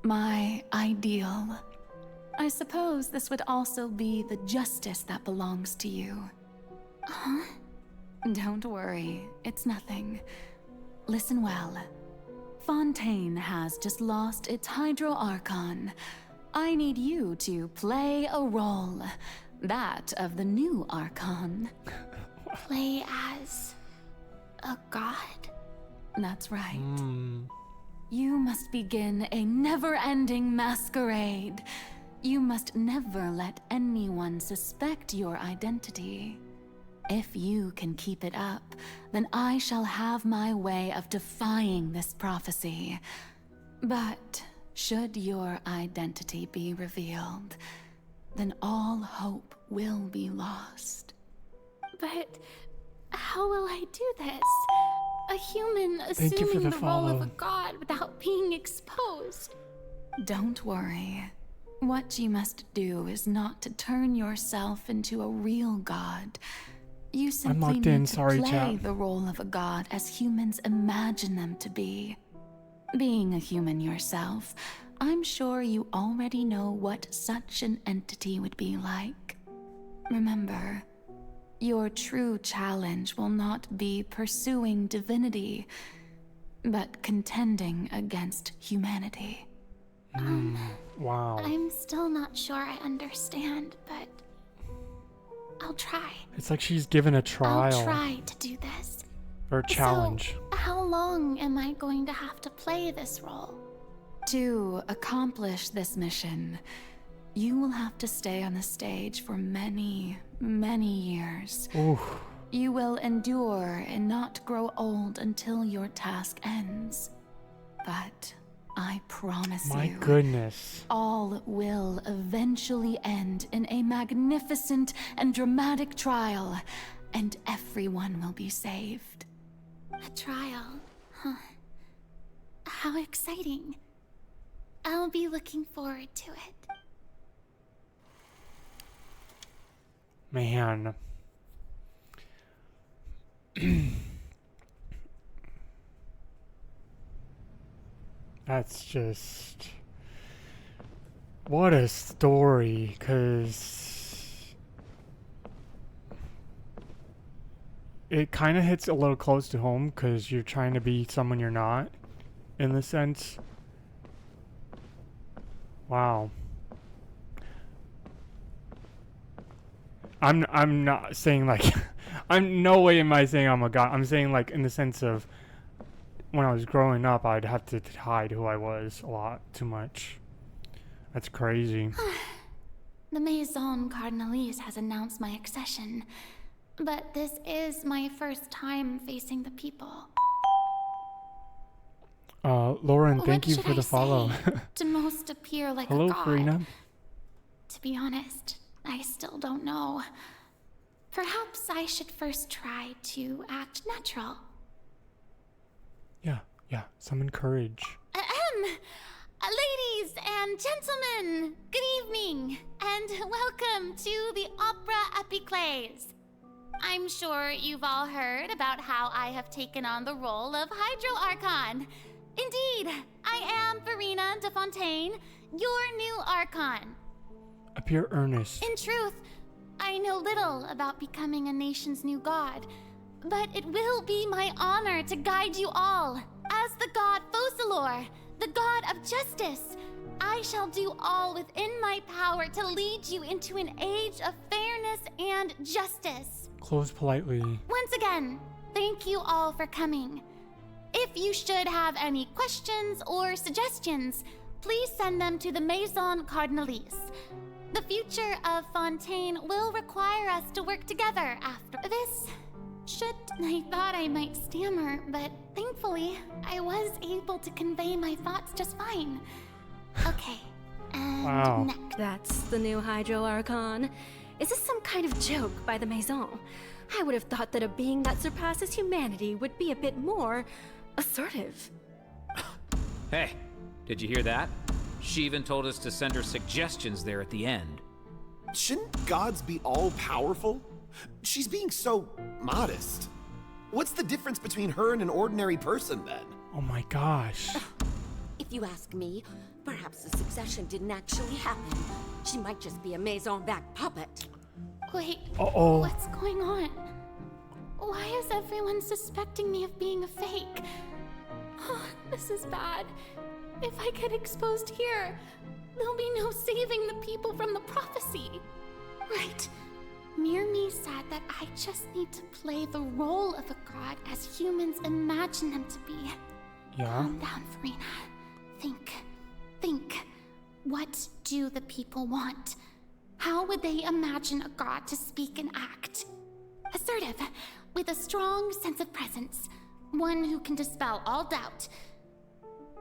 My ideal. I suppose this would also be the justice that belongs to you. Huh? Don't worry, it's nothing. Listen well. Fontaine has just lost its Hydro Archon. I need you to play a role. That of the new Archon. Play as a god? That's right. You must begin a never-ending masquerade. You must never let anyone suspect your identity. If you can keep it up, then I shall have my way of defying this prophecy. But should your identity be revealed, then all hope will be lost. But how will I do this? A human Thank you for assuming the the role of follow. a god without being exposed. Don't worry. What you must do is not to turn yourself into a real god. You simply locked need in, to sorry, play chat. the role of a god as humans imagine them to be. Being a human yourself, I'm sure you already know what such an entity would be like. Remember, your true challenge will not be pursuing divinity, but contending against humanity. Wow. I'm still not sure I understand, but I'll try. It's like she's given a trial. I'll try to do this. Or a challenge. So, how long am I going to have to play this role? To accomplish this mission, you will have to stay on the stage for many, many years. Oof. You will endure and not grow old until your task ends. But I promise My you, goodness. all will eventually end in a magnificent and dramatic trial, and everyone will be saved. A trial, huh? How exciting. I'll be looking forward to it. Man. That's just... What a story, because... It kind of hits a little close to home, because you're trying to be someone you're not, in the sense. Wow. I'm not saying like I'm no way am I saying I'm a god. I'm saying like in the sense of when I was growing up I'd have to hide who I was a lot too much. That's crazy. The Maison Cardinalise has announced my accession, but this is my first time facing the people. Lauren, thank What you should for the I follow. say to most appear like Hello, a god? Farina. To be honest, I still don't know. Perhaps I should first try to act natural. Yeah, summon courage. Ladies and gentlemen, good evening, and welcome to the Opera Epiclese. I'm sure you've all heard about how I have taken on the role of Hydro Archon. Indeed, I am Farina de Fontaine, your new Archon. Appear earnest. In truth, I know little about becoming a nation's new god, but it will be my honor to guide you all. As the god Focalor, the god of justice, I shall do all within my power to lead you into an age of fairness and justice. Close politely. Once again, thank you all for coming. If you should have any questions or suggestions, please send them to the Maison Cardinalise. The future of Fontaine will require us to work together after this. I thought I might stammer, but thankfully, I was able to convey my thoughts just fine. Okay, and Wow. next. That's the new Hydro Archon. Is this some kind of joke by the Maison? I would have thought that a being that surpasses humanity would be a bit more assertive. Hey, did you hear that? She even told us to send her suggestions there at the end. Shouldn't gods be all-powerful? She's being so modest. What's the difference between her and an ordinary person, then? Oh my gosh. If you ask me, perhaps the succession didn't actually happen. She might just be a Maison-backed puppet. Wait, Uh-oh. what's going on? Why is everyone suspecting me of being a fake? Oh, this is bad. If I get exposed here, there'll be no saving the people from the prophecy. Right. Mirmi said that I just need to play the role of a god as humans imagine them to be. Yeah? Calm down, Farina. Think. What do the people want? How would they imagine a god to speak and act? Assertive, with a strong sense of presence. One who can dispel all doubt.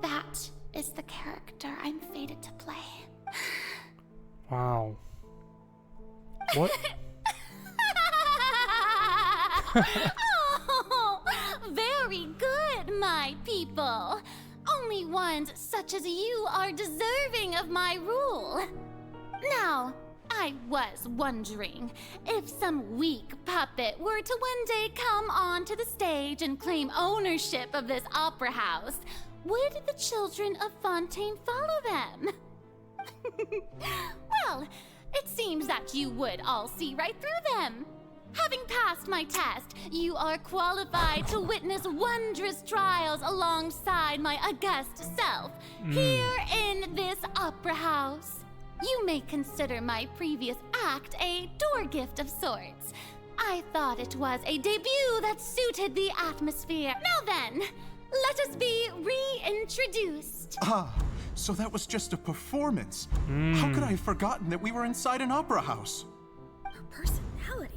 That is the character I'm fated to play. Wow. What? Oh, very good, my people. Only ones such as you are deserving of my rule. Now, I was wondering if some weak puppet were to one day come onto the stage and claim ownership of this opera house, would the children of Fontaine follow them? Well, it seems that you would all see right through them. Having passed my test, you are qualified to witness wondrous trials alongside my august self, here in this opera house. You may consider my previous act a door gift of sorts. I thought it was a debut that suited the atmosphere. Now then, let us be reintroduced. Ah, so that was just a performance. How could I have forgotten that we were inside an opera house? Her personality.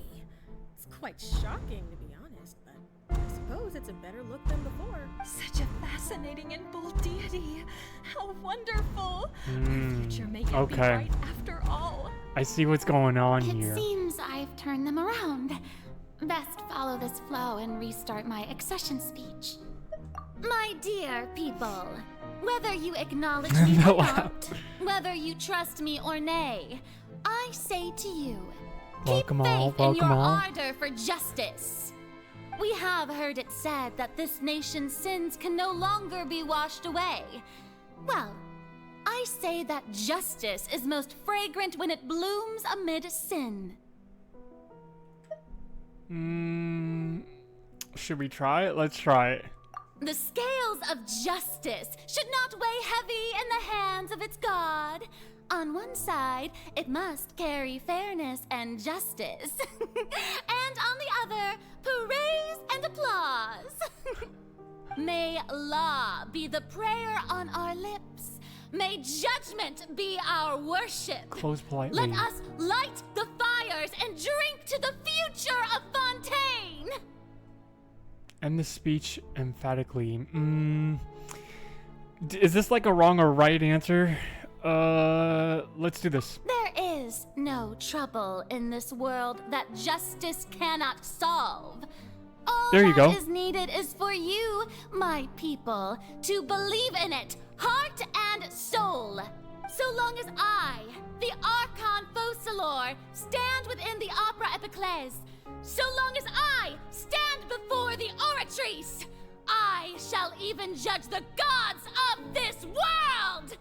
It's quite shocking, to be honest, but I suppose it's a better look than before. Such a fascinating and bold deity. How wonderful. Her future may yet be Okay. bright after all. I see what's going on here. It seems I've turned them around. Best follow this flow and restart my accession speech. My dear people, whether you acknowledge me or not, whether you trust me or nay, I say to you, keep faith in your ardor for justice. We have heard it said that this nation's sins can no longer be washed away. Well, I say that justice is most fragrant when it blooms amid sin. Should we try it? Let's try it. The scales of justice should not weigh heavy in the hands of its God. On one side, it must carry fairness and justice. And on the other, praise and applause. May law be the prayer on our lips. May judgment be our worship. Close politely. Let us light the fires and drink to the future of Fontaine. End the speech emphatically. Is this like a wrong or right answer? Let's do this. There is no trouble in this world that justice cannot solve. All there you go. that is needed is for you, my people, to believe in it, heart and soul. So long as I, the Archon Focalor, stand within the Opera Epiclese, so long as I stand before the Oratrice, I shall even judge the gods of this world!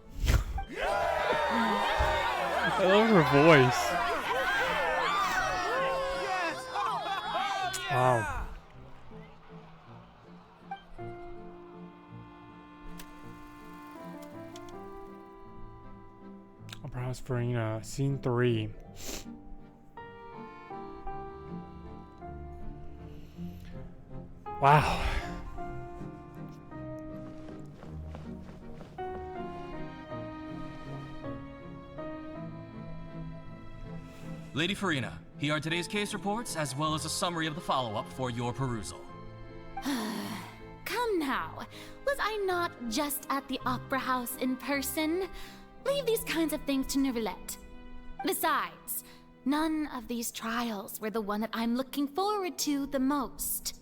I love her voice. Wow. Opera House Farina, Scene 3. Wow. Lady Farina, here are today's case reports, as well as a summary of the follow-up for your perusal. Come now, was I not just at the Opera House in person? Leave these kinds of things to Neuvillette. Besides, none of these trials were the one that I'm looking forward to the most.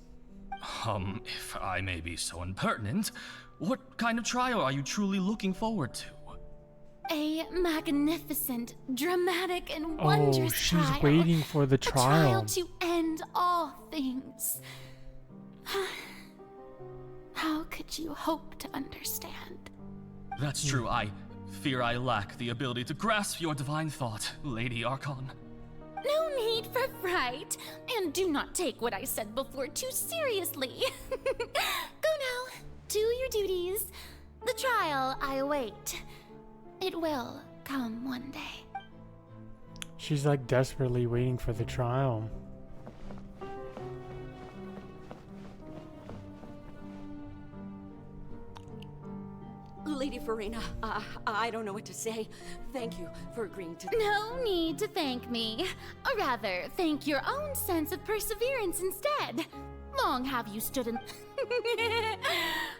If I may be so impertinent, what kind of trial are you truly looking forward to? A magnificent, dramatic, and wondrous she's trial. waiting for the trial. A trial to end all things. How could you hope to understand? That's true. I fear I lack the ability to grasp your divine thought, Lady Archon. No need for fright, and do not take what I said before too seriously. Go now, do your duties. The trial I await. It will come one day. She's like desperately waiting for the trial. Lady Farina, I don't know what to say. Thank you for agreeing to... No need to thank me. Or rather, thank your own sense of perseverance instead. Long have you stood in...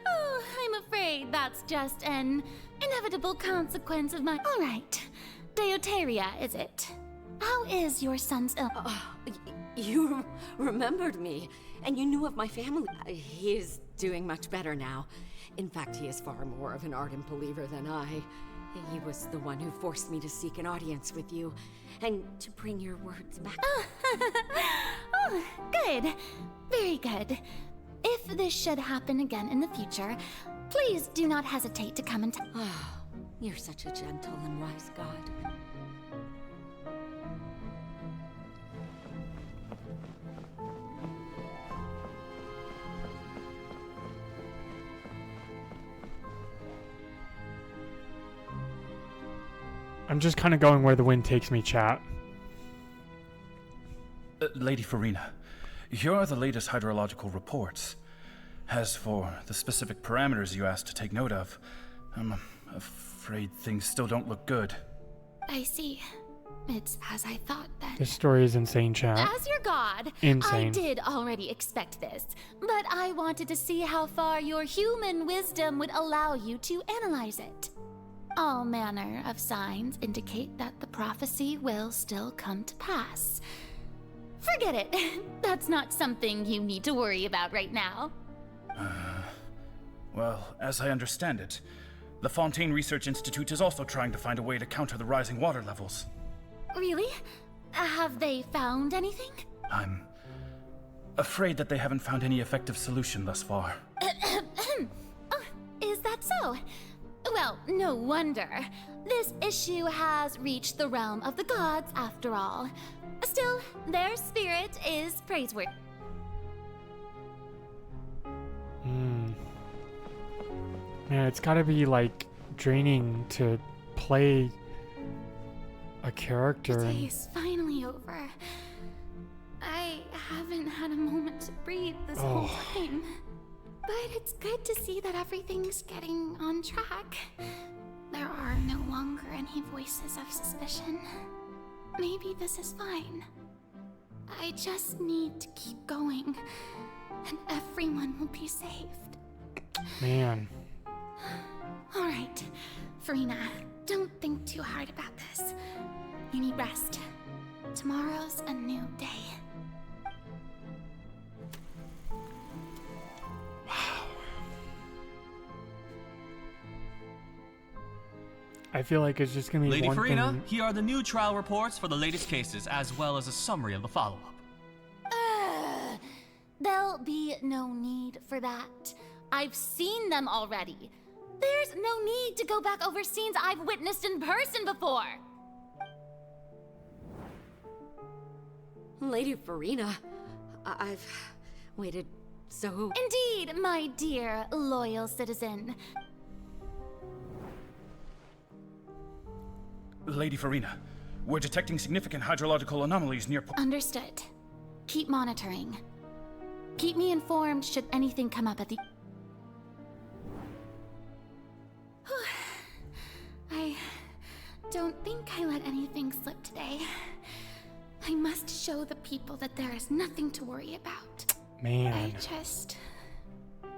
Oh, I'm afraid that's just an inevitable consequence of my... All right. Deoteria, is it? How is your son's ill... You remembered me, and you knew of my family. He is doing much better now. In fact, he is far more of an ardent believer than I. He was the one who forced me to seek an audience with you, and to bring your words back. Oh, good. Very good. If this should happen again in the future, please do not hesitate to come and tell. You're such a gentle and wise god. I'm just kind of going where the wind takes me, chat. Lady Farina, here are the latest hydrological reports. As for the specific parameters you asked to take note of, I'm afraid things still don't look good. I see. It's as I thought then. This story is insane, chat. As your god, Insane. I did already expect this, but I wanted to see how far your human wisdom would allow you to analyze it. All manner of signs indicate that the prophecy will still come to pass. Forget it. That's not something you need to worry about right now. Well, as I understand it, the Fontaine Research Institute is also trying to find a way to counter the rising water levels. Really? Have they found anything? I'm afraid that they haven't found any effective solution thus far. Oh, is that so? Well, no wonder. This issue has reached the realm of the gods, after all. Still, their spirit is praiseworthy. Man, it's gotta be, like, draining to play a character. The day is finally over. I haven't had a moment to breathe this whole time. But it's good to see that everything's getting on track. There are no longer any voices of suspicion. Maybe this is fine. I just need to keep going, and everyone will be saved. Man. All right, Farina, don't think too hard about this. You need rest. Tomorrow's a new day. I feel like it's just gonna be Lady one Farina, thing. here are the new trial reports for the latest cases, as well as a summary of the follow-up. There'll be no need for that. I've seen them already. There's no need to go back over scenes I've witnessed in person before. Lady Farina, I've waited so... Indeed, my dear loyal citizen. Lady Farina, we're detecting significant hydrological anomalies near... Understood. Keep monitoring. Keep me informed should anything come up at the... I don't think I let anything slip today. I must show the people that there is nothing to worry about. Man. I just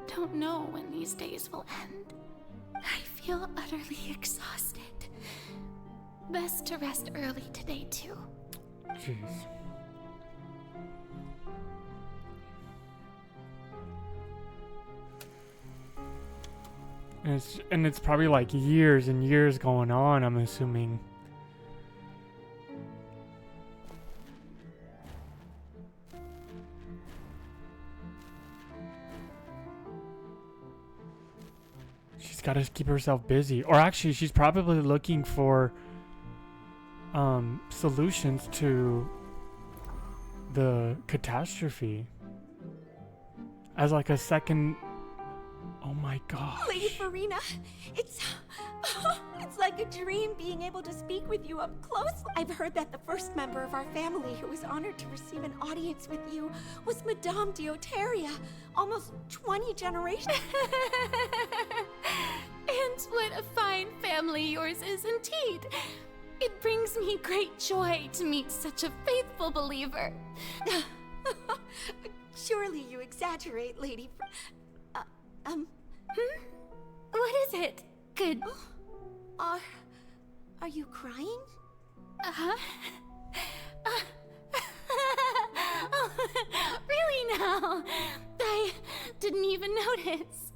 don't know when these days will end. I feel utterly exhausted. Best to rest early today, too. Jeez. And it's probably like years and years going on, I'm assuming. She's got to keep herself busy. Or actually, she's probably looking for solutions to the catastrophe as like a second. Oh my my god. Lady Farina, it's like a dream being able to speak with you up close. I've heard that the first member of our family who was honored to receive an audience with you was Madame Deoteria, almost 20 generations. And what a fine family yours is indeed. It brings me great joy to meet such a faithful believer. Surely you exaggerate, Lady What is it? Good. Are you crying? Uh-huh. Oh, really now? I didn't even notice.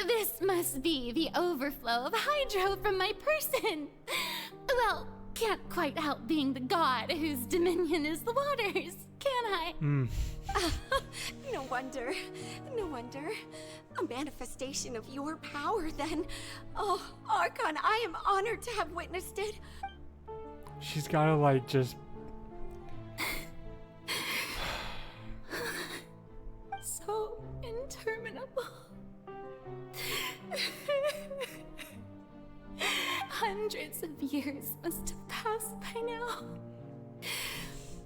This must be the overflow of hydro from my person. Well, can't quite help being the god whose dominion is the waters, can I? No wonder. No wonder. A manifestation of your power, then. Oh, Archon, I am honored to have witnessed it. She's gotta, like, just... So interminable. Hundreds of years must have passed by now.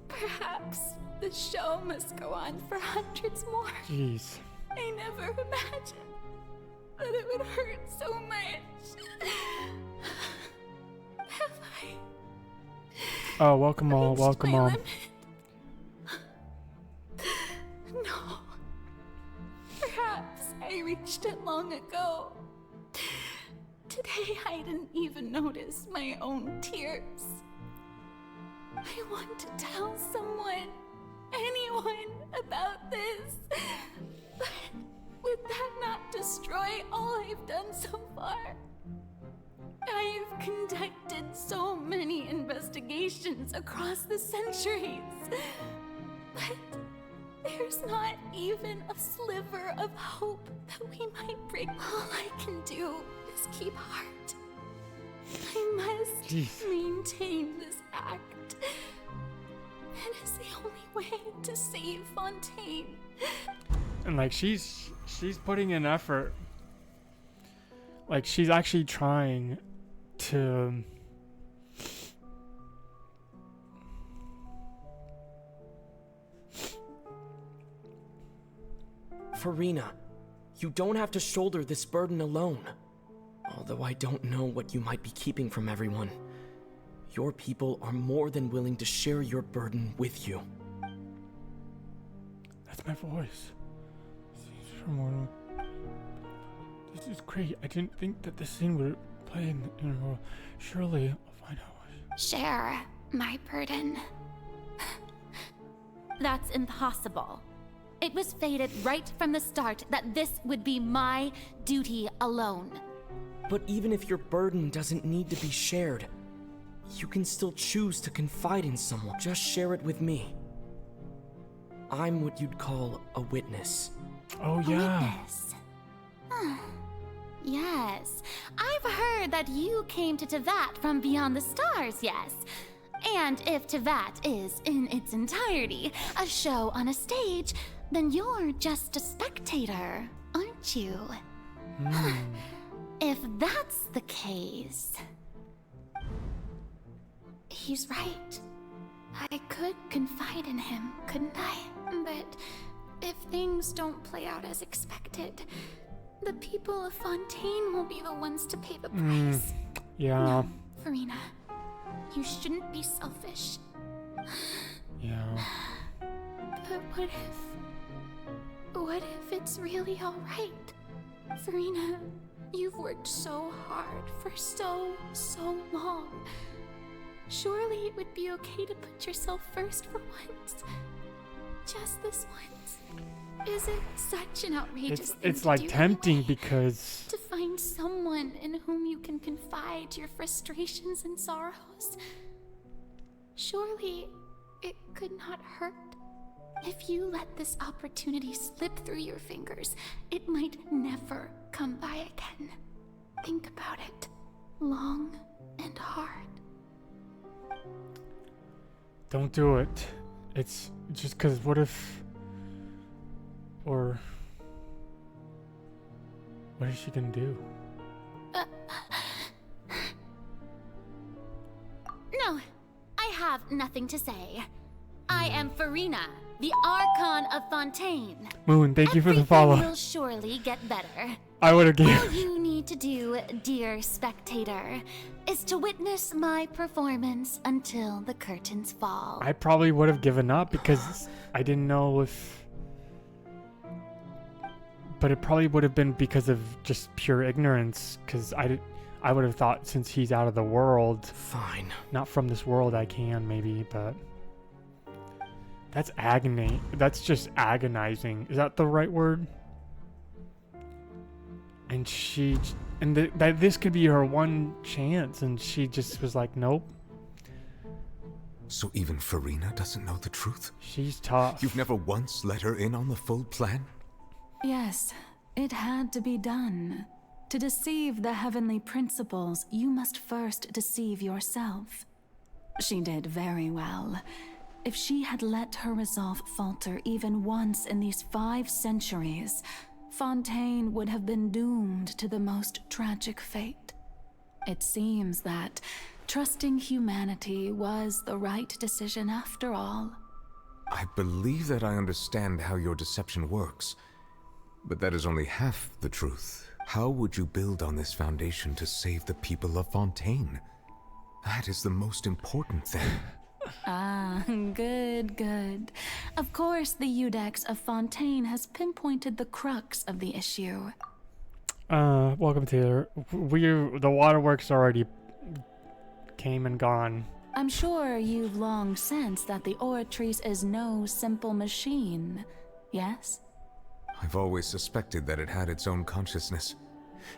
Perhaps the show must go on for hundreds more. Jeez. I never imagined that it would hurt so much. Have I? Oh, welcome all, welcome all. No. Perhaps I reached it long ago. Today I didn't even notice my own tears. I want to tell someone, anyone, about this. But would that not destroy all I've done so far? I've conducted so many investigations across the centuries. But there's not even a sliver of hope that we might break. All I can do is keep heart. I must maintain this act. It is the only way to save Fontaine. And like she's putting in effort. Like she's actually trying to Farina, you don't have to shoulder this burden alone. Although I don't know what you might be keeping from everyone. Your people are more than willing to share your burden with you. That's my voice. This is great. I didn't think that this scene would play in a row. Surely I'll find out. Share my burden. That's impossible. It was fated right from the start that this would be my duty alone. But even if your burden doesn't need to be shared, you can still choose to confide in someone. Just share it with me. I'm what you'd call a witness. Oh, yeah. A witness? Yes. I've heard that you came to Tevat from beyond the stars, yes. And if Tevat is, in its entirety, a show on a stage, then you're just a spectator, aren't you? If that's the case... He's right. I could confide in him, couldn't I? But if things don't play out as expected, the people of Fontaine will be the ones to pay the price. Yeah. No, Farina, you shouldn't be selfish. Yeah. But what if it's really alright? Farina, you've worked so hard for so long. Surely it would be okay to put yourself first for once. Just this once. Is it such an outrageous thing It's to like do tempting anyway? because To find someone in whom you can confide your frustrations and sorrows? Surely it could not hurt. If you let this opportunity slip through your fingers, it might never come by again. Think about it long and hard. don't do it. It's just because what if... Or... What is she gonna do? No, I have nothing to say. I am Farina, the Archon of Fontaine. Moon, thank you for the follow. Everything will surely get better. I would have given. All you need to do, dear spectator, is to witness my performance until the curtains fall. I probably would have given up because I didn't know if. But it probably would have been because of just pure ignorance. Because I would have thought since he's out of the world. Fine. Not from this world, I can maybe, but. That's agony. That's just agonizing. Is that the right word? And she, and that this could be her one chance, and she just was like, nope. So even Farina doesn't know the truth? She's tough. You've never once let her in on the full plan? Yes, it had to be done. To deceive the heavenly principles, you must first deceive yourself. She did very well. If she had let her resolve falter even once in these 5 centuries, Fontaine would have been doomed to the most tragic fate. It seems that trusting humanity was the right decision after all. I believe that I understand how your deception works, but that is only half the truth. How would you build on this foundation to save the people of Fontaine? That is the most important thing. Ah, good, good. Of course, the Udex of Fontaine has pinpointed the crux of the issue. Welcome, Taylor. The waterworks already came and gone. I'm sure you've long sensed that the Oratrice is no simple machine, yes? I've always suspected that it had its own consciousness.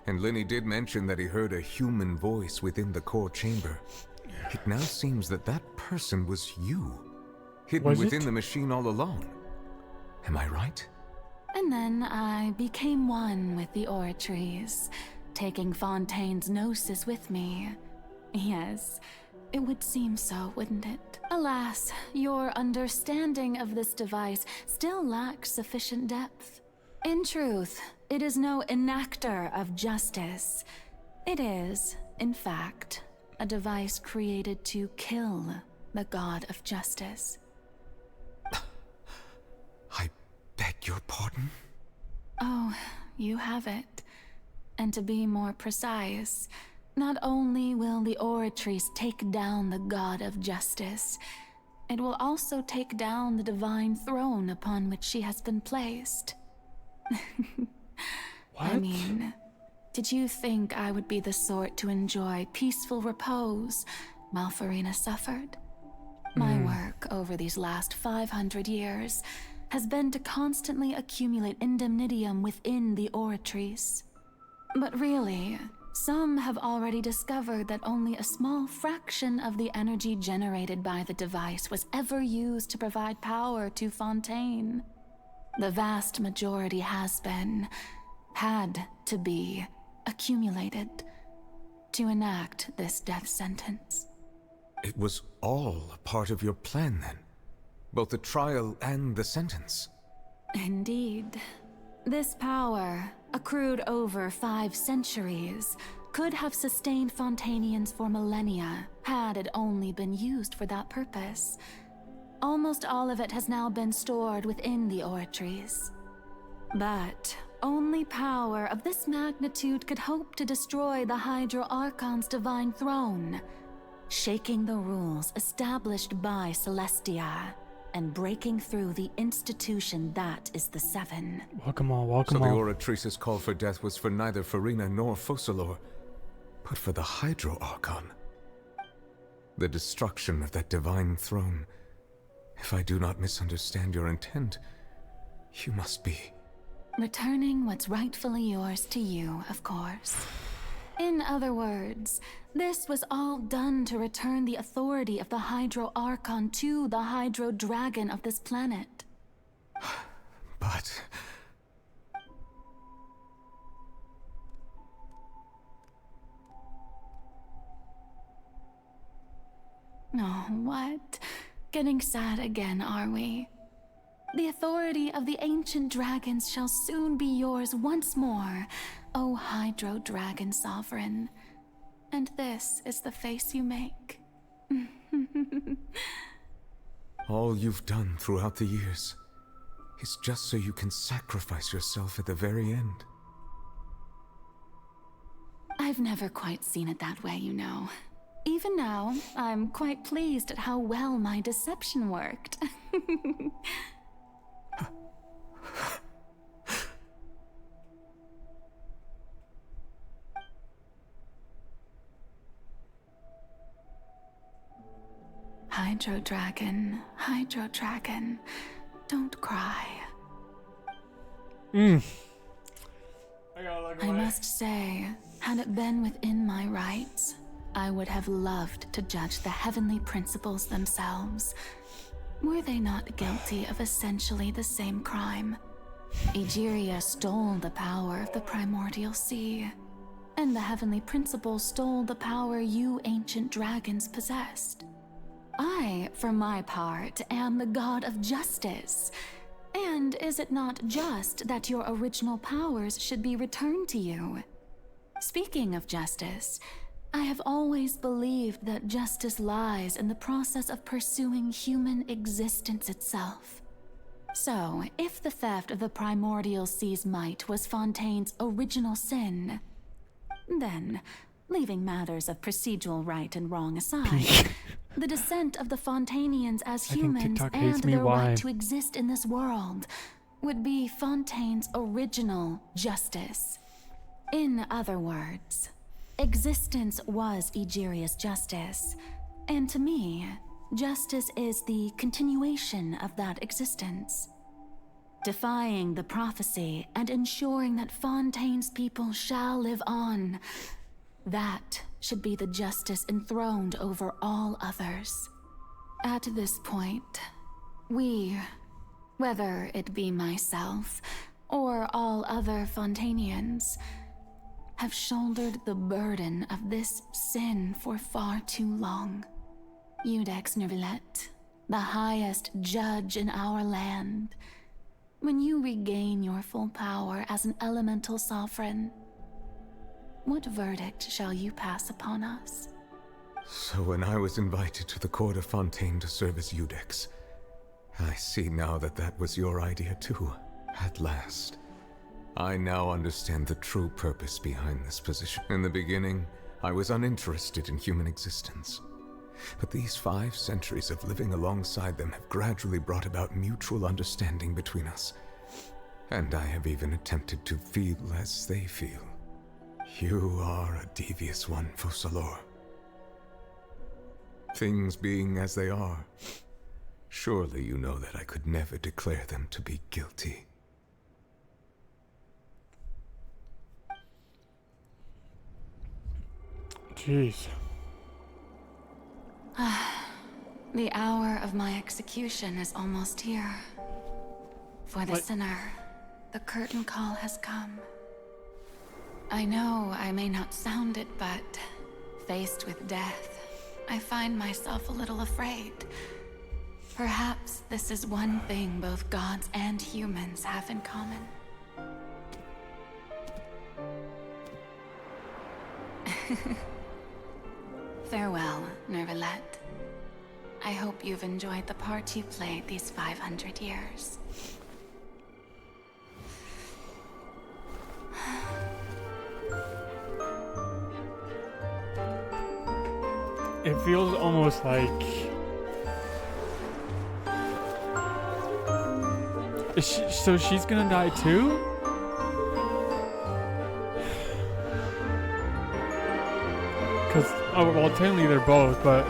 And Lenny did mention that he heard a human voice within the core chamber. It now seems that that person was you, hidden within the machine all along. Am I right? And then I became one with the Oratrice, taking Fontaine's gnosis with me. Yes, it would seem so, wouldn't it? Alas, your understanding of this device still lacks sufficient depth. In truth, it is no enactor of justice. It is, in fact, a device created to kill the god of justice. I beg your pardon? Oh, you have it. And to be more precise, not only will the Oratrice take down the god of justice, it will also take down the divine throne upon which she has been placed. What? I mean, did you think I would be the sort to enjoy peaceful repose while Farina suffered? My work over these last 500 years has been to constantly accumulate indemnitium within the Oratrice. But really, some have already discovered that only a small fraction of the energy generated by the device was ever used to provide power to Fontaine. The vast majority had to be, accumulated to enact this death sentence. It was all a part of your plan then? Both the trial and the sentence? Indeed. This power, accrued over 5 centuries, could have sustained Fontainians for millennia had it only been used for that purpose. Almost all of it has now been stored within the Oratrice. But only power of this magnitude could hope to destroy the Hydro Archon's divine throne, shaking the rules established by Celestia and breaking through the institution that is the Seven. Welcome all. So the Oratrice's call for death was for neither Farina nor Focalor, but for the Hydro Archon. The destruction of that divine throne. If I do not misunderstand your intent, you must be... Returning what's rightfully yours to you, of course. In other words, this was all done to return the authority of the Hydro Archon to the Hydro Dragon of this planet. But... Oh, what? Getting sad again, are we? The authority of the ancient dragons shall soon be yours once more, O Hydro Dragon Sovereign. And this is the face you make. All you've done throughout the years is just so you can sacrifice yourself at the very end. I've never quite seen it that way, you know. Even now, I'm quite pleased at how well my deception worked. Hydro Dragon, don't cry. I must say, had it been within my rights, I would have loved to judge the heavenly principles themselves. Were they not guilty of essentially the same crime? Egeria stole the power of the primordial sea, and the heavenly principles stole the power you ancient dragons possessed. I, for my part, am the god of justice. And is it not just that your original powers should be returned to you? Speaking of justice, I have always believed that justice lies in the process of pursuing human existence itself. So, if the theft of the primordial sea's might was Fontaine's original sin, then, leaving matters of procedural right and wrong aside, the descent of the Fontainians as humans and their right to exist in this world would be Fontaine's original justice. In other words, existence was Egeria's justice, and to me, justice is the continuation of that existence. Defying the prophecy and ensuring that Fontaine's people shall live on, that should be the justice enthroned over all others. At this point, we, whether it be myself or all other Fontainians, have shouldered the burden of this sin for far too long. Iudex Neuvillette, the highest judge in our land, when you regain your full power as an elemental sovereign, what verdict shall you pass upon us? So when I was invited to the court of Fontaine to serve as Iudex, I see now that that was your idea too, at last. I now understand the true purpose behind this position. In the beginning, I was uninterested in human existence. But these 5 centuries of living alongside them have gradually brought about mutual understanding between us. And I have even attempted to feel as they feel. You are a devious one, Focalors. Things being as they are, surely you know that I could never declare them to be guilty. Jeez. The hour of my execution is almost here. For the sinner, the curtain call has come. I know I may not sound it, but faced with death, I find myself a little afraid. Perhaps this is one thing both gods and humans have in common. Farewell, Neuvillette. I hope you've enjoyed the part you played these 500 years. It feels almost like... So she's gonna die too? Because, oh, well, technically they're both, but...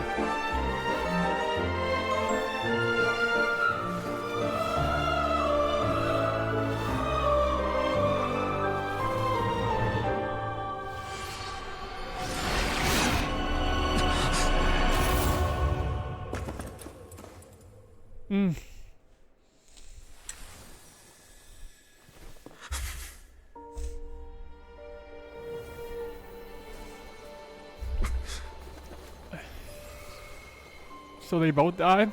So they both died?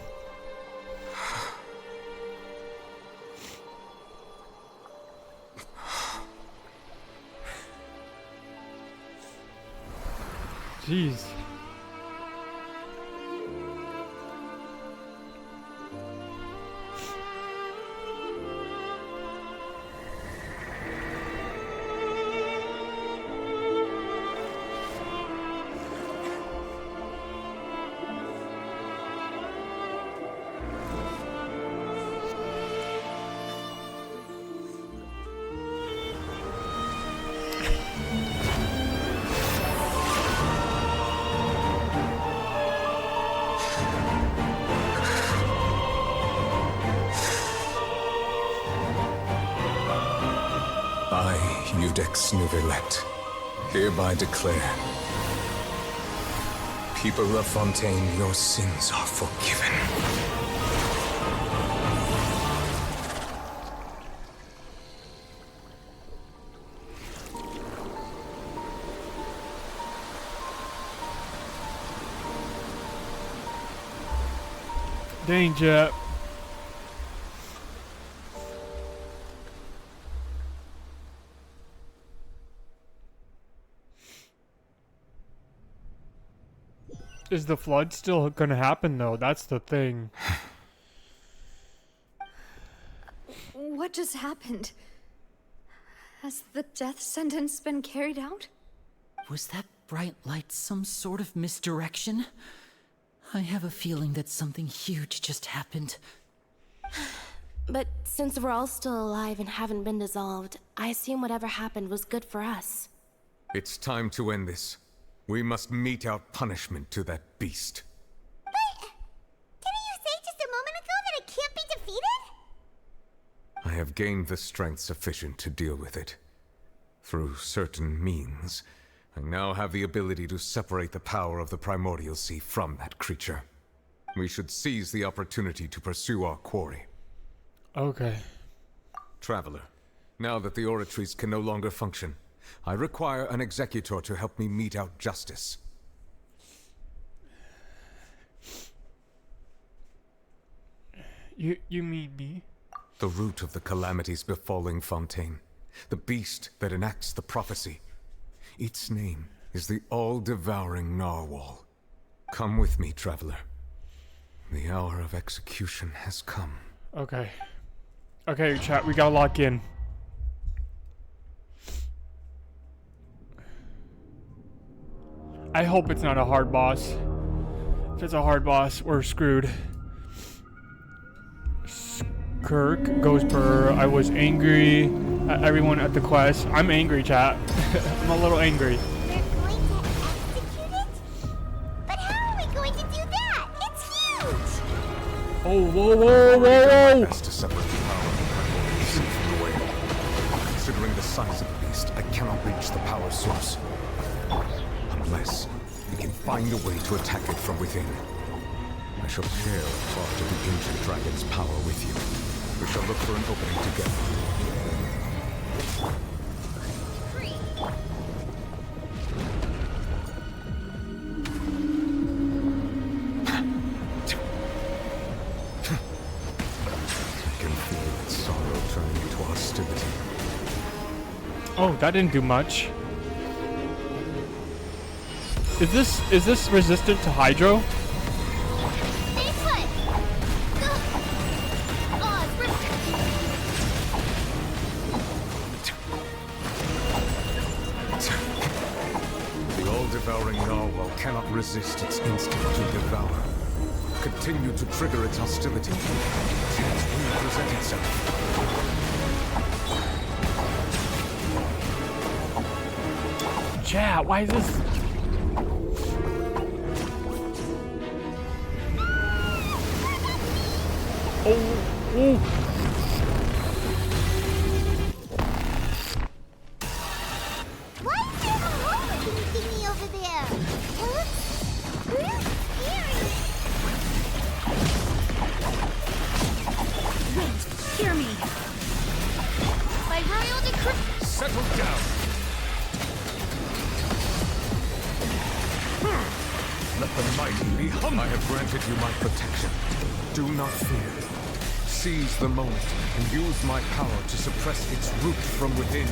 Jeez. I, Udex Nuvelet, hereby declare, people of Fontaine, your sins are forgiven. Danger. Is the flood still gonna happen though? That's the thing. What just happened? Has the death sentence been carried out? Was that bright light some sort of misdirection? I have a feeling that something huge just happened. But since we're all still alive and haven't been dissolved, I assume whatever happened was good for us. It's time to end this. We must mete out punishment to that beast. But didn't you say just a moment ago that it can't be defeated? I have gained the strength sufficient to deal with it. Through certain means, I now have the ability to separate the power of the Primordial Sea from that creature. We should seize the opportunity to pursue our quarry. Okay. Traveler, now that the oratories can no longer function, I require an executor to help me mete out justice. You mean me? The root of the calamities befalling Fontaine. The beast that enacts the prophecy. Its name is the all-devouring narwhal. Come with me, traveler. The hour of execution has come. Okay. Okay, chat, we gotta lock in. I hope it's not a hard boss. If it's a hard boss, we're screwed. Kirk goes per I was angry at everyone at the quest. I'm angry, chat. I'm a little angry. They're going to execute it? But how are we going to do that? It's huge! Oh, whoa, whoa, whoa, whoa! Best to separate the power of the Primordial Sea from the whale. Considering the size of the beast, I cannot reach the power source. Unless we can find a way to attack it from within. I shall share a part of the ancient dragon's power with you. We shall look for an opening together. I can feel its sorrow turning into hostility. Oh, that didn't do much. Is this resistant to Hydro? Devouring narwhal cannot resist its instinct to devour. Continue to trigger its hostility. Chance will present itself. Chat, why is this? Oh. Settle down. Let the mighty be humble. I have granted you my protection. Do not fear. Seize the moment and use my power to suppress its root from within.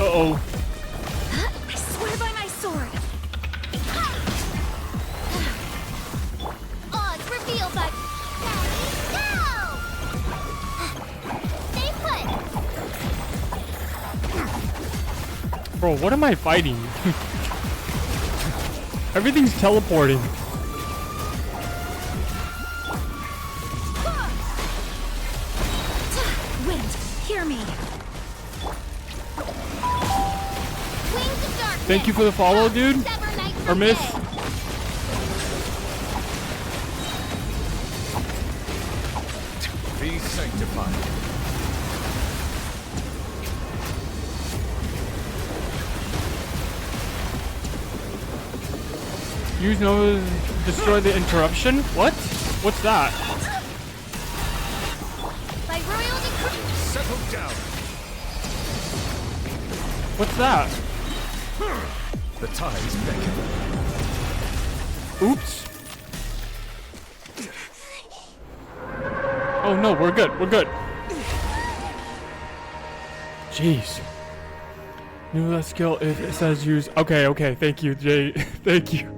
Uh-oh. I swear by my sword. Odds revealed by... Stay put! Bro, what am I fighting? Everything's teleporting. Wind, hear me. Thank you for the follow, dude. Or miss. Be sanctified. Use no destroy the interruption? What? What's that? By royal decree. Settle down. What's that? The tides beckon. Oops. Oh no, we're good. We're good. Jeez. New less skill if it says use. Okay, okay. Thank you, Jay. Thank you.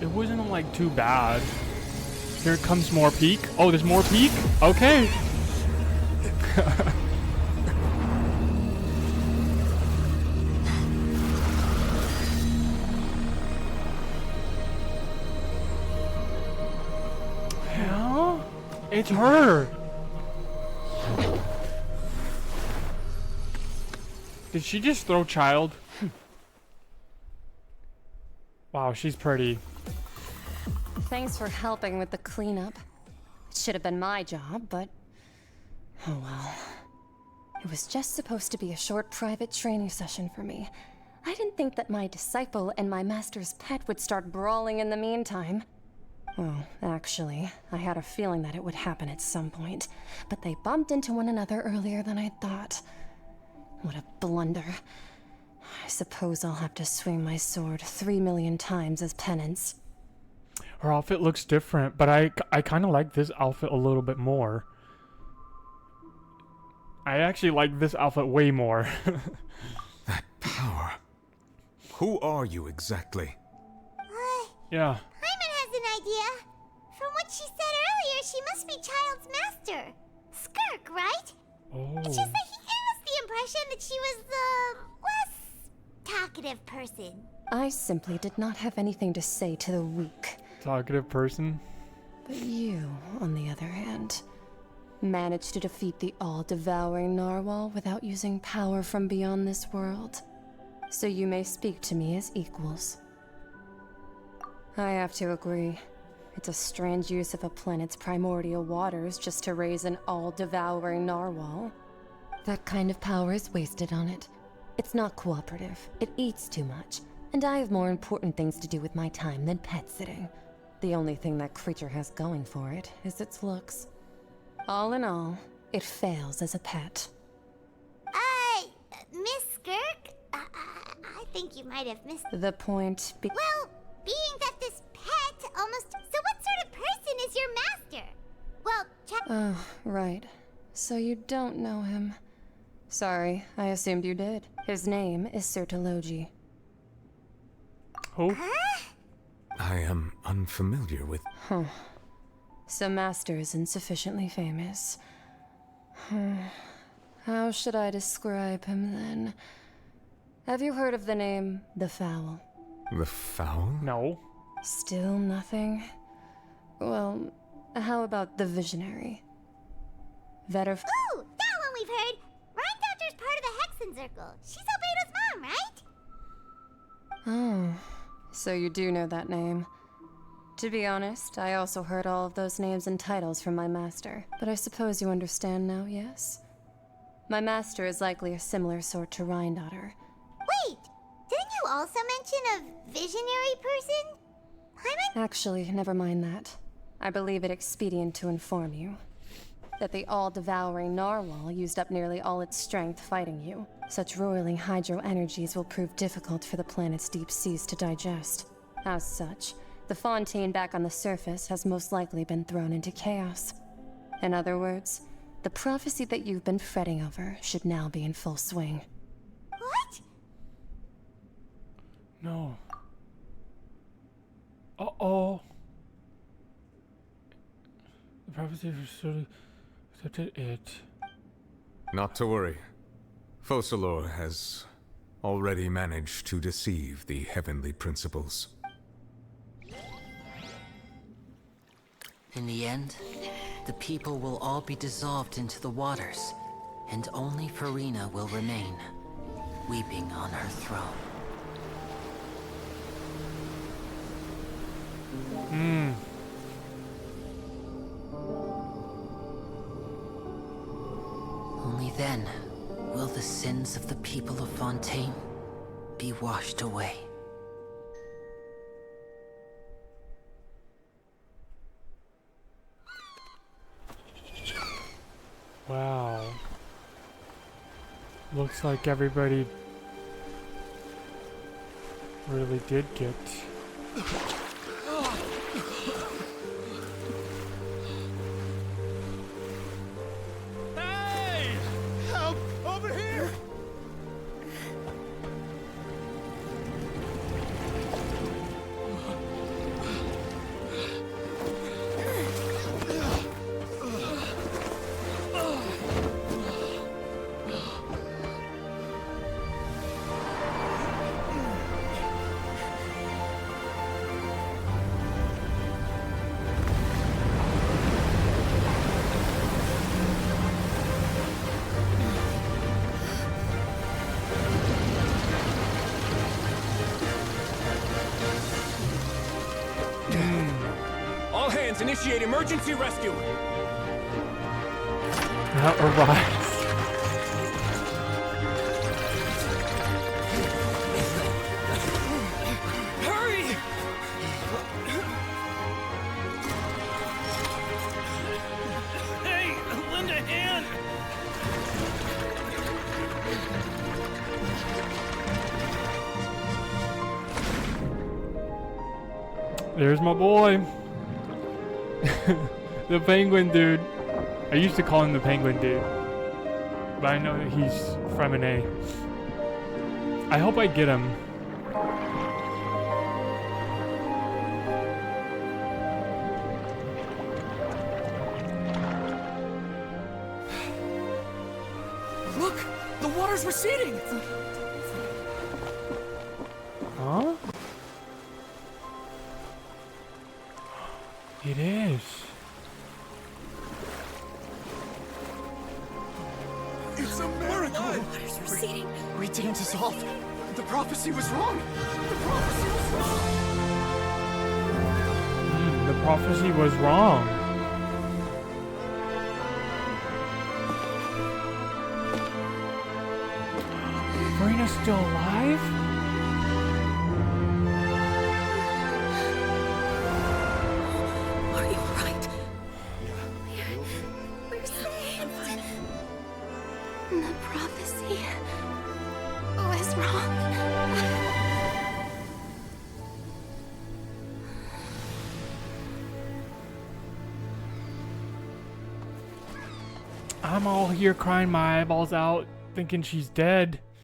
It wasn't like too bad. Here comes more peak. Oh, there's more peak? Okay. Hell? It's her. Did she just throw child? Wow, she's pretty. Thanks for helping with the cleanup. It should have been my job, but... oh well. It was just supposed to be a short private training session for me. I didn't think that my disciple and my master's pet would start brawling in the meantime. Well, actually, I had a feeling that it would happen at some point, but they bumped into one another earlier than I thought. What a blunder. I suppose I'll have to swing my sword 3 million times as penance. Her outfit looks different, but I kind of like this outfit a little bit more. I actually like this outfit way more. That power. Who are you exactly? Yeah. Hyman has an idea. From what she said earlier, she must be Child's master. Skirk, right? Oh. It's just that he has the impression that she was the less talkative person. I simply did not have anything to say to the weak. Talkative person? But you, on the other hand, managed to defeat the all-devouring narwhal without using power from beyond this world. So you may speak to me as equals. I have to agree. It's a strange use of a planet's primordial waters just to raise an all-devouring narwhal. That kind of power is wasted on it. It's not cooperative. It eats too much. And I have more important things to do with my time than pet sitting. The only thing that creature has going for it is its looks. All in all, it fails as a pet. Miss Skirk? I think you might have missed... The point be... Well, being that this pet almost... So what sort of person is your master? Well, check... Oh, right. So you don't know him. Sorry, I assumed you did. His name is Sertologi. Who? I am unfamiliar with... Huh. So Master isn't sufficiently famous. How should I describe him then? Have you heard of the name The Fowl? The Fowl? No. Still nothing? Well, how about the Visionary? Ooh, that one we've heard! Rhine Doctor's part of the Hexen Circle. She's Albedo's mom, right? Oh, so you do know that name. To be honest, I also heard all of those names and titles from my master. But I suppose you understand now, yes? My master is likely a similar sort to Rhine-Daughter. Wait! Didn't you also mention a visionary person? Hyman? Actually, never mind that. I believe it expedient to inform you that the all-devouring narwhal used up nearly all its strength fighting you. Such roiling hydro energies will prove difficult for the planet's deep seas to digest. As such, the Fontaine back on the surface has most likely been thrown into chaos. In other words, the prophecy that you've been fretting over should now be in full swing. What? No. Uh-oh. The prophecy was surely accepted it. Not to worry. Focalor has already managed to deceive the heavenly principles. In the end, the people will all be dissolved into the waters, and only Farina will remain, weeping on her throne. Only then will the sins of the people of Fontaine be washed away. Wow. Looks like everybody really did get... Hey! Help! Over here! All hands, initiate emergency rescue! That arrives. Hurry! Hey, lend a hand! There's my boy. The penguin dude. I used to call him the penguin dude, but I know that he's Fremine. I hope I get him. Look! The water's receding! Huh? It is. It's a miracle! Water's receding. We didn't dissolve. The prophecy was wrong. The prophecy was wrong. The prophecy was wrong. Farina's still alive? Are you alright? We're saved. The prophecy was wrong. I'm all here crying my eyeballs out, thinking she's dead.